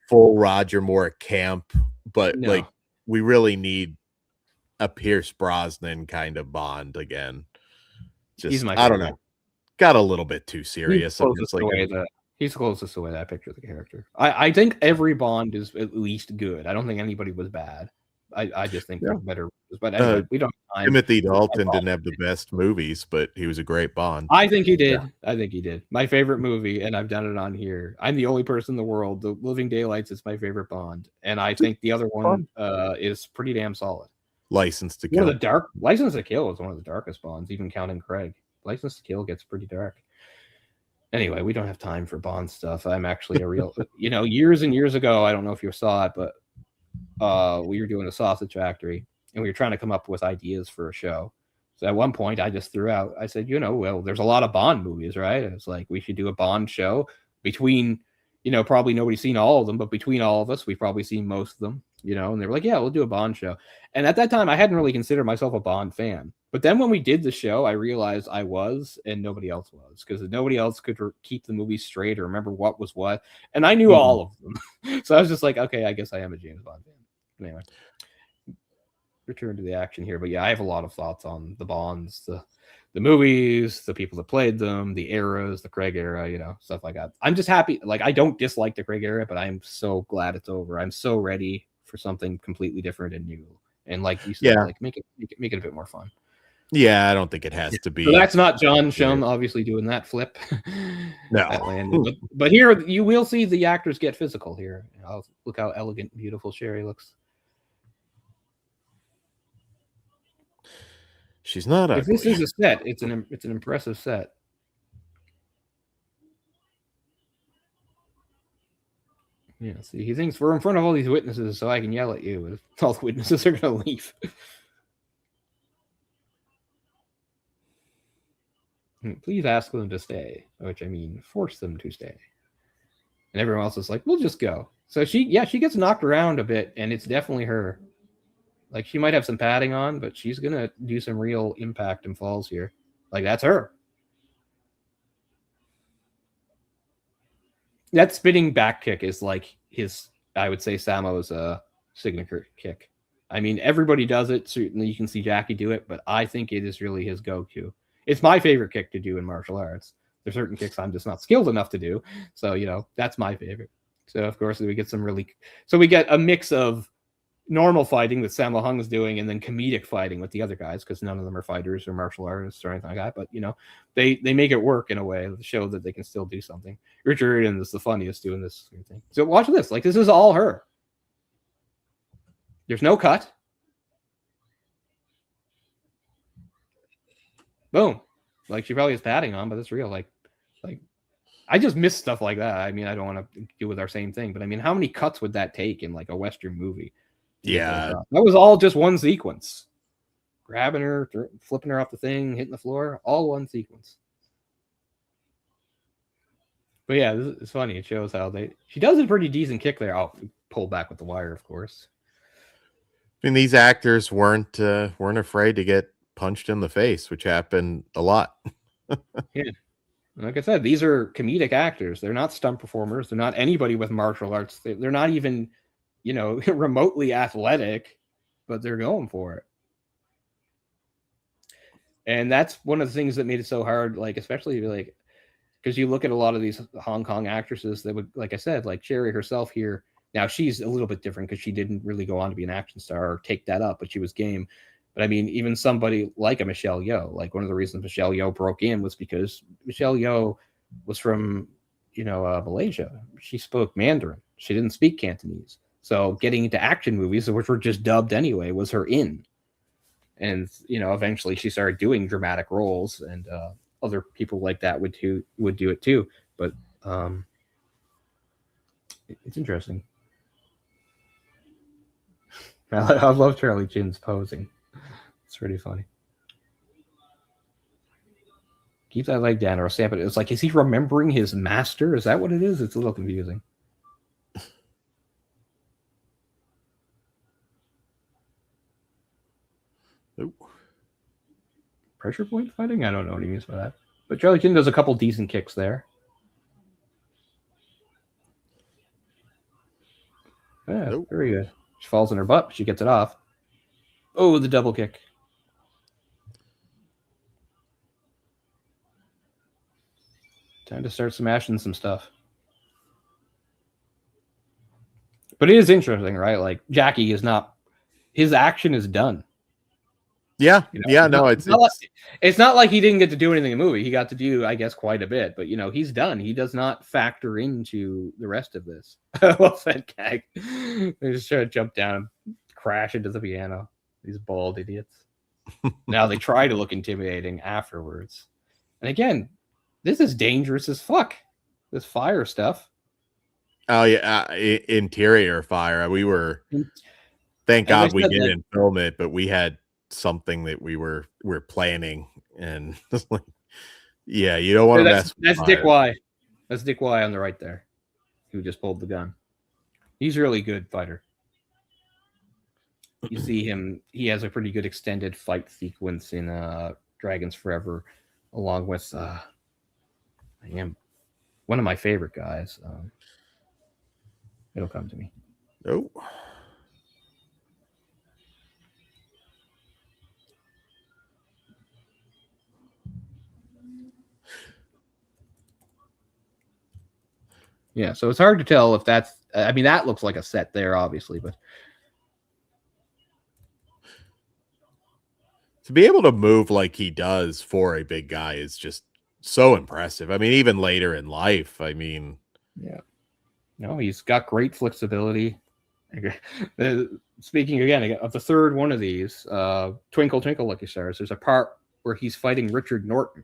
Speaker 2: full Roger Moore camp, but like we really need a Pierce Brosnan kind of Bond again. Just I don't know, got a little bit too serious.
Speaker 1: He's closest to the way that I picture the character. I think every Bond is at least good. I don't think anybody was bad. I just think they're better. But anyway, we don't have time.
Speaker 2: Timothy Dalton didn't have the best movies, but he was a great Bond.
Speaker 1: I think he did. Yeah. I think he did. My favorite movie, and I've done it on here. I'm the only person in the world. The Living Daylights is my favorite Bond, and I think the other one is pretty damn solid.
Speaker 2: License to Kill.
Speaker 1: License to Kill is one of the darkest Bonds, even counting Craig. License to Kill gets pretty dark. Anyway, we don't have time for Bond stuff. I'm actually a real, years and years ago, I don't know if you saw it, but we were doing a sausage factory and we were trying to come up with ideas for a show. So at one point I just threw out, I said, well, there's a lot of Bond movies, right? And it's like, we should do a Bond show between, probably nobody's seen all of them, but between all of us, we've probably seen most of them, and they were like, yeah, we'll do a Bond show. And at that time I hadn't really considered myself a Bond fan. But then when we did the show, I realized I was, and nobody else was, because nobody else could keep the movie straight or remember what was what. And I knew all of them. So I was just like, okay, I guess I am a James Bond fan. Anyway, return to the action here. But yeah, I have a lot of thoughts on the Bonds, the movies, the people that played them, the eras, the Craig era, you know, stuff like that. I'm just happy. Like, I don't dislike the Craig era, but I'm so glad it's over. I'm so ready for something completely different and new. And like you said,
Speaker 2: Yeah.
Speaker 1: like make it a bit more fun.
Speaker 2: Yeah, I don't think it has to
Speaker 1: So
Speaker 2: be.
Speaker 1: that's not John Shum obviously doing that flip.
Speaker 2: No.
Speaker 1: That landed. But here you will see the actors get physical here. Oh, look how elegant, beautiful Cherie looks.
Speaker 2: She's not
Speaker 1: If this
Speaker 2: ugly.
Speaker 1: is a set, it's an impressive set. Yeah, see, he thinks we're in front of all these witnesses, so I can yell at you. If all the witnesses are going to leave. Please ask them to stay, which I mean, force them to stay. And everyone else is like, we'll just go. So she gets knocked around a bit, and it's definitely her. Like, she might have some padding on, but she's going to do some real impact and falls here. Like, that's her. That spinning back kick is like his, I would say, Sammo's signature kick. I mean, everybody does it. Certainly, you can see Jackie do it, but I think it is really his go-to. It's my favorite kick to do in martial arts. There's certain kicks I'm just not skilled enough to do, so you know that's my favorite. So of course we get some really, so we get a mix of normal fighting that Sammo Hung is doing, and then comedic fighting with the other guys because none of them are fighters or martial artists or anything like that. But you know, they make it work in a way to show that they can still do something. Richard Eden is the funniest doing this thing. So watch this. Like, this is all her. There's no cut. Boom. Like, she probably has padding on, but it's real. Like I just miss stuff like that. I mean, I don't want to do with our same thing, but I mean, how many cuts would that take in like a Western movie?
Speaker 2: Yeah.
Speaker 1: That was all just one sequence. Grabbing her, flipping her off the thing, hitting the floor, all one sequence. But yeah, it's funny. It shows how she does a pretty decent kick there. I'll pull back with the wire, of course.
Speaker 2: I mean, these actors weren't afraid to get punched in the face, which happened a lot.
Speaker 1: Yeah. Like I said, these are comedic actors. They're not stunt performers. They're not anybody with martial arts. They're not even, you know, remotely athletic, but they're going for it. And that's one of the things that made it so hard, like, especially like, because you look at a lot of these Hong Kong actresses that would, like I said, like Cherie herself here. Now she's a little bit different because she didn't really go on to be an action star or take that up, but she was game. But I mean, even somebody like a Michelle Yeoh, like one of the reasons Michelle Yeoh broke in was because Michelle Yeoh was from, you know, Malaysia. She spoke Mandarin. She didn't speak Cantonese. So getting into action movies, which were just dubbed anyway, was her in. And you know, eventually she started doing dramatic roles, and other people like that would do it too. But it's interesting. I love Charlie Chin's posing. It's pretty funny. Keep that leg down or I'll stamp it. It's like, is he remembering his master? Is that what it is? It's a little confusing.
Speaker 2: Ooh.
Speaker 1: Pressure point fighting? I don't know what he means by that. But Charlie Chin does a couple decent kicks there. Yeah, nope. Very good. She falls in her butt, but she gets it off. Oh, the double kick. Time to start smashing some stuff. But it is interesting, right? Like, Jackie is not, his action is done.
Speaker 2: Yeah, you know, yeah, no,
Speaker 1: it's not like he didn't get to do anything in the movie. He got to do, I guess, quite a bit. But you know, he's done. He does not factor into the rest of this. Well said, Gag. They just try to jump down and crash into the piano. These bald idiots. Now they try to look intimidating afterwards. And again, this is dangerous as fuck. This fire stuff.
Speaker 2: Oh yeah, interior fire. We were. Thank God we didn't film it, but we had something that we're planning, and like, yeah, you don't want to mess.
Speaker 1: That's Dick Y. That's Dick Y on the right there, who just pulled the gun. He's a really good fighter. You see him; he has a pretty good extended fight sequence in Dragons Forever, along with I am one of my favorite guys. It'll come to me.
Speaker 2: Oh.
Speaker 1: Yeah, so it's hard to tell if that's. I mean, that looks like a set there, obviously, but
Speaker 2: to be able to move like he does for a big guy is just so impressive. I mean, even later in life, I mean,
Speaker 1: yeah, no, he's got great flexibility. Speaking again of the third one of these, Twinkle Twinkle Lucky Stars, there's a part where he's fighting Richard Norton.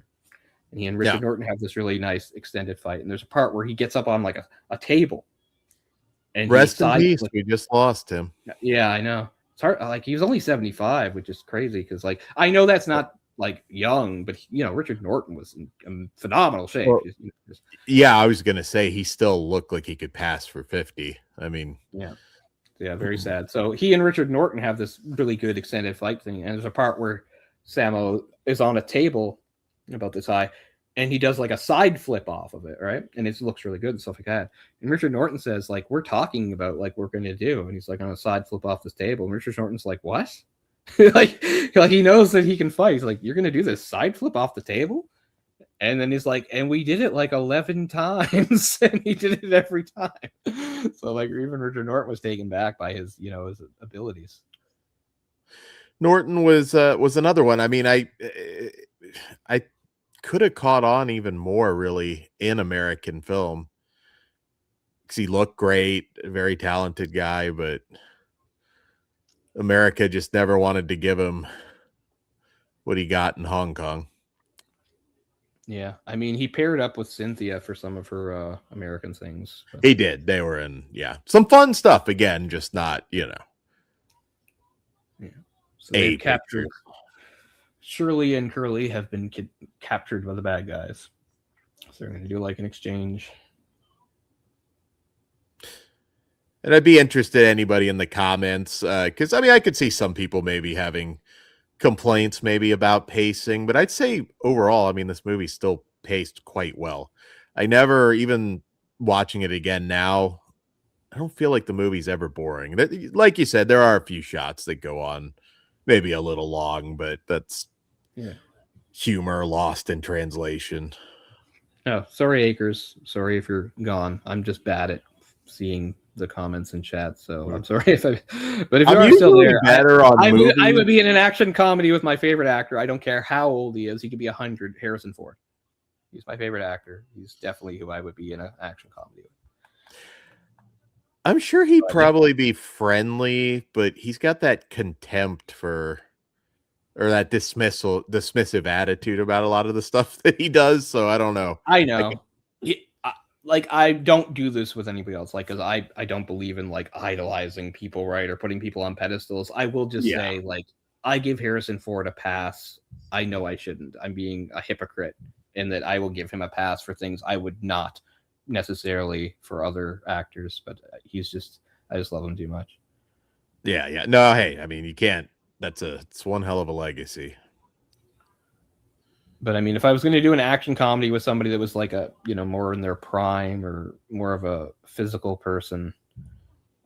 Speaker 1: And he and
Speaker 2: yeah.
Speaker 1: Richard Norton have this really nice extended fight. And there's a part where he gets up on like a table and he
Speaker 2: Rest in
Speaker 1: side
Speaker 2: peace.
Speaker 1: flips.
Speaker 2: We just lost him.
Speaker 1: Yeah, I know. It's hard. Like he was only 75, which is crazy because like I know that's not like young, but you know Richard Norton was in phenomenal shape.
Speaker 2: Well, yeah, I was gonna say he still looked like he could pass for 50. I mean,
Speaker 1: yeah, very sad. So he and Richard Norton have this really good extended fight thing, and there's a part where Sammo is on a table about this high, and he does like a side flip off of it, right? And it looks really good and stuff like that. And Richard Norton says, like, we're talking about like we're gonna do, and he's like on a side flip off this table. And Richard Norton's like, what? like he knows that he can fight. He's like, you're gonna do this side flip off the table? And then he's like, and we did it like 11 times, and he did it every time. So like even Richard Norton was taken back by his, you know, his abilities.
Speaker 2: Norton was another one. I mean, I could have caught on even more really in American film because he looked great, a very talented guy, but America just never wanted to give him what he got in Hong Kong.
Speaker 1: Yeah, I mean, he paired up with Cynthia for some of her American things.
Speaker 2: But. He did. They were in, some fun stuff again, just not,
Speaker 1: Yeah. So they captured. Shirley and Curly have been captured by the bad guys. So they're going to do like an exchange.
Speaker 2: And I'd be interested anybody in the comments because I mean I could see some people maybe having complaints maybe about pacing, but I'd say overall, I mean, this movie still paced quite well. I never, even watching it again now, I don't feel like the movie's ever boring. Like you said, there are a few shots that go on maybe a little long, but that's humor lost in translation.
Speaker 1: No, sorry, Akers. Sorry if you're gone. I'm just bad at seeing the comments and chat, so I'm sorry if I. But if you're still there, I would be in an action comedy with my favorite actor. I don't care how old he is. He could be 100. Harrison Ford. He's my favorite actor. He's definitely who I would be in an action comedy with.
Speaker 2: I'm sure he'd probably be friendly, but he's got that contempt for, or that dismissive attitude about a lot of the stuff that he does. So I don't know.
Speaker 1: I know. Like I don't do this with anybody else, like, because I don't believe in like idolizing people, right, or putting people on pedestals. I will just say, like, I give Harrison Ford a pass. I know I shouldn't. I'm being a hypocrite in that I will give him a pass for things I would not necessarily for other actors, but I just love him too much.
Speaker 2: Yeah. No, hey, I mean, you can't. It's one hell of a legacy.
Speaker 1: But I mean, if I was going to do an action comedy with somebody that was like a, you know, more in their prime or more of a physical person,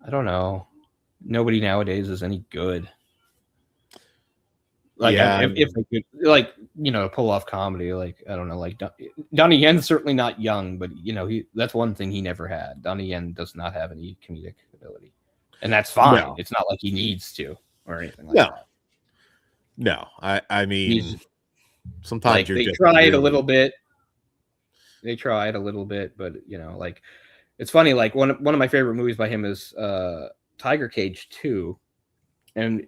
Speaker 1: I don't know. Nobody nowadays is any good. Like, if they could, like, you know, pull off comedy, like, I don't know, like Donnie Yen's certainly not young, but you know, that's one thing he never had. Donnie Yen does not have any comedic ability, and that's fine. No. It's not like he needs to or anything like that.
Speaker 2: No, I mean. Sometimes
Speaker 1: like, they tried a little bit. They tried a little bit, but you know, like, it's funny. Like one of my favorite movies by him is Tiger Cage 2, and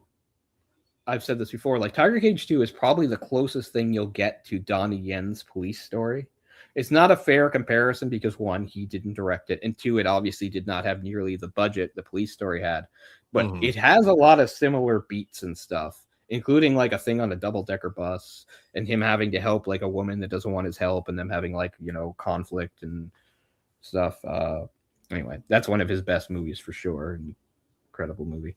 Speaker 1: I've said this before. Like Tiger Cage 2 is probably the closest thing you'll get to Donnie Yen's Police Story. It's not a fair comparison because one, he didn't direct it, and two, it obviously did not have nearly the budget the Police Story had. But it has a lot of similar beats and stuff, including like a thing on a double-decker bus and him having to help like a woman that doesn't want his help and them having like, you know, conflict and stuff. Anyway, that's one of his best movies for sure. Incredible movie.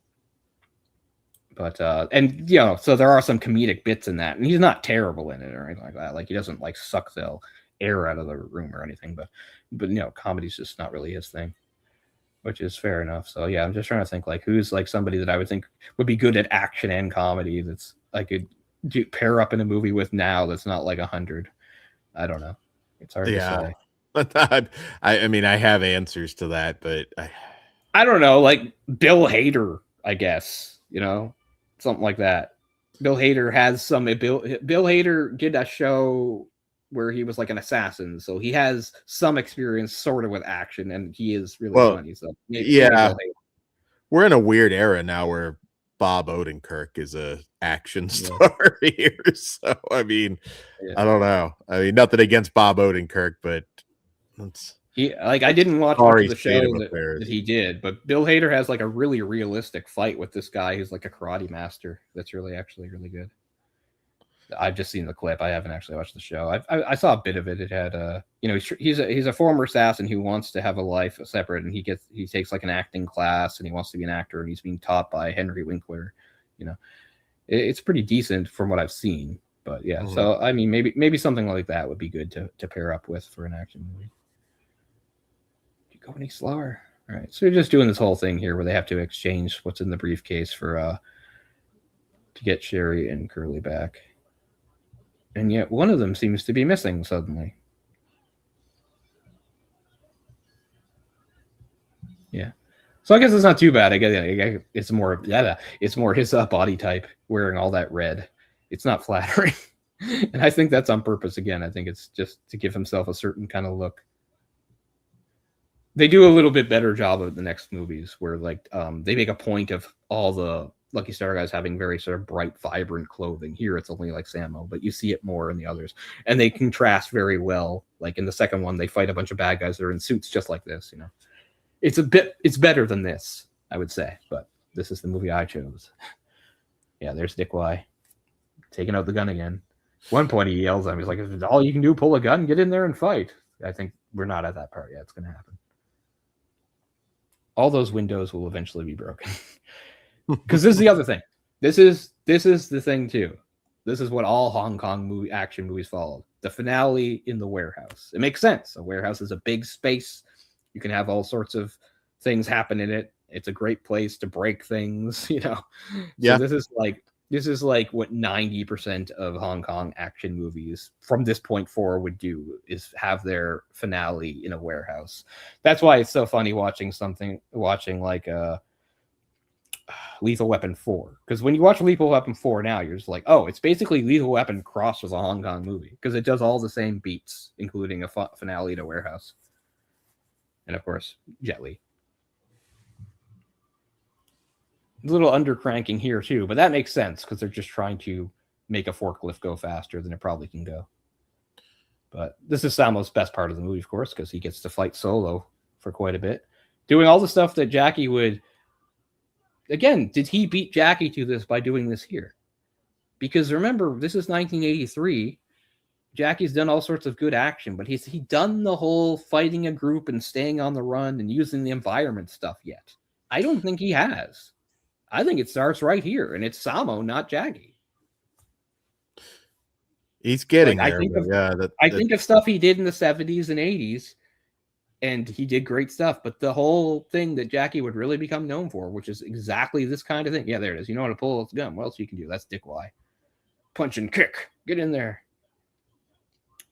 Speaker 1: But and you know, so there are some comedic bits in that, and he's not terrible in it or anything like that. Like he doesn't like suck the air out of the room or anything, but you know, comedy's just not really his thing, which is fair enough. So yeah, I'm just trying to think like who's like somebody that I would think would be good at action and comedy that's I could pair up in a movie with now that's not like 100. I don't know. It's hard to say.
Speaker 2: I mean, I have answers to that, but
Speaker 1: I don't know, like Bill Hader, I guess, something like that. Bill Hader has some Bill Hader did a show where he was like an assassin, so he has some experience sort of with action, and he is really
Speaker 2: well,
Speaker 1: funny. So maybe
Speaker 2: yeah,
Speaker 1: Bill Hader.
Speaker 2: we're in a weird era now where Bob Odenkirk is a action
Speaker 1: Yeah.
Speaker 2: star here. So I mean, I don't know. I mean, nothing against Bob Odenkirk, but
Speaker 1: I didn't watch much of the show
Speaker 2: state of
Speaker 1: that
Speaker 2: affairs.
Speaker 1: he did, but Bill Hader has like a really realistic fight with this guy who's like a karate master. That's actually really good. I've just seen the clip. I haven't actually watched the show. I saw a bit of it. It had he's a former assassin who wants to have a life separate, and he takes like an acting class, and he wants to be an actor, and he's being taught by Henry Winkler. It's pretty decent from what I've seen. But yeah, so I mean, maybe something like that would be good to pair up with for an action movie. Do you go any slower? All right, so you're just doing this whole thing here where they have to exchange what's in the briefcase for to get Cherie and Curly back. And yet one of them seems to be missing suddenly. Yeah. So I guess it's not too bad. I guess it's more his body type wearing all that red. It's not flattering. And I think that's on purpose again. I think it's just to give himself a certain kind of look. They do a little bit better job of the next movies where like they make a point of all the Lucky Star guys having very sort of bright, vibrant clothing. Here it's only like Sammo, but you see it more in the others. And they contrast very well. Like in the second one, they fight a bunch of bad guys that are in suits just like this, It's better than this, I would say, but this is the movie I chose. Yeah, there's Dick Y. Taking out the gun again. At one point he yells at me, he's like, "If all you can do, pull a gun, get in there and fight." I think we're not at that part yet. It's gonna happen. All those windows will eventually be broken. Because this is the other thing. This is the thing too. This is what all Hong Kong action movies follow. The finale in the warehouse. It makes sense. A warehouse is a big space. You can have all sorts of things happen in it. It's a great place to break things, Yeah. So this is like what 90% of Hong Kong action movies from this point forward would do, is have their finale in a warehouse. That's why it's so funny watching like Lethal Weapon 4. Because when you watch Lethal Weapon 4 now, you're just like, oh, it's basically Lethal Weapon crossed with a Hong Kong movie. Because it does all the same beats, including a finale to warehouse. And of course, Jet Li. A little undercranking here too, but that makes sense because they're just trying to make a forklift go faster than it probably can go. But this is Sammo's best part of the movie, of course, because he gets to fight solo for quite a bit. Doing all the stuff that Jackie would... Again, did he beat Jackie to this by doing this here? Because remember, this is 1983. Jackie's done all sorts of good action, but he's done the whole fighting a group and staying on the run and using the environment stuff yet. I don't think he has. I think it starts right here, and it's Sammo, not Jackie.
Speaker 2: He's getting there.
Speaker 1: I think of stuff he did in the 70s and 80s, and he did great stuff. But the whole thing that Jackie would really become known for, which is exactly this kind of thing. Yeah, there it is. You know how to pull a gun. What else you can do? That's Dick Y. Punch and kick. Get in there.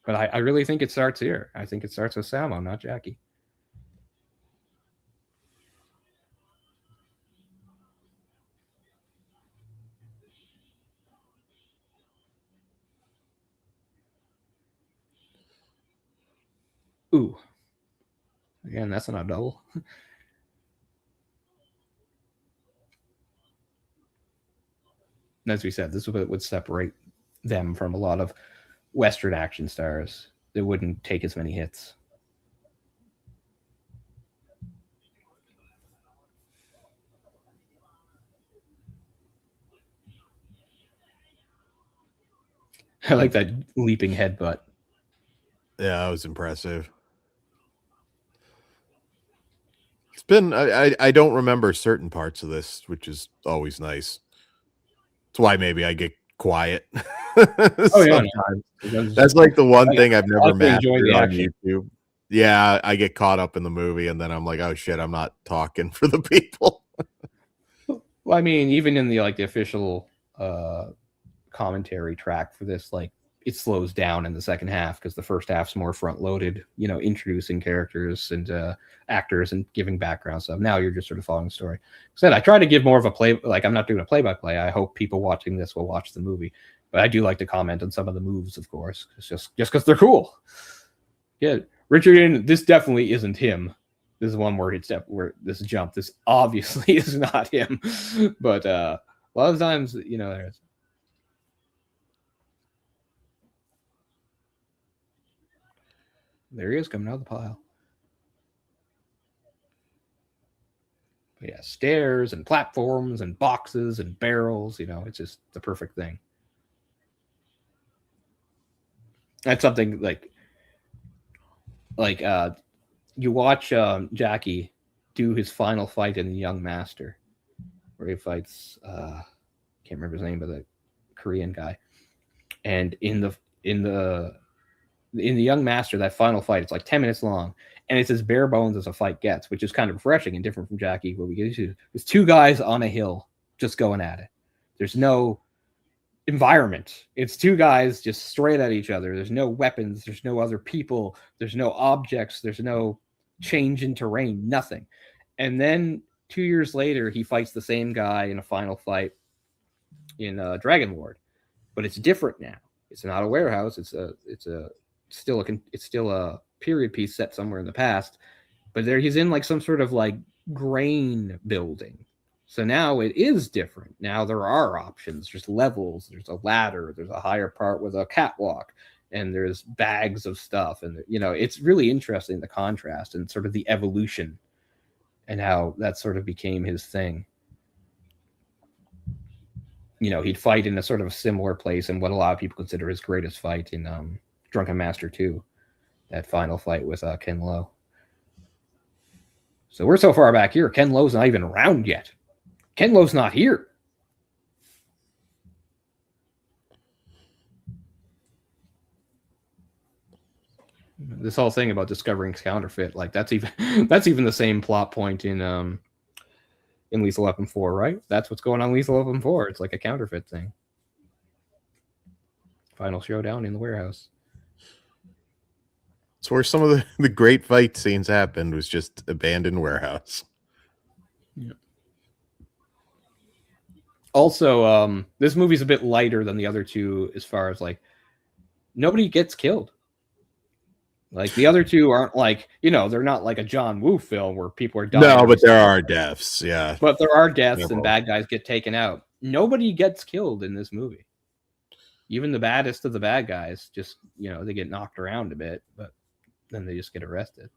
Speaker 1: But I really think it starts here. I think it starts with Sammo, not Jackie. Ooh. Again, that's not a double. As we said, this would separate them from a lot of Western action stars that wouldn't take as many hits. I like that leaping headbutt.
Speaker 2: Yeah, that was impressive. It's been I don't remember certain parts of this, which is always nice. That's why maybe I get quiet.
Speaker 1: Oh yeah,
Speaker 2: that's like the one thing I've never mastered on YouTube. Yeah, I get caught up in the movie, and then I'm like, oh shit, I'm not talking for the people.
Speaker 1: Well, I mean, even in the official commentary track for this, like it slows down in the second half because the first half's more front loaded, you know, introducing characters and actors and giving background stuff. Now you're just sort of following the story. Said I try to give more of a play, like I'm not doing a play by play. I hope people watching this will watch the movie, but I do like to comment on some of the moves, of course. It's just because they're cool. Yeah, Richard, this definitely isn't him. This is one where this jump. This obviously is not him, but a lot of times, you know, there's. There he is coming out of the pile. But yeah, stairs and platforms and boxes and barrels, you know, it's just the perfect thing. That's something like you watch Jackie do his final fight in The Young Master, where he fights can't remember his name, but the Korean guy. And in the Young Master, that final fight, it's like 10 minutes long, and it's as bare bones as a fight gets, which is kind of refreshing and different from Jackie. What we get to, there's two guys on a hill just going at it. There's no environment. It's two guys just straight at each other. There's no weapons. There's no other people. There's no objects. There's no change in terrain. Nothing. And then 2 years later, he fights the same guy in a final fight in Dragon Lord, but it's different now. It's not a warehouse. It's still a period piece set somewhere in the past, but there he's in like some sort of like grain building. So now it is different. Now there are options. There's levels. There's a ladder. There's a higher part with a catwalk, and there's bags of stuff. And you know, it's really interesting, the contrast and sort of the evolution, and how that sort of became his thing. You know, he'd fight in a sort of similar place, and what a lot of people consider his greatest fight in Drunken Master 2, that final fight with Ken Lo. So we're so far back here, Ken Lo's not even around yet. Ken Lo's not here. This whole thing about discovering counterfeit, like that's even the same plot point in Lethal Weapon 4, right? That's what's going on in Lethal Weapon 4. It's like a counterfeit thing. Final showdown in the warehouse.
Speaker 2: It's where some of the great fight scenes happened, was just abandoned warehouse.
Speaker 1: Yeah. Also, this movie's a bit lighter than the other two as far as like nobody gets killed. Like the other two aren't like, you know, they're not like a John Woo film where people are dying.
Speaker 2: No, but there are deaths. Yeah.
Speaker 1: But there are deaths and bad guys get taken out. Nobody gets killed in this movie. Even the baddest of the bad guys, just, you know, they get knocked around a bit, but then they just get arrested.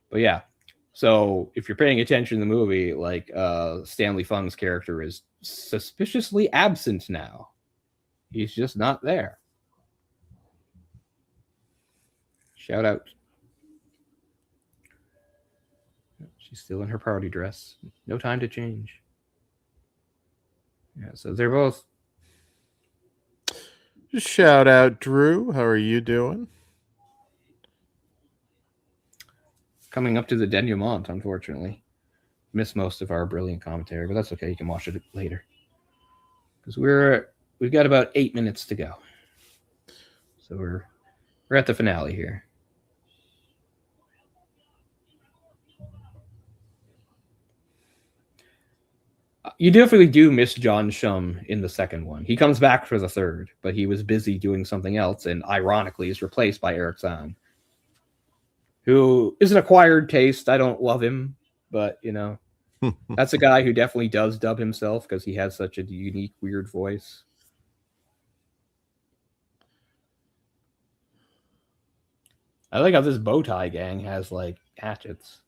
Speaker 1: But yeah. So if you're paying attention to the movie, like Stanley Fung's character is suspiciously absent now. He's just not there. Shout out. She's still in her party dress. No time to change. Yeah, so they're both.
Speaker 2: Just shout out, Drew. How are you doing?
Speaker 1: Coming up to the denouement, unfortunately. Missed most of our brilliant commentary, but that's okay. You can watch it later. Because we've got about 8 minutes to go. So we're at the finale here. You definitely do miss John Shum in the second one. He comes back for the third, but he was busy doing something else, and ironically is replaced by Eric Zahn, who is an acquired taste. I don't love him, but, you know, that's a guy who definitely does dub himself because he has such a unique, weird voice. I like how this bow tie gang has, like, hatchets.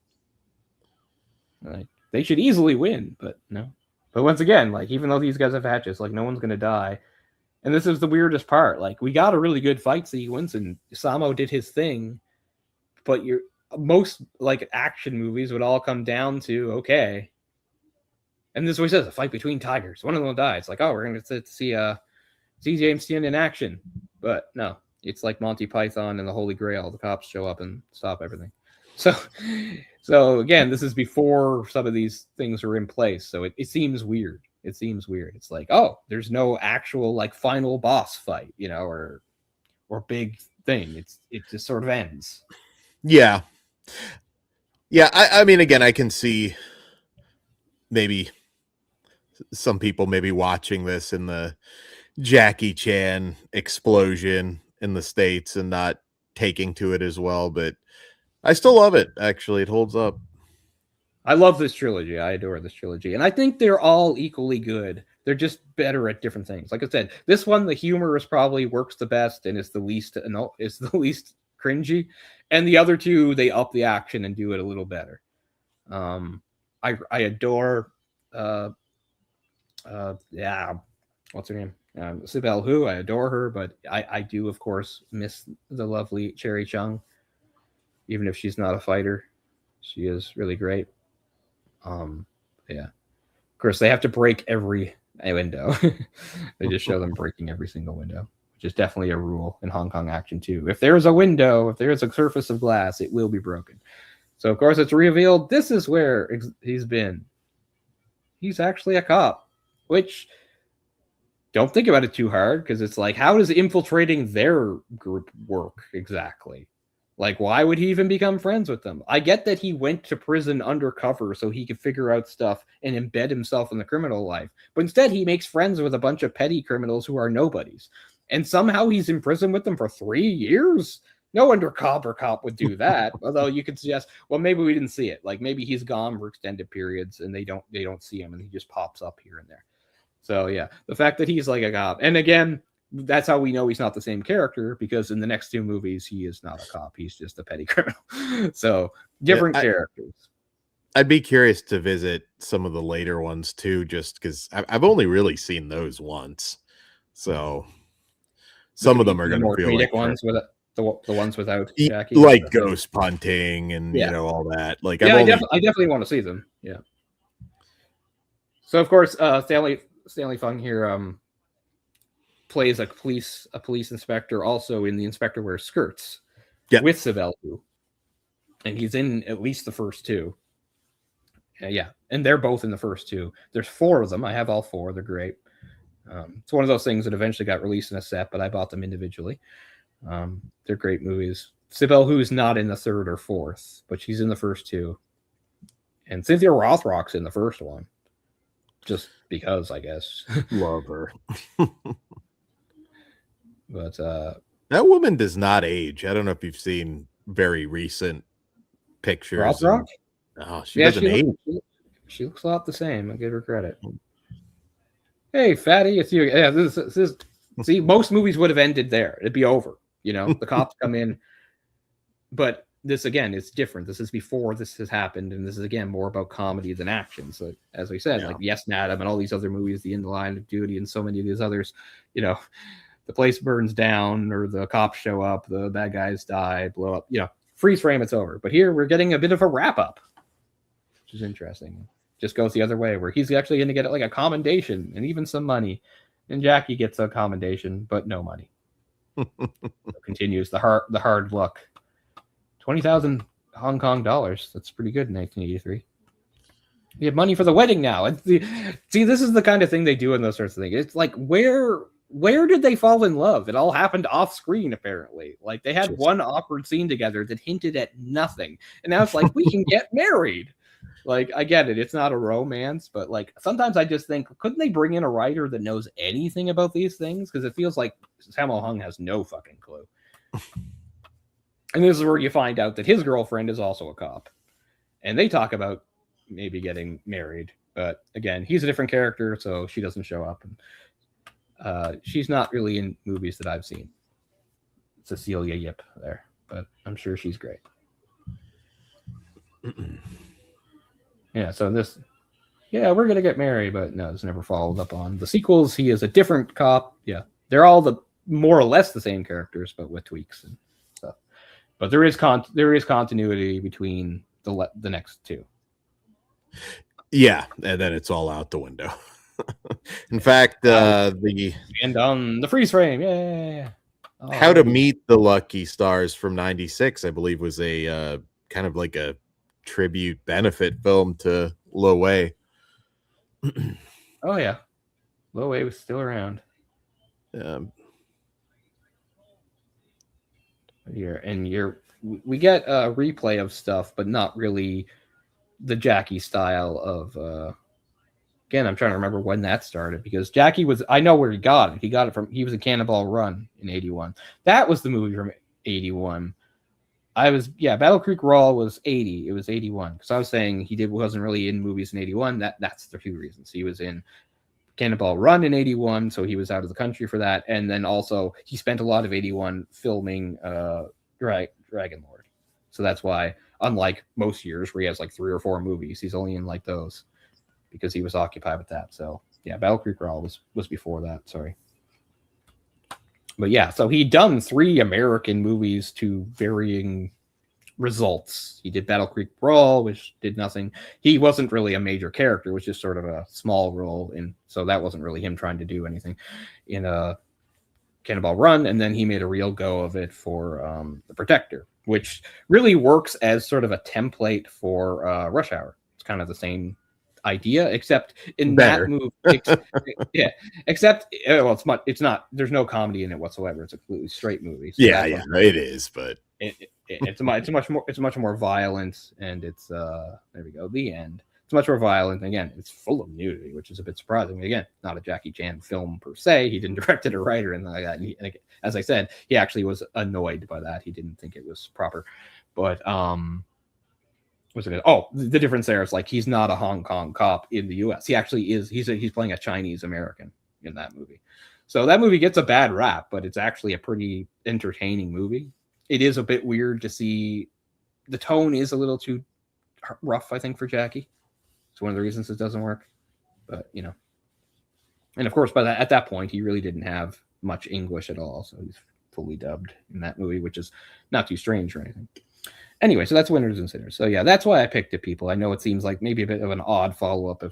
Speaker 1: Like, they should easily win, but no. But once again, like, even though these guys have hatchets, like, no one's going to die. And this is the weirdest part. Like, we got a really good fight sequence, and Sammo did his thing, but most, like, action movies would all come down to, okay. And this is what he says, a fight between tigers. One of them will die. It's like, oh, we're going to see James Dean in action. But no, it's like Monty Python and the Holy Grail. The cops show up and stop everything. So again, this is before some of these things are in place. So it seems weird. It seems weird. It's like, oh, there's no actual like final boss fight, or big thing. It just sort of ends.
Speaker 2: Yeah. Yeah, I mean, again, I can see maybe some people maybe watching this in the Jackie Chan explosion in the States and not taking to it as well, but I still love it. Actually, it holds up.
Speaker 1: I love this trilogy. I adore this trilogy. And I think they're all equally good. They're just better at different things. Like I said, this one, the humor is probably works the best and is the least cringy. And the other two, they up the action and do it a little better. I adore yeah, what's her name? Sibel Hu. I adore her, but I do of course miss the lovely Cherie Chung. Even if she's not a fighter, she is really great. Yeah. Of course, they have to break every window. They just show them breaking every single window, which is definitely a rule in Hong Kong action too. If there is a window, if there is a surface of glass, it will be broken. So of course, it's revealed this is where he's been. He's actually a cop, which don't think about it too hard because it's like, how does infiltrating their group work exactly? Like, why would he even become friends with them? I get that he went to prison undercover so he could figure out stuff and embed himself in the criminal life. But instead, he makes friends with a bunch of petty criminals who are nobodies. And somehow he's in prison with them for 3 years? No undercover cop would do that. Although you could suggest, well, maybe we didn't see it. Like maybe he's gone for extended periods and they don't see him and he just pops up here and there. So yeah, the fact that he's like a cop, and again, that's how we know he's not the same character because in the next 2 movies he is not a cop; he's just a petty criminal. So different characters.
Speaker 2: I'd be curious to visit some of the later ones too, just because I've only really seen those once. So some of them are going to feel like
Speaker 1: ones with the ones without Jackie,
Speaker 2: like ghost punting and all that. Like
Speaker 1: I definitely want to see them. Yeah. So of course, Stanley Fung here plays a police inspector, also in The Inspector Wears Skirts, with Sibel Hu, and he's in at least the first 2. Yeah, and they're both in the first 2. There's 4 of them. I have all 4. They're great. It's one of those things that eventually got released in a set, but I bought them individually. They're great movies. Sibel Hu is not in the 3rd or 4th, but she's in the first 2. And Cynthia Rothrock's in the first one. Just because, I guess.
Speaker 2: Love her.
Speaker 1: But
Speaker 2: that woman does not age. I don't know if you've seen very recent pictures.
Speaker 1: Rothrock?
Speaker 2: Oh, she doesn't age.
Speaker 1: She looks a lot the same. I give her credit. Hey, fatty, it's you. Yeah, this is. See, most movies would have ended there. It'd be over. The cops come in. But this, again, is different. This is before this has happened, and this is, again, more about comedy than action. So, as we said, like Yes, Madam, and all these other movies, The In the Line of Duty, and so many of these others, the place burns down, or the cops show up, the bad guys die, blow up, freeze frame, it's over. But here we're getting a bit of a wrap up, which is interesting. Just goes the other way, where he's actually going to get like a commendation and even some money, and Jackie gets a commendation but no money. So continues the hard luck. 20,000 Hong Kong dollars. That's pretty good in 1983. We have money for the wedding now. And see, this is the kind of thing they do in those sorts of things. It's like, where did they fall in love? It all happened off screen, apparently. Like they had one awkward scene together that hinted at nothing, and now it's like we can get married. Like I get it, it's not a romance, but like sometimes I just think, couldn't they bring in a writer that knows anything about these things? Because it feels like Sammo Hung has no fucking clue. And this is where you find out that his girlfriend is also a cop, and they talk about maybe getting married, but again, he's a different character, so she doesn't show up. And she's not really in movies that I've seen. Cecilia Yip there, but I'm sure she's great. Yeah, so we're gonna get married, but no, it's never followed up on. The sequels, he is a different cop. Yeah, they're all the more or less the same characters, but with tweaks and stuff. But there is continuity between the next 2.
Speaker 2: Yeah, and then it's all out the window. In fact,
Speaker 1: and on the freeze frame, yeah.
Speaker 2: Oh, How to Meet the Lucky Stars from '96, I believe, was a kind of like a tribute benefit film to Lo Wei.
Speaker 1: Oh yeah, Lo Wei was still around
Speaker 2: Um,
Speaker 1: here, and we get a replay of stuff, but not really the Jackie style of. Again, I'm trying to remember when that started because Jackie was. I know where he got it. He got it from. He was in Cannonball Run in '81. That was the movie from '81. Battle Creek Raw was 80. It was 81 because I was saying wasn't really in movies in 81. That's the two reasons. He was in Cannonball Run in 81, so he was out of the country for that, and then also he spent a lot of 81 filming Dragon Lord. So that's why, unlike most years where he has like 3 or 4 movies, he's only in like those because he was occupied with that. So yeah, Battle Creek Raw was before that. Sorry. But yeah, so he'd done 3 American movies to varying results. He did Battle Creek Brawl, which did nothing. He wasn't really a major character, it was just sort of a small role, and so that wasn't really him trying to do anything in a Cannonball Run. And then he made a real go of it for The Protector, which really works as sort of a template for Rush Hour. It's kind of the same idea, except in
Speaker 2: Better.
Speaker 1: that movie, yeah. Except, it's not. There's no comedy in it whatsoever. It's a completely straight movie. So
Speaker 2: yeah, it is, but
Speaker 1: it's much more violent, and it's there we go. The end. It's much more violent. Again, it's full of nudity, which is a bit surprising. Again, not a Jackie Chan film per se. He didn't direct it or write it or anything like that. And as I said, he actually was annoyed by that. He didn't think it was proper. But what's it? Oh, the difference there is like he's not a Hong Kong cop in the U.S. He actually is. He's playing a Chinese American in that movie. So that movie gets a bad rap, but it's actually a pretty entertaining movie. It is a bit weird to see. The tone is a little too rough, I think, for Jackie. It's one of the reasons it doesn't work. But and of course, at that point, he really didn't have much English at all, so he's fully dubbed in that movie, which is not too strange or anything. Anyway, so that's Winners and Sinners. So yeah, that's why I picked it, people. I know it seems like maybe a bit of an odd follow-up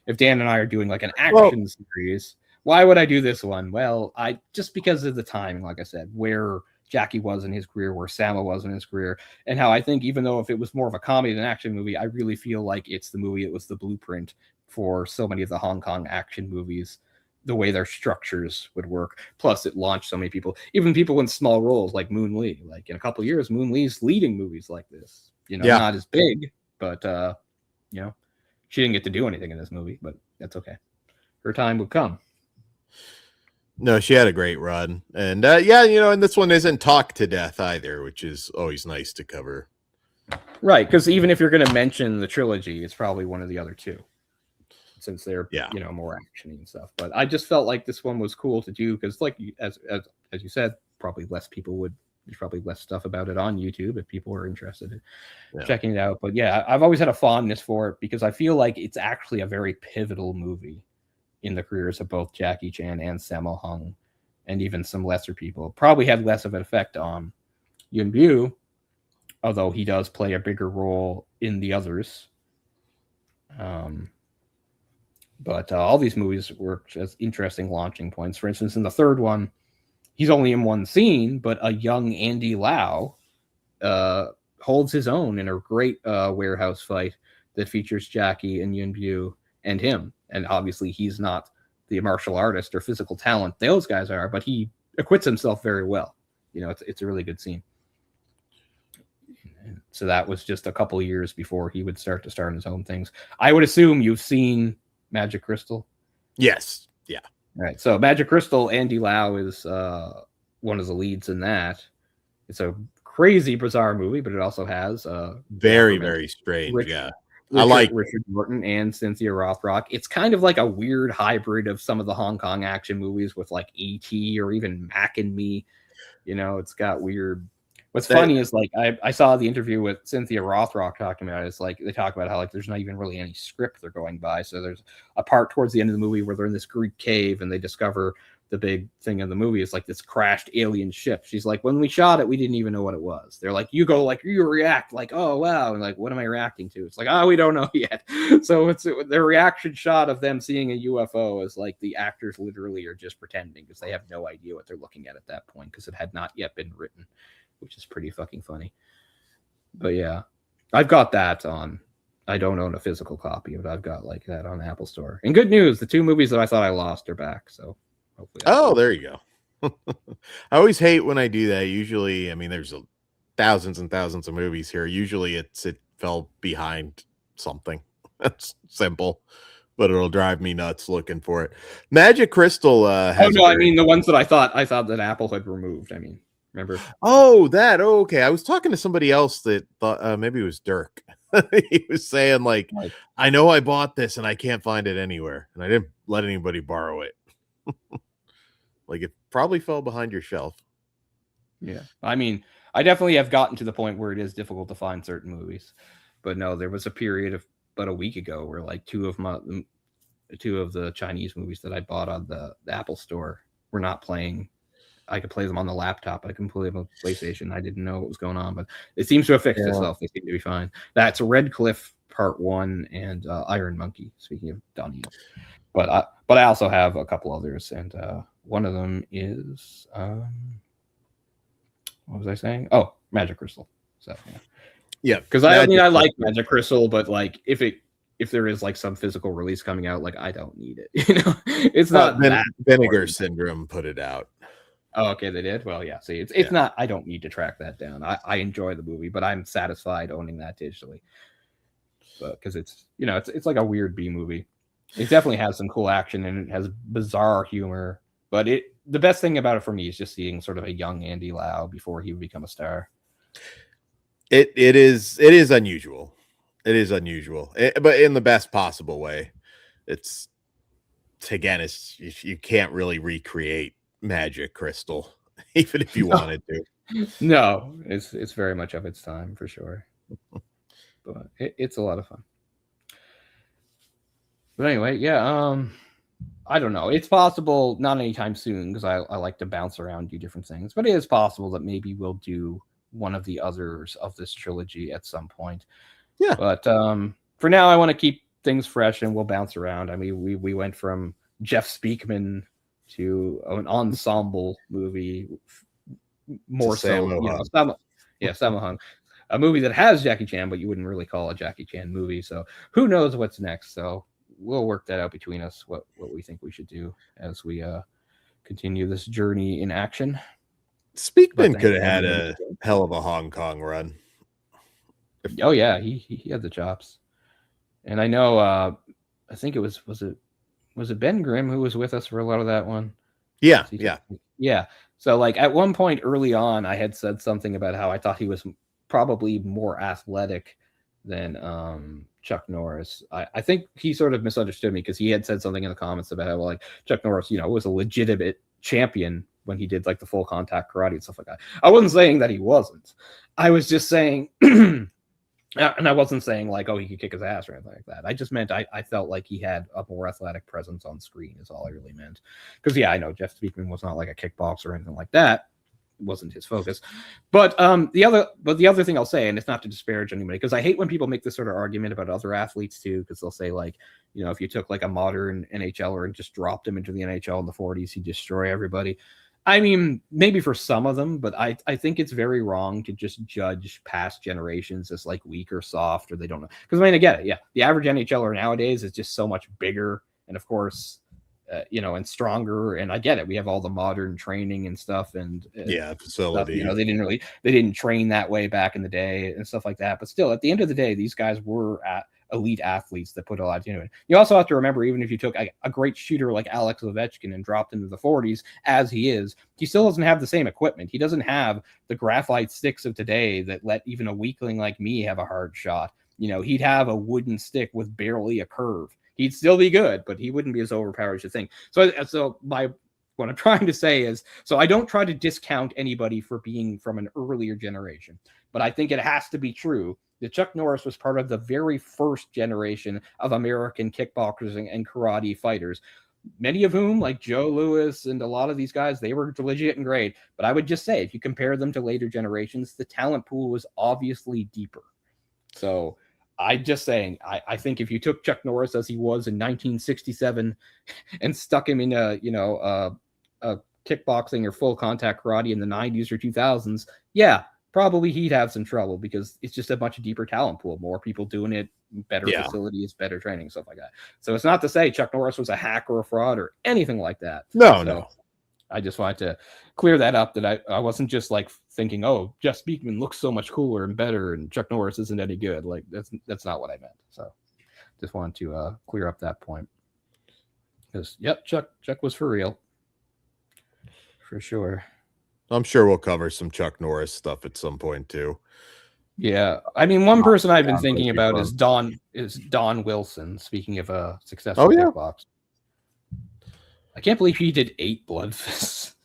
Speaker 1: if Dan and I are doing like an action series. Why would I do this one? Well, I just because of the timing, like I said, where Jackie was in his career, where Sammo was in his career, and how I think even though if it was more of a comedy than action movie, I really feel like it's the movie. It was the blueprint for so many of the Hong Kong action movies, the way their structures would work. Plus, it launched so many people, even people in small roles like Moon Lee. Like in a couple of years, Moon Lee's leading movies like this. Not as big, but she didn't get to do anything in this movie, but that's okay. Her time would come.
Speaker 2: No, she had a great run. And and this one isn't talked to death either, which is always nice to cover.
Speaker 1: Right, because even if you're going to mention the trilogy, it's probably one of the other two, since they're more actiony and stuff. But I just felt like this one was cool to do because, like as you said, probably less people would. There's probably less stuff about it on YouTube if people are interested in checking it out. But yeah, I've always had a fondness for it because I feel like it's actually a very pivotal movie in the careers of both Jackie Chan and Sammo Hung, and even some lesser people. Probably had less of an effect on Yuen Biao, although he does play a bigger role in the others. But all these movies work as interesting launching points. For instance, in the third one, he's only in one scene, but a young Andy Lau holds his own in a great warehouse fight that features Jackie and Yuen Biao and him. And obviously, he's not the martial artist or physical talent those guys are, but he acquits himself very well. It's a really good scene. So that was just a couple years before he would start his own things. I would assume you've seen Magic Crystal.
Speaker 2: Yes. Yeah.
Speaker 1: All right. So Magic Crystal, Andy Lau is one of the leads in that. It's a crazy, bizarre movie, but it also has
Speaker 2: very, very strange.
Speaker 1: Richard Norton and Cynthia Rothrock. It's kind of like a weird hybrid of some of the Hong Kong action movies with like E.T. or even Mac and Me. It's got weird. What's funny is like I saw the interview with Cynthia Rothrock talking about it. It's like they talk about how like there's not even really any script they're going by. So there's a part towards the end of the movie where they're in this Greek cave and they discover the big thing of the movie is like this crashed alien ship. She's like, when we shot it, we didn't even know what it was. They're like, you react like, oh wow, and like, what am I reacting to? It's like, we don't know yet. So it's the reaction shot of them seeing a UFO is like the actors literally are just pretending because they have no idea what they're looking at that point because it had not yet been written, which is pretty fucking funny. But yeah, I've got that on I don't own a physical copy of it. I've got like that on the Apple Store. And good news, the 2 movies that I thought I lost are back. So hopefully.
Speaker 2: Oh, there you go. I always hate when I do that. Usually, I mean, there's thousands and thousands of movies here. Usually, it fell behind something. That's simple, but it'll drive me nuts looking for it. Magic Crystal has.
Speaker 1: Oh no, I mean the ones that I thought that Apple had removed. I mean, remember?
Speaker 2: Oh, that. Oh, okay. I was talking to somebody else that thought maybe it was Dirk. He was saying like, I know I bought this and I can't find it anywhere, and I didn't let anybody borrow it. Like it probably fell behind your shelf.
Speaker 1: Yeah, I mean, I definitely have gotten to the point where it is difficult to find certain movies, but no, there was a period of about a week ago where like two of the Chinese movies that I bought on the Apple Store were not playing. I could play them on the laptop. I can play them on PlayStation. I didn't know what was going on, but it seems to have fixed itself. They seem to be fine. That's Red Cliff Part 1 and Iron Monkey. Speaking of Donnie, but I also have a couple others, and one of them is what was I saying? Oh, Magic Crystal. So
Speaker 2: yeah,
Speaker 1: because I mean I like Magic Crystal, but like if there is like some physical release coming out, like I don't need it. You know, it's not that
Speaker 2: Vinegar Syndrome put it out.
Speaker 1: Oh, okay, they did. Well, yeah. See, it's not. I don't need to track that down. I enjoy the movie, but I'm satisfied owning that digitally. But because it's it's like a weird B movie. It definitely has some cool action and it has bizarre humor. But the best thing about it for me is just seeing sort of a young Andy Lau before he would become a star.
Speaker 2: It is unusual. It is unusual, but in the best possible way. It's you can't really recreate Magic Crystal, even if you wanted to.
Speaker 1: No, it's very much of its time for sure. But it's a lot of fun. But anyway, yeah, I don't know. It's possible, not anytime soon, because I like to bounce around, do different things. But it is possible that maybe we'll do one of the others of this trilogy at some point.
Speaker 2: Yeah.
Speaker 1: But for now, I want to keep things fresh, and we'll bounce around. I mean, we went from Jeff Speakman to an ensemble movie, more so, Sammo Hung, a movie that has Jackie Chan, but you wouldn't really call a Jackie Chan movie. So who knows what's next? So we'll work that out between us, what we think we should do as we continue this journey in action.
Speaker 2: Speakman could have had a hell of a Hong Kong run.
Speaker 1: Oh yeah, he had the chops. And I know I think it was it Ben Grimm who was with us for a lot of that one? Yeah. So like at one point early on, I had said something about how I thought he was probably more athletic than Chuck Norris. I think he sort of misunderstood me because he had said something in the comments about how like Chuck Norris, was a legitimate champion when he did like the full contact karate and stuff like that. I wasn't saying that he wasn't. I was just saying and I wasn't saying like, oh, he could kick his ass or anything like that. I just meant I felt like he had a more athletic presence on screen is all I really meant. Because, yeah, I know Jeff Speakman was not like a kickboxer or anything like that. It wasn't his focus. But the other thing I'll say, and it's not to disparage anybody, because I hate when people make this sort of argument about other athletes too, because they'll say like, if you took like a modern NHLer and just dropped him into the NHL in the 40s, he'd destroy everybody. I mean, maybe for some of them, but I think it's very wrong to just judge past generations as like weak or soft or they don't know. Because I mean, I get it. Yeah, the average NHLer nowadays is just so much bigger and, of course, and stronger. And I get it. We have all the modern training and stuff and
Speaker 2: facility.
Speaker 1: Stuff, they didn't train that way back in the day and stuff like that. But still, at the end of the day, these guys were elite athletes that put a lot into it. You also have to remember, even if you took a great shooter like Alex Ovechkin and dropped into the 40s as he is, he still doesn't have the same equipment. He doesn't have the graphite sticks of today that let even a weakling like me have a hard shot. He'd have a wooden stick with barely a curve. He'd still be good, but he wouldn't be as overpowered as you think. So what I'm trying to say is, so I don't try to discount anybody for being from an earlier generation, but I think it has to be true that Chuck Norris was part of the very first generation of American kickboxers and karate fighters, many of whom, like Joe Louis and a lot of these guys, they were legit and great. But I would just say, if you compare them to later generations, the talent pool was obviously deeper. So I'm just saying, I think if you took Chuck Norris as he was in 1967 and stuck him in a kickboxing or full contact karate in the 90s or 2000s, yeah, probably he'd have some trouble because it's just a much deeper talent pool, more people doing it better facilities, better training, stuff like that. So it's not to say Chuck Norris was a hack or a fraud or anything like that.
Speaker 2: No.
Speaker 1: I just wanted to clear that up, that I wasn't just like thinking, oh, Jeff Speakman looks so much cooler and better and Chuck Norris isn't any good. Like that's not what I meant. So just wanted to clear up that point. Because yep, Chuck was for real. For sure.
Speaker 2: I'm sure we'll cover some Chuck Norris stuff at some point too.
Speaker 1: Yeah, I mean, one person I've been thinking about is Don Wilson. Speaking of a successful kickboxer, I can't believe he did 8 blood fists.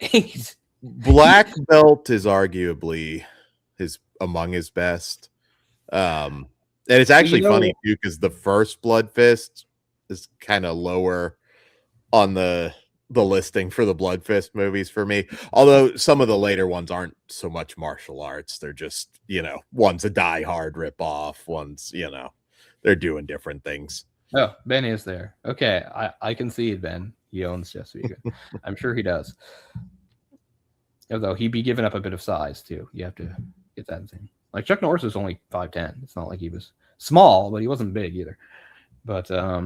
Speaker 1: 8.
Speaker 2: Black belt is arguably among his best. And it's actually funny too, because the first blood fist is kind of lower on the listing for the blood fist movies for me, although some of the later ones aren't so much martial arts. They're just, one's a Die Hard ripoff, one's, they're doing different things.
Speaker 1: Oh, Ben is there. Okay, I concede, Ben. He owns Jeff Speakman. I'm sure he does. Although he'd be giving up a bit of size too. You have to get that thing. Like Chuck Norris was only 5'10". It's not like he was small, but he wasn't big either. But I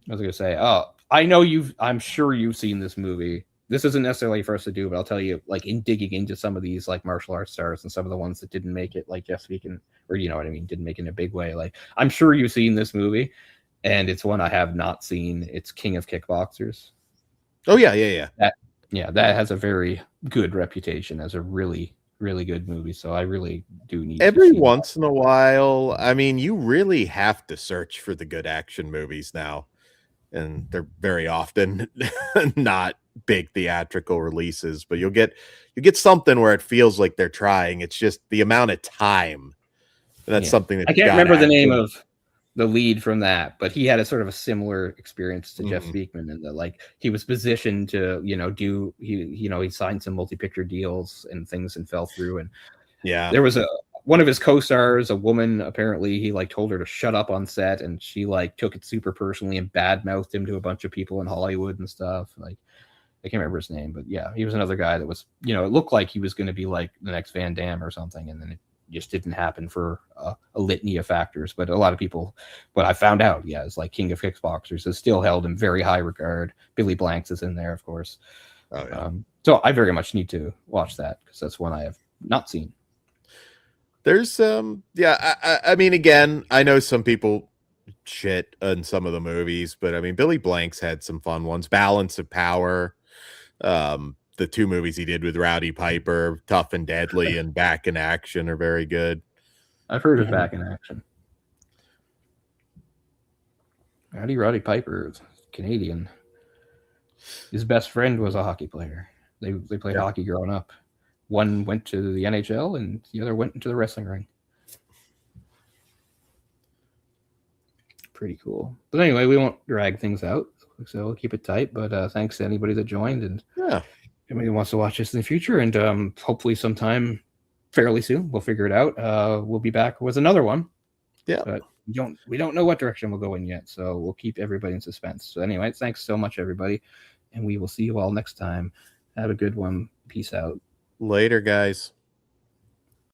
Speaker 1: was gonna say, I'm sure you've seen this movie. This isn't necessarily for us to do, but I'll tell you, like in digging into some of these like martial arts stars and some of the ones that didn't make it, like Jeff Speakman, or you know what I mean, didn't make it in a big way. Like I'm sure you've seen this movie, and it's one I have not seen. It's King of Kickboxers.
Speaker 2: Oh yeah.
Speaker 1: That has a very good reputation as a really, really good movie. So I really do need
Speaker 2: every once in a while. I mean, you really have to search for the good action movies now, and they're very often not big theatrical releases, but you get something where it feels like they're trying. It's just the amount of time. And that's something that
Speaker 1: I can't remember the name of the lead from that, but he had a sort of a similar experience to Jeff Speakman, and that like he was positioned to, he signed some multi-picture deals and things and fell through. And there was one of his co-stars, a woman, apparently he like told her to shut up on set, and she like took it super personally and badmouthed him to a bunch of people in Hollywood and stuff. Like I can't remember his name, but yeah, he was another guy that was, it looked like he was going to be like the next Van Damme or something, and then it just didn't happen for a litany of factors. But a lot of people, what I found out, is like King of Kickboxers is still held in very high regard. Billy Blanks is in there, of course. So I very much need to watch that, because that's one I have not seen.
Speaker 2: There's I mean, again, I know some people shit on some of the movies, but I mean, Billy Blanks had some fun ones. Balance of Power, the 2 movies he did with Rowdy Piper, Tough and Deadly and Back in Action, are very good.
Speaker 1: I've heard of Back in Action. Rowdy Piper is Canadian. His best friend was a hockey player. They played hockey growing up. One went to the NHL and the other went into the wrestling ring. Pretty cool. But anyway, we won't drag things out, so we'll keep it tight. But thanks to anybody that joined, and anybody who wants to watch this in the future, and hopefully sometime fairly soon we'll figure it out. We'll be back with another one. But we don't know what direction we'll go in yet, so we'll keep everybody in suspense. So anyway, thanks so much, everybody, and we will see you all next time. Have a good one. Peace out.
Speaker 2: Later, guys.